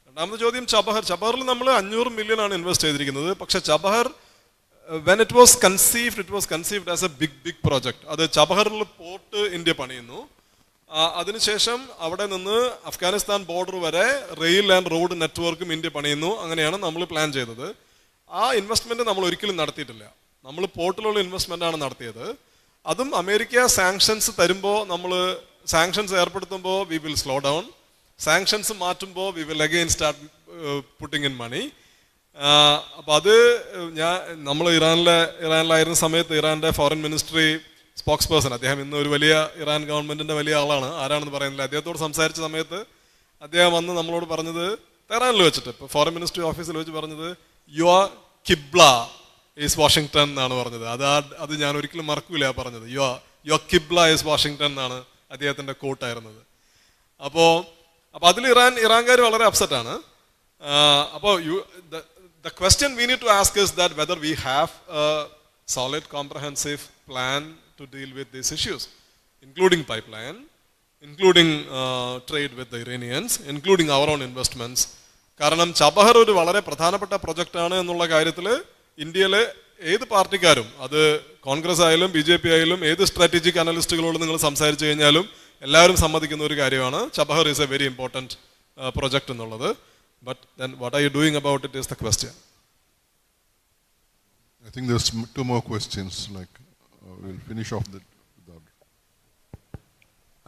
രണ്ടാമത്തെ ചോദ്യം ചബഹറിൽ നമ്മൾ 500 മില്യൺ ആണ് ഇൻവെസ്റ്റ് ചെയ്തിരിക്കുന്നത്. പക്ഷെ Chabahar when it was conceived as a big project. അത് ചബഹറിൽ പോർട്ട് ഇന്ത്യ പണിയുന്നു. അതിനുശേഷം അവിടെ നിന്ന് അഫ്ഗാനിസ്ഥാൻ ബോർഡർ വരെ റെയിൽ ആൻഡ് റോഡ് നെറ്റ്വർക്കും ഇന്ത്യ പണിയുന്നു. അങ്ങനെയാണ് നമ്മൾ പ്ലാൻ ചെയ്തത്. ആ ഇൻവെസ്റ്റ്മെന്റ് നമ്മൾ ഒരിക്കലും നടത്തിയിട്ടില്ല. നമ്മൾ പോർട്ടിലുള്ള ഇൻവെസ്റ്റ്മെന്റ് ആണ് നടത്തിയത്. അതും അമേരിക്ക സാങ്ഷൻസ് തരുമ്പോൾ, നമ്മൾ സാങ്ഷൻസ് ഏർപ്പെടുത്തുമ്പോൾ we will slow down. Sanctions മാറ്റുമ്പോൾ we will again start putting in money. അപ്പോൾ അത് നമ്മൾ ഇറാനിലായിരുന്ന സമയത്ത് ഇറാന്റെ ഫോറിൻ മിനിസ്ട്രി സ്പോക്സ് പേഴ്സൺ, അദ്ദേഹം ഇന്ന് ഒരു വലിയ ഇറാൻ ഗവൺമെന്റിന്റെ വലിയ ആളാണ്, ആരാണെന്ന് പറയുന്നില്ല, അദ്ദേഹത്തോട് സംസാരിച്ച സമയത്ത് അദ്ദേഹം വന്ന് നമ്മളോട് പറഞ്ഞത്, ടെഹ്റാനിൽ വെച്ചിട്ട് ഇപ്പോൾ ഫോറിൻ മിനിസ്ട്രി ഓഫീസിൽ വെച്ച് പറഞ്ഞത്, യുവർ കിബ്ല ഈസ് വാഷിംഗ്ടൺ എന്നാണ് പറഞ്ഞത്. അത് ഞാൻ ഒരിക്കലും മറക്കൂല പറഞ്ഞത്. യുവർ കിബ്ല ഈസ് വാഷിംഗ്ടൺ എന്നാണ് അദ്ദേഹത്തിന്റെ കോട്ടായിരുന്നത്. അപ്പോൾ അതിൽ ഇറാൻകാർ വളരെ അപ്സെറ്റ് ആണ്. അപ്പോൾ the question we need to ask is that whether we have a solid comprehensive plan to deal with these issues, including pipeline, including trade with the Iranians, including our own investments. കാരണം ചബഹർ ഒരു വളരെ പ്രധാനപ്പെട്ട project ആണ് എന്നുള്ള കാര്യത്തിൽ ഇന്ത്യയിൽ ഏത് പാർട്ടിക്കാരും അത് കോൺഗ്രസ് ആയാലും BJP ആയാലും ഏത് സ്ട്രാറ്റജിക് അനലിസ്റ്റുകളോട് നിങ്ങൾ സംസാരിച്ചു കഴിഞ്ഞാലും എല്ലാവരും സമ്മതിക്കുന്ന ഒരു കാര്യമാണ് Chabahar is a very important project എന്നുള്ളത്. But then what are you doing about it is the question. I think there's two more questions. We'll finish off the.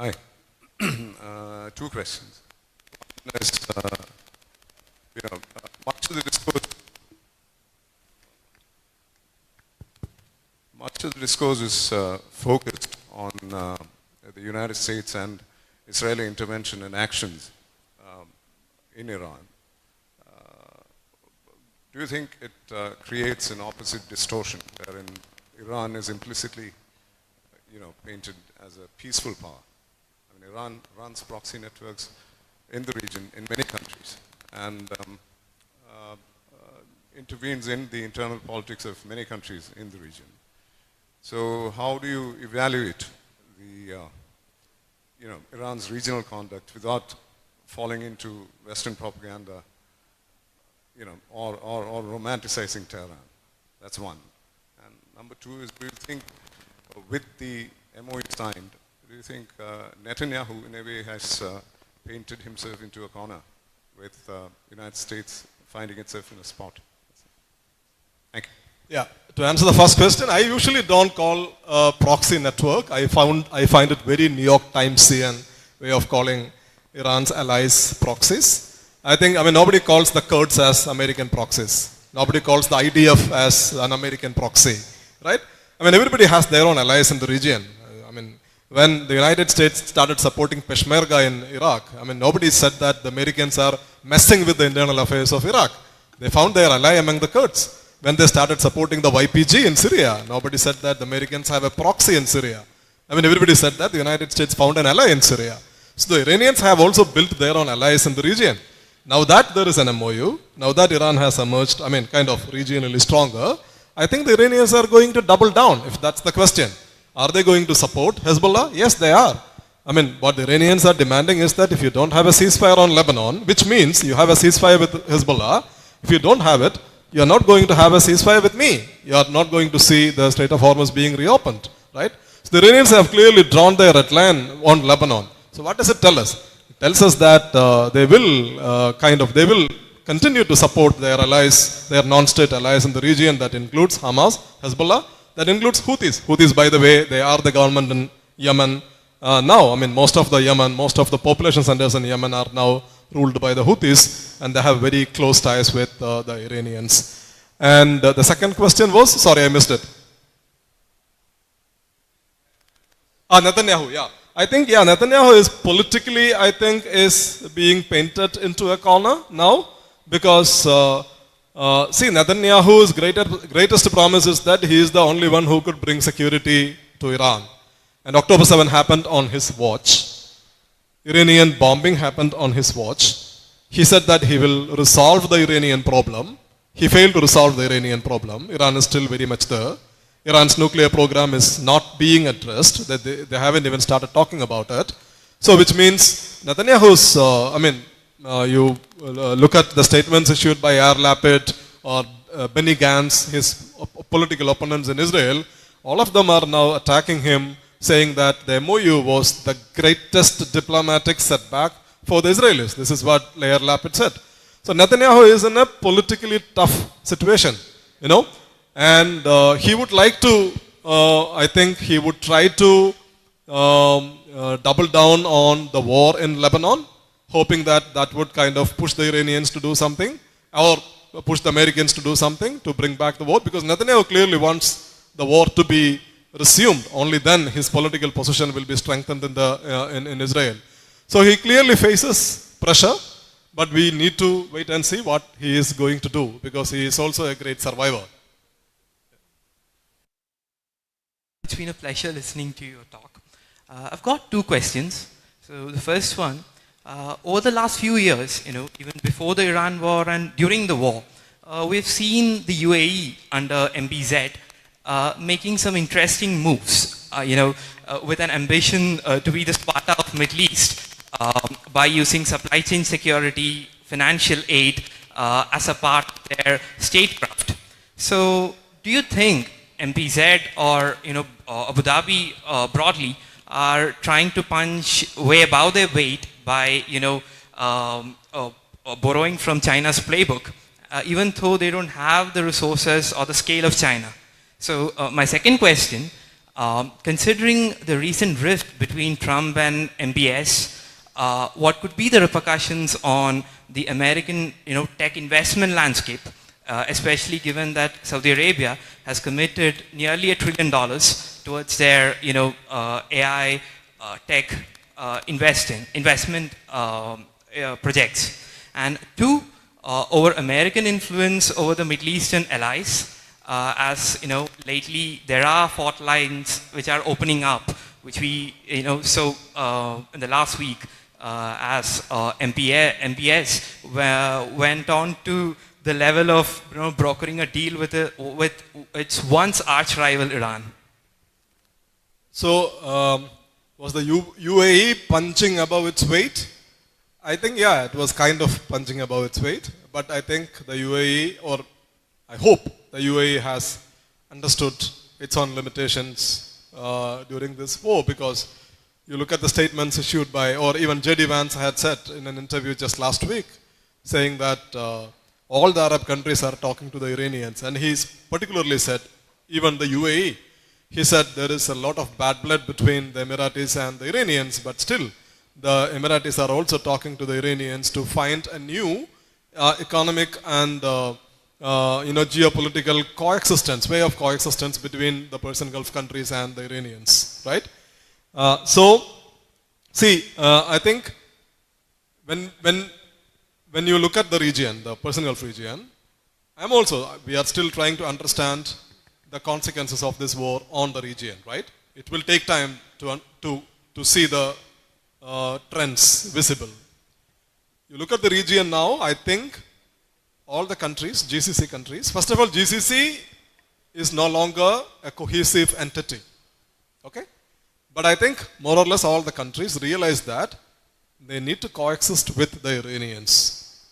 Hi. Two questions. One is, much of the discourse is focused on the United States and Israeli intervention and actions in Iran. Do you think it creates an opposite distortion wherein Iran is implicitly, painted as a peaceful power? I mean, Iran runs proxy networks in the region in many countries and intervenes in the internal politics of many countries in the region. So, how do you evaluate the, Iran's regional conduct without falling into Western propaganda? Or romanticizing Tehran. That's one. And number two is, do you think with the MOU signed, do you think Netanyahu in a way has painted himself into a corner with United States finding itself in a spot? Thank you. Yeah, to answer the first question, I usually don't call proxy network. I find it very New York Timesian way of calling Iran's allies proxies. Nobody calls the Kurds as American proxies. Nobody calls the IDF as an American proxy, right? Everybody has their own allies in the region. When the United States started supporting Peshmerga in Iraq, nobody said that the Americans are messing with the internal affairs of Iraq. They found their ally among the Kurds. When they started supporting the YPG in Syria, nobody said that the Americans have a proxy in Syria. Everybody said that the United States found an ally in Syria. So the Iranians have also built their own allies in the region. Now that there is an MOU, now that Iran has emerged, kind of regionally stronger, I think the Iranians are going to double down, if that's the question. Are they going to support Hezbollah? Yes, they are. What the Iranians are demanding is that if you don't have a ceasefire on Lebanon, which means you have a ceasefire with Hezbollah, if you don't have it, you are not going to have a ceasefire with me. You are not going to see the Strait of Hormuz being reopened, right? So the Iranians have clearly drawn their red line on Lebanon. So what does it tell us? It tells us that they will continue to support their allies, their non-state allies in the region. That includes Hamas, Hezbollah, that includes Houthis. Houthis, by the way, they are the government in Yemen now. Most of the population centers in Yemen are now ruled by the Houthis, and they have very close ties with the Iranians. And the second question was, sorry, I missed it. Netanyahu, yeah. Netanyahu is politically, is being painted into a corner now, because, Netanyahu's greatest promise is that he is the only one who could bring security to Iran. And October 7 happened on his watch. Iranian bombing happened on his watch. He said that he will resolve the Iranian problem. He failed to resolve the Iranian problem. Iran is still very much there. Iran's nuclear program is not being addressed. They haven't even started talking about it. So which means Netanyahu's, you look at the statements issued by Yair Lapid or Benny Gantz, his political opponents in Israel, all of them are now attacking him, saying that the MOU was the greatest diplomatic setback for the Israelis. This is what Yair Lapid said. So Netanyahu is in a politically tough situation, and he would like to, he would try to double down on the war in Lebanon, hoping that that would kind of push the Iranians to do something, or push the Americans to do something to bring back the war, because Netanyahu clearly wants the war to be resumed. Only then his political position will be strengthened in Israel. So he clearly faces pressure, but we need to wait and see what he is going to do, because he is also a great survivor. It's been a pleasure listening to your talk. I've got two questions. So the first one, over the last few years, even before the Iran war and during the war, we've seen the UAE under MBZ making some interesting moves, with an ambition to be the Sparta of Middle East by using supply chain security, financial aid as a part of their statecraft. So do you think MPZ or Abu Dhabi broadly are trying to punch way above their weight by borrowing from China's playbook, even though they don't have the resources or the scale of China? So my second question, considering the recent rift between Trump and MBS, what could be the repercussions on the American tech investment landscape, especially given that Saudi Arabia has committed nearly $1 trillion towards their AI tech investment projects? And two, over American influence over the Middle Eastern allies, as lately there are fault lines which are opening up, which we so in the last week as MBS went on to the level of brokering a deal with its once arch rival Iran. So was the UAE punching above its weight? I think, yeah, it was kind of punching above its weight, but I think the UAE, or I hope the UAE has understood its own limitations during this war, because you look at the statements issued by, or even J.D. Vance had said in an interview just last week, saying that all the Arab countries are talking to the Iranians, and he's particularly said, even the UAE, he said there is a lot of bad blood between the Emiratis and the Iranians, but still the Emiratis are also talking to the Iranians to find a new economic and geopolitical coexistence, way of coexistence between the Persian Gulf countries and the Iranians, right? So, see, I think when you look at the region, the Persian Gulf region, we are still trying to understand the consequences of this war on the region, right? It will take time to see the trends visible. You look at the region now, I think all the countries, GCC countries, first of all, GCC is no longer a cohesive entity, okay? But I think more or less all the countries realize that they need to coexist with the Iranians.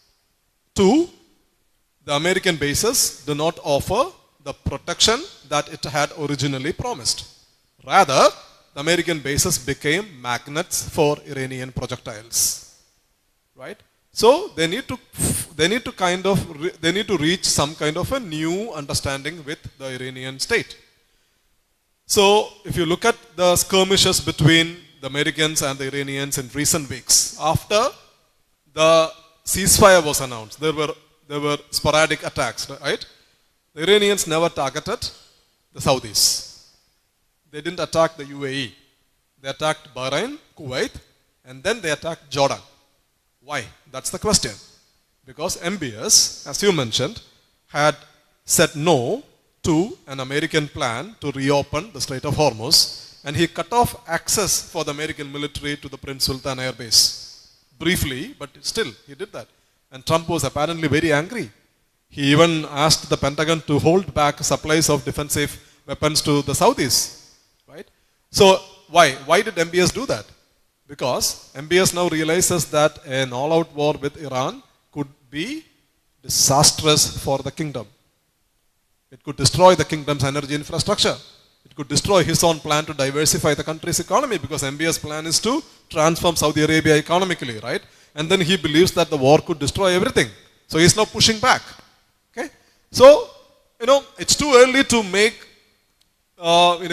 Two, the American bases do not offer the protection that it had originally promised. Rather, the American bases became magnets for Iranian projectiles, right? So they need to reach some kind of a new understanding with the Iranian state. So if you look at the skirmishes between the Americans and the Iranians in recent weeks, after the ceasefire was announced, there were sporadic attacks, right? The Iranians never targeted the Saudis. They didn't attack the UAE. They attacked Bahrain, Kuwait, and then they attacked Jordan. Why? That's the question. Because MBS, as you mentioned, had said no to an American plan to reopen the Strait of Hormuz, and he cut off access for the American military to the Prince Sultan Air Base. Briefly, but still, he did that. And Trump was apparently very angry. He even asked the Pentagon to hold back supplies of defensive weapons to the Saudis, right? So why? Why did MBS do that? Because MBS now realizes that an all-out war with Iran could be disastrous for the kingdom. It could destroy the kingdom's energy infrastructure. It could destroy his own plan to diversify the country's economy, because MBS' plan is to transform Saudi Arabia economically, right? And then he believes that the war could destroy everything. So he's now pushing back. Okay? So, it's too early to make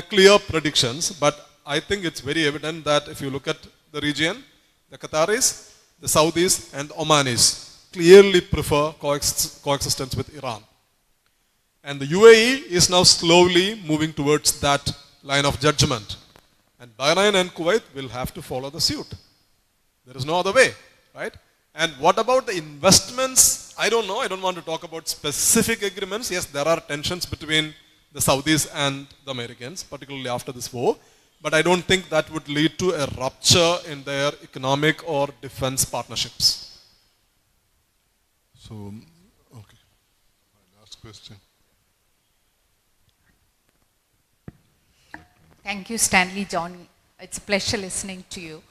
clear predictions, but I think it's very evident that if you look at the region, the Qataris, the Saudis, and Omanis clearly prefer coexistence with Iran. And the UAE is now slowly moving towards that line of judgment. And Bahrain and Kuwait will have to follow the suit. There is no other way, right? And what about the investments? I don't know. I don't want to talk about specific agreements. Yes, there are tensions between the Saudis and the Americans, particularly after this war. But I don't think that would lead to a rupture in their economic or defense partnerships. So, okay. Last question. Thank you, Stanley Johny. It's a pleasure listening to you.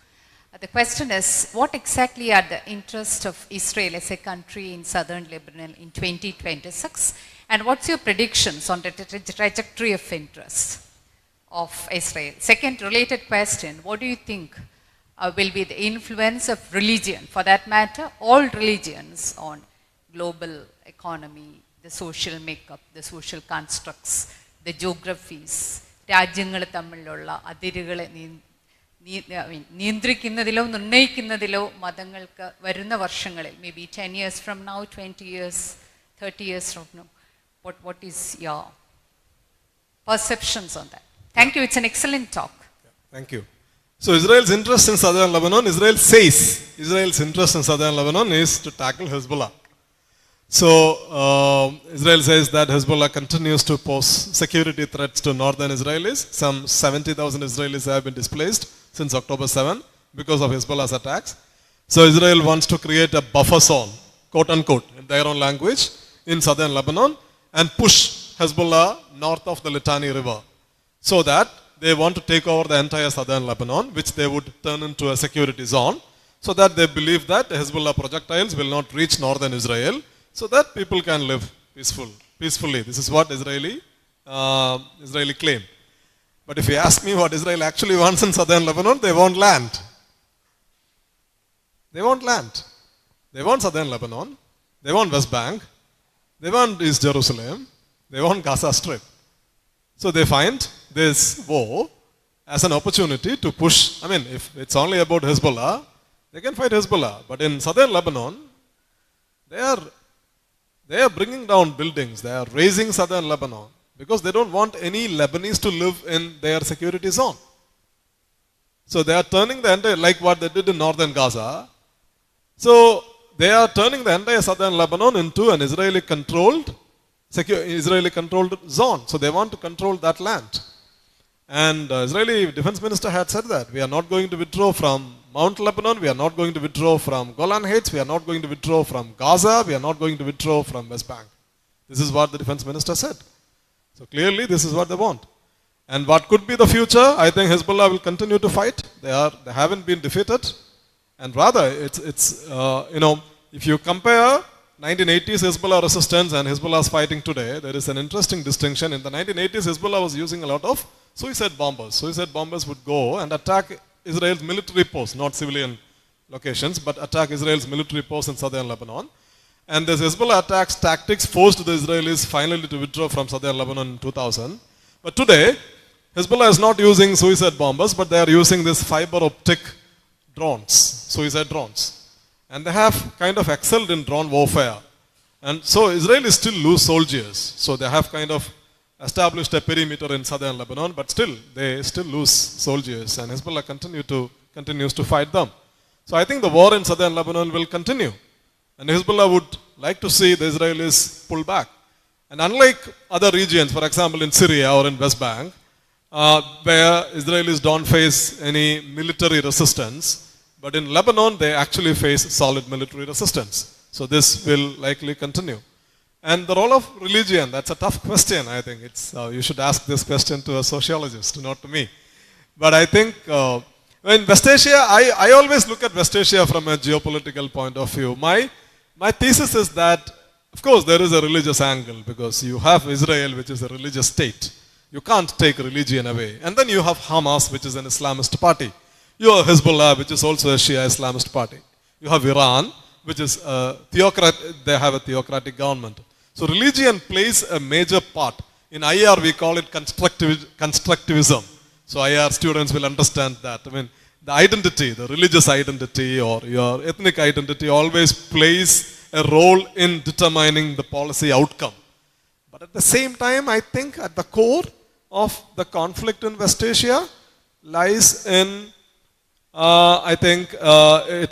The question is, what exactly are the interests of Israel as a country in southern Lebanon in 2026? And what's your predictions on the trajectory of interest of Israel? Second related question, what do you think will be the influence of religion, for that matter, all religions on global economy, the social makeup, the social constructs, the geographies, രാജ്യങ്ങൾ തമ്മിലുള്ള അതിരുകളെ നിയന്ത്രിക്കുന്നതിലോ നിർണ്ണയിക്കുന്നതിലോ മതങ്ങൾക്ക് വരുന്ന വർഷങ്ങളിൽ, may be 10 years from now, 20 years, 30 years from now, what is your perceptions on that? Thank you, it's an excellent talk. Thank you. So Israel's interest in southern Lebanon, Israel says Israel's interest in southern Lebanon is to tackle Hezbollah. So Israel says that Hezbollah continues to pose security threats to northern Israelis. Some 70,000 Israelis have been displaced since October 7 because of Hezbollah's attacks. So Israel wants to create a buffer zone, quote unquote, in their own language, in southern Lebanon and push Hezbollah north of the Litani River, so that they want to take over the entire southern Lebanon, which they would turn into a security zone, so that they believe that Hezbollah projectiles will not reach northern Israel, so that people can live peacefully. This is what Israeli claim. But if you ask me what Israel actually wants in southern Lebanon, they want land. They want land. They want southern Lebanon. They want West Bank. They want East Jerusalem. They want Gaza Strip. So they find this war as an opportunity to push. I mean, if it's only about Hezbollah, they can fight Hezbollah. But in southern Lebanon, they are bringing down buildings. They are raising southern Lebanon because they don't want any Lebanese to live in their security zone. So they are turning the entire, like what they did in northern Gaza. So they are turning the entire southern Lebanon into an Israeli-controlled zone. So they want to control that land. And Israeli defense minister had said that we are not going to withdraw from Mount Lebanon, we are not going to withdraw from Golan Heights, we are not going to withdraw from Gaza, we are not going to withdraw from West Bank. This is what the defense minister said. So clearly this is what they want. And what could be the future? I think Hezbollah will continue to fight. They haven't been defeated. And rather, it's if you compare 1980s Hezbollah resistance and Hezbollah's fighting today, there is an interesting distinction. In the 1980s, Hezbollah was using a lot of suicide bombers. Suicide bombers would go and attack Israel's military posts, not civilian locations, but attack Israel's military posts in southern Lebanon. And this Hezbollah attacks tactics forced the Israelis finally to withdraw from southern Lebanon in 2000. But today, Hezbollah is not using suicide bombers, but they are using this fiber optic drones, suicide drones. And they have kind of excelled in drone warfare. And so Israelis still lose soldiers. So they have kind of established a perimeter in southern Lebanon, but still, they still lose soldiers. And Hezbollah continues to fight them. So I think the war in southern Lebanon will continue. And Hezbollah would like to see the Israelis pull back. And unlike other regions, for example in Syria or in West Bank, where Israelis don't face any military resistance, but in Lebanon they actually face solid military resistance. So this will likely continue. And the role of religion, that's a tough question, I think. You should ask this question to a sociologist, not to me. But I think in West Asia, I always look at West Asia from a geopolitical point of view. My thesis is that, of course, there is a religious angle because you have Israel, which is a religious state. You can't take religion away. And then you have Hamas, which is an Islamist party. You have Hezbollah, which is also a Shia Islamist party. You have Iran, which is they have a theocratic government. So religion plays a major part. In IR, we call it constructivism. So IR students will understand that. I mean, the identity, the religious identity or your ethnic identity always plays a role in determining the policy outcome. But at the same time, I think at the core of the conflict in West Asia lies in,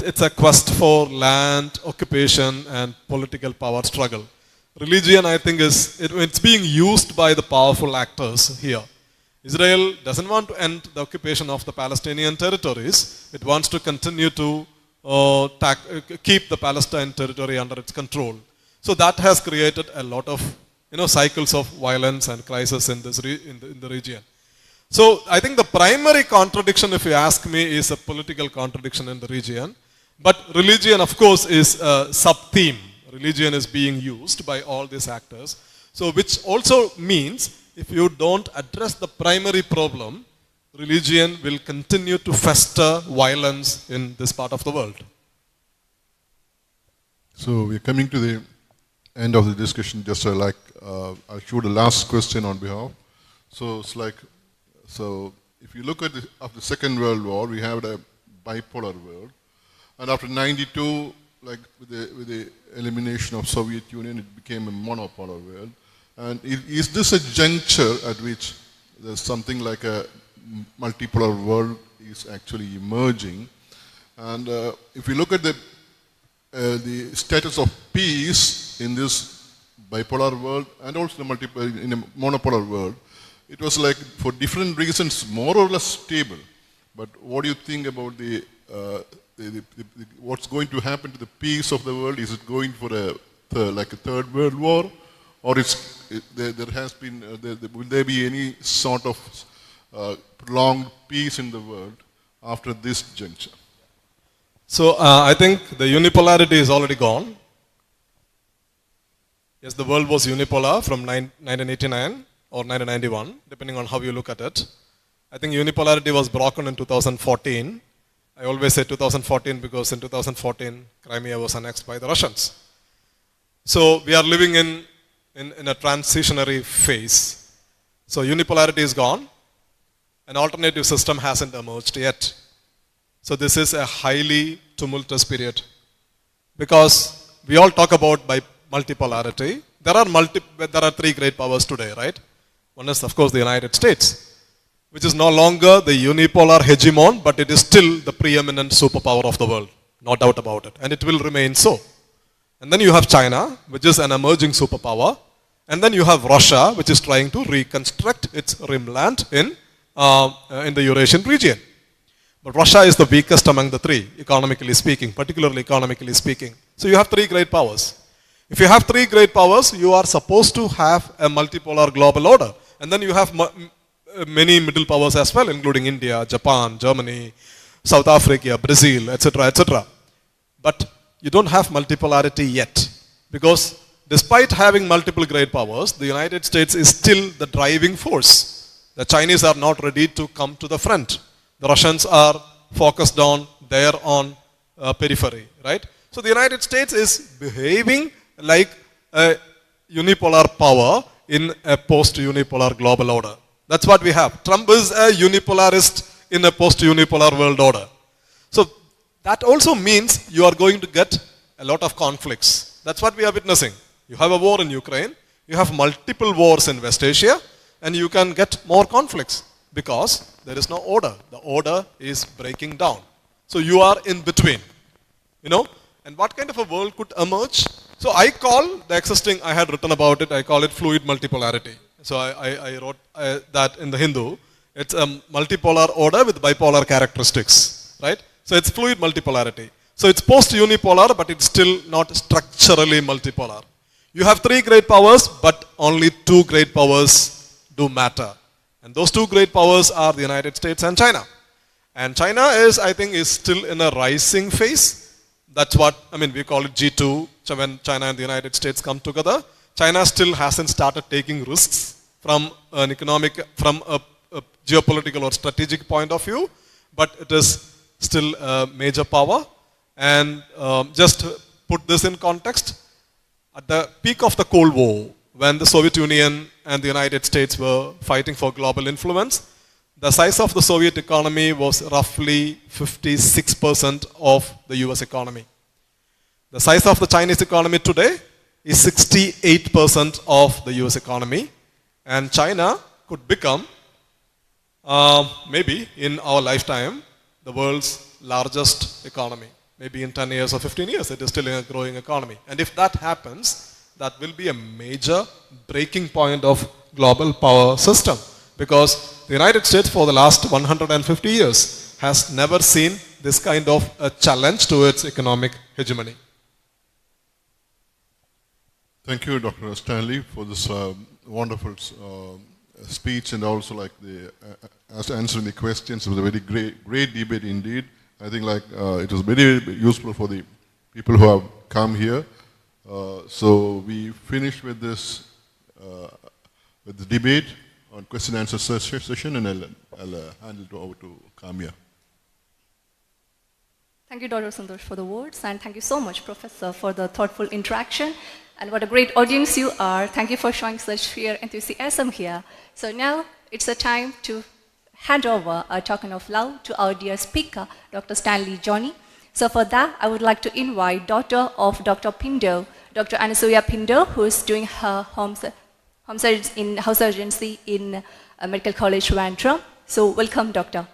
it's a quest for land, occupation and political power struggle. Religion, I think, it's being used by the powerful actors here. Israel doesn't want to end the occupation of the Palestinian territories. It wants to continue to keep the Palestine territory under its control. So that has created a lot of cycles of violence and crisis in the region. So I think the primary contradiction, if you ask me, is a political contradiction in the region. But religion, of course, is a sub-theme. Religion is being used by all these actors. So which also means if you don't address the primary problem, religion will continue to fester violence in this part of the world. So we're coming to the end of the discussion. Just I'll shoot the last question on behalf. So it's like, so if you look at after the Second World War, we had a bipolar world, and after '92, like with the elimination of Soviet Union, it became a monopolar world. And is this a juncture at which there's something like a multipolar world is actually emerging? And if you look at the status of peace in this bipolar world and also in a monopolar world, it was like for different reasons more or less stable. But what do you think about what's going to happen to the peace of the world? Is it going for like a third world war, or will there be any sort of prolonged peace in the world after this juncture? So I think the unipolarity is already gone. Yes, the world was unipolar from 1989 or 1991, depending on how you look at it. I think unipolarity was broken in 2014. I always say 2014 because in 2014, Crimea was annexed by the Russians. So we are living in a transitionary phase. So unipolarity is gone. An alternative system hasn't emerged yet. So this is a highly tumultuous period. Because we all talk about multipolarity. There are three great powers today, right? One is, of course, the United States, which is no longer the unipolar hegemon, but it is still the preeminent superpower of the world. No doubt about it. And it will remain so. And then you have China, which is an emerging superpower. And then you have Russia, which is trying to reconstruct its rimland in the Eurasian region. But Russia is the weakest among the three, economically speaking, particularly economically speaking. So you have three great powers. If you have three great powers, you are supposed to have a multipolar global order. And then you have many middle powers as well, including India, Japan, Germany, South Africa, Brazil, etc., etc. But you don't have multipolarity yet. Because despite having multiple great powers, the United States is still the driving force. The Chinese are not ready to come to the front. The Russians are focused on their own periphery, right? So the United States is behaving like a unipolar power in a post-unipolar global order. That's what we have. Trump is a unipolarist in a post-unipolar world order. So that also means you are going to get a lot of conflicts. That's what we are witnessing. You have a war in Ukraine, you have multiple wars in West Asia, and you can get more conflicts because there is no order. The order is breaking down. So you are in between, and what kind of a world could emerge? So I call the existing, I had written about it, I call it fluid multipolarity. So I wrote that in the Hindu. It's a multipolar order with bipolar characteristics, right? So it's fluid multipolarity. So it's post-unipolar, but it's still not structurally multipolar. You have three great powers, but only two great powers do matter. And those two great powers are the United States and China. And China is still in a rising phase. That's what, we call it G2, when China and the United States come together. China still hasn't started taking risks from a geopolitical or strategic point of view, but it is still a major power. And just to put this in context, at the peak of the Cold War, when the Soviet Union and the United States were fighting for global influence, the size of the Soviet economy was roughly 56% of the US economy. The size of the Chinese economy today is 68% of the US economy. And China could become, maybe in our lifetime, the world's largest economy. Maybe in 10 years or 15 years, it is still a growing economy. And if that happens, that will be a major breaking point of global power system. Because the United States for the last 150 years has never seen this kind of a challenge to its economic hegemony. Thank you, Dr. Stanley, for this wonderful speech and also as answering the questions. It was a very great debate indeed. I think it was very useful for the people who have come here. So we finish with this with the debate on question and answer session, and I'll hand it over to Kamya. Thank you, Dr. Santosh, for the words, and thank you so much, Professor, for the thoughtful interaction. And what a great audience you are. Thank you for showing such sheer enthusiasm here. So now it's a time to hand over a token of love to our dear speaker, Dr. Stanley Johny. So for that, I would like to invite daughter of Dr. Pinto, Dr. Anasuya Pinto, who is doing her house surgency in Medical College, Trivandrum. So welcome, Doctor.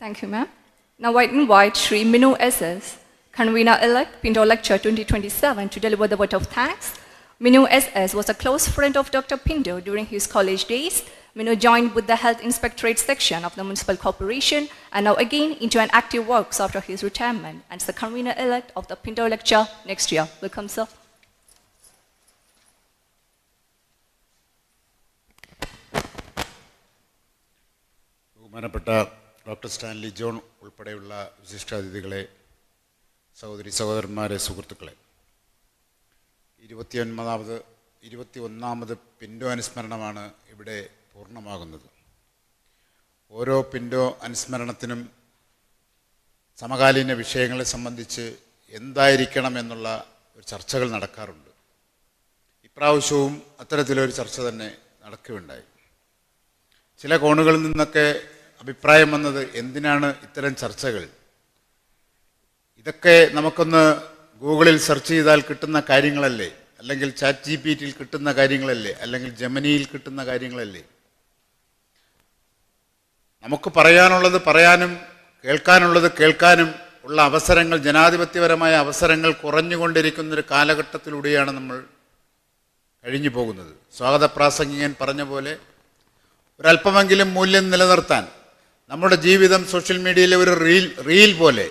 Thank you, ma'am. Now I invite Sri Minu SS, Convener-elect, Pinto Lecture 2027, to deliver the vote of thanks. Minu SS was a close friend of Dr. Pinto during his college days. Minu joined with the Health Inspectorate section of the Municipal Corporation and now again into an active works after his retirement and is the Convener-elect of the Pinto Lecture next year. Welcome, sir. Doctor Stanley John ഉൾപ്പെടെയുള്ള വിശിഷ്ടാതിഥികളെ, സഹോദരി സഹോദരന്മാരെ, സുഹൃത്തുക്കളെ, 21ാമത് പിൻറ്റോ അനുസ്മരണമാണ് ഇവിടെ പൂർണ്ണമാകുന്നത്. ഓരോ പിൻറ്റോ അനുസ്മരണത്തിനും സമകാലീന വിഷയങ്ങളെ സംബന്ധിച്ച് എന്തായിരിക്കണം എന്നുള്ള ഒരു ചർച്ചകൾ നടക്കാറുണ്ട്. ഇപ്രാവശ്യവും അത്തരത്തിലൊരു ചർച്ച തന്നെ നടക്കുകയുണ്ടായി. ചില കോണുകളിൽ നിന്നൊക്കെ അഭിപ്രായം വന്നത്, എന്തിനാണ് ഇത്തരം ചർച്ചകൾ? ഇതൊക്കെ നമുക്കൊന്ന് ഗൂഗിളിൽ സെർച്ച് ചെയ്താൽ കിട്ടുന്ന കാര്യങ്ങളല്ലേ, അല്ലെങ്കിൽ ചാറ്റ് GPT-യിൽ കിട്ടുന്ന കാര്യങ്ങളല്ലേ, അല്ലെങ്കിൽ ജെമിനിയിൽ കിട്ടുന്ന കാര്യങ്ങളല്ലേ? നമുക്ക് പറയാനുള്ളത് പറയാനും കേൾക്കാനുള്ളത് കേൾക്കാനും ഉള്ള അവസരങ്ങൾ, ജനാധിപത്യപരമായ അവസരങ്ങൾ കുറഞ്ഞുകൊണ്ടിരിക്കുന്നൊരു കാലഘട്ടത്തിലൂടെയാണ് നമ്മൾ കഴിഞ്ഞു പോകുന്നത്. സ്വാഗത പ്രാസംഗികൻ പറഞ്ഞ പോലെ ഒരല്പമെങ്കിലും മൂല്യം നിലനിർത്താൻ നമ്മുടെ ജീവിതം സോഷ്യൽ മീഡിയയിലെ ഒരു റീൽ പോലെ,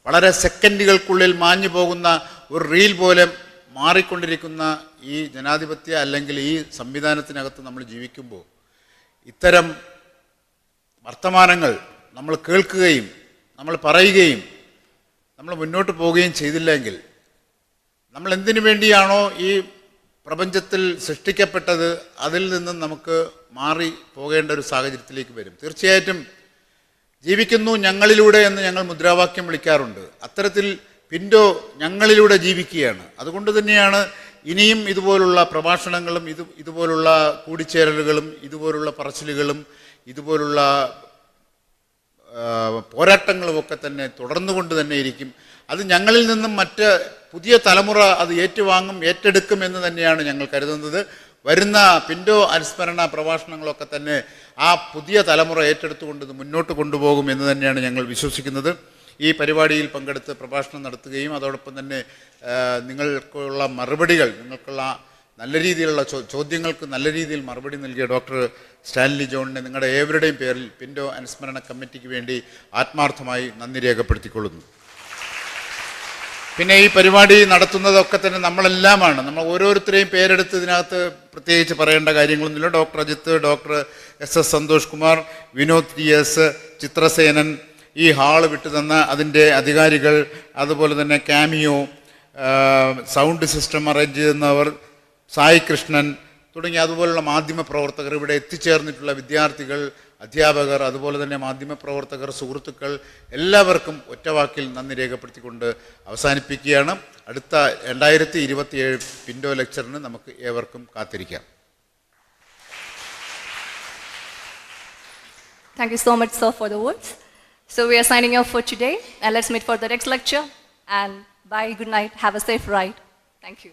വളരെ സെക്കൻഡുകൾക്കുള്ളിൽ മാഞ്ഞു പോകുന്ന ഒരു റീൽ പോലെ മാറിക്കൊണ്ടിരിക്കുന്ന ഈ ജനാധിപത്യ അല്ലെങ്കിൽ ഈ സംവിധാനത്തിനകത്ത് നമ്മൾ ജീവിക്കുമ്പോൾ ഇത്തരം വർത്തമാനങ്ങൾ നമ്മൾ കേൾക്കുകയും നമ്മൾ പറയുകയും നമ്മൾ മുന്നോട്ട് പോവുകയും ചെയ്തില്ലെങ്കിൽ നമ്മൾ എന്തിനു വേണ്ടിയാണോ ഈ പ്രപഞ്ചത്തിൽ സൃഷ്ടിക്കപ്പെട്ടത് അതിൽ നിന്നും നമുക്ക് മാറി പോകേണ്ട ഒരു സാഹചര്യത്തിലേക്ക് വരും. തീർച്ചയായിട്ടും ജീവിക്കുന്നു ഞങ്ങളിലൂടെ എന്ന് ഞങ്ങൾ മുദ്രാവാക്യം വിളിക്കാറുണ്ട്. അത്തരത്തിൽ പിൻറ്റോ ഞങ്ങളിലൂടെ ജീവിക്കുകയാണ്. അതുകൊണ്ട് തന്നെയാണ് ഇനിയും ഇതുപോലുള്ള പ്രഭാഷണങ്ങളും ഇതുപോലുള്ള കൂടിച്ചേരലുകളും ഇതുപോലുള്ള പറച്ചിലുകളും ഇതുപോലുള്ള പോരാട്ടങ്ങളുമൊക്കെ തന്നെ തുടർന്നുകൊണ്ട് തന്നെ ഇരിക്കും. അത് ഞങ്ങളിൽ നിന്നും മറ്റ് പുതിയ തലമുറ അത് ഏറ്റുവാങ്ങും, ഏറ്റെടുക്കും എന്ന് തന്നെയാണ് ഞങ്ങൾ കരുതുന്നത്. വരുന്ന പിൻറ്റോ അനുസ്മരണ പ്രഭാഷണങ്ങളൊക്കെ തന്നെ ആ പുതിയ തലമുറ ഏറ്റെടുത്തുകൊണ്ട് ഇത് മുന്നോട്ട് കൊണ്ടുപോകും എന്ന് തന്നെയാണ് ഞങ്ങൾ വിശ്വസിക്കുന്നത്. ഈ പരിപാടിയിൽ പങ്കെടുത്ത് പ്രഭാഷണം നടത്തുകയും അതോടൊപ്പം തന്നെ നിങ്ങൾക്കുള്ള മറുപടികൾ, നിങ്ങൾക്കുള്ള നല്ല രീതിയിലുള്ള ചോദ്യങ്ങൾക്ക് നല്ല രീതിയിൽ മറുപടി നൽകിയ ഡോക്ടർ സ്റ്റാൻലി ജോണിനെ നിങ്ങളുടെ ഏവരുടെയും പേരിൽ പിൻറ്റോ അനുസ്മരണ കമ്മിറ്റിക്ക് വേണ്ടി ആത്മാർത്ഥമായി നന്ദി രേഖപ്പെടുത്തിക്കൊള്ളുന്നു. പിന്നെ ഈ പരിപാടി നടത്തുന്നതൊക്കെ തന്നെ നമ്മളെല്ലാമാണ്. നമ്മൾ ഓരോരുത്തരെയും പേരെടുത്ത് ഇതിനകത്ത് പ്രത്യേകിച്ച് പറയേണ്ട കാര്യങ്ങളൊന്നുമില്ല. Doctor Ajith, doctor SS Santhosh Kumar, Vinod TS, Chitrasenan, ഈ ഹാള് വിട്ടുതന്ന അതിൻ്റെ അധികാരികൾ, അതുപോലെ തന്നെ കാമിയോ, സൗണ്ട് സിസ്റ്റം അറേഞ്ച് ചെയ്യുന്നവർ, സായി കൃഷ്ണൻ തുടങ്ങി അതുപോലുള്ള മാധ്യമപ്രവർത്തകർ, ഇവിടെ എത്തിച്ചേർന്നിട്ടുള്ള വിദ്യാർത്ഥികൾ, അധ്യാപകർ, അതുപോലെ തന്നെ മാധ്യമപ്രവർത്തകർ, സുഹൃത്തുക്കൾ, എല്ലാവർക്കും ഒറ്റവാക്കിൽ നന്ദി രേഖപ്പെടുത്തിക്കൊണ്ട് അവസാനിപ്പിക്കുകയാണ്. അടുത്ത 2027 പിൻറ്റോ ലെക്ചറിന് നമുക്ക് ഏവർക്കും കാത്തിരിക്കാം. Thank you so much, sir, for the words. So we are signing off for today, and let's meet for the next lecture. And bye, good night, have a safe ride. Thank you.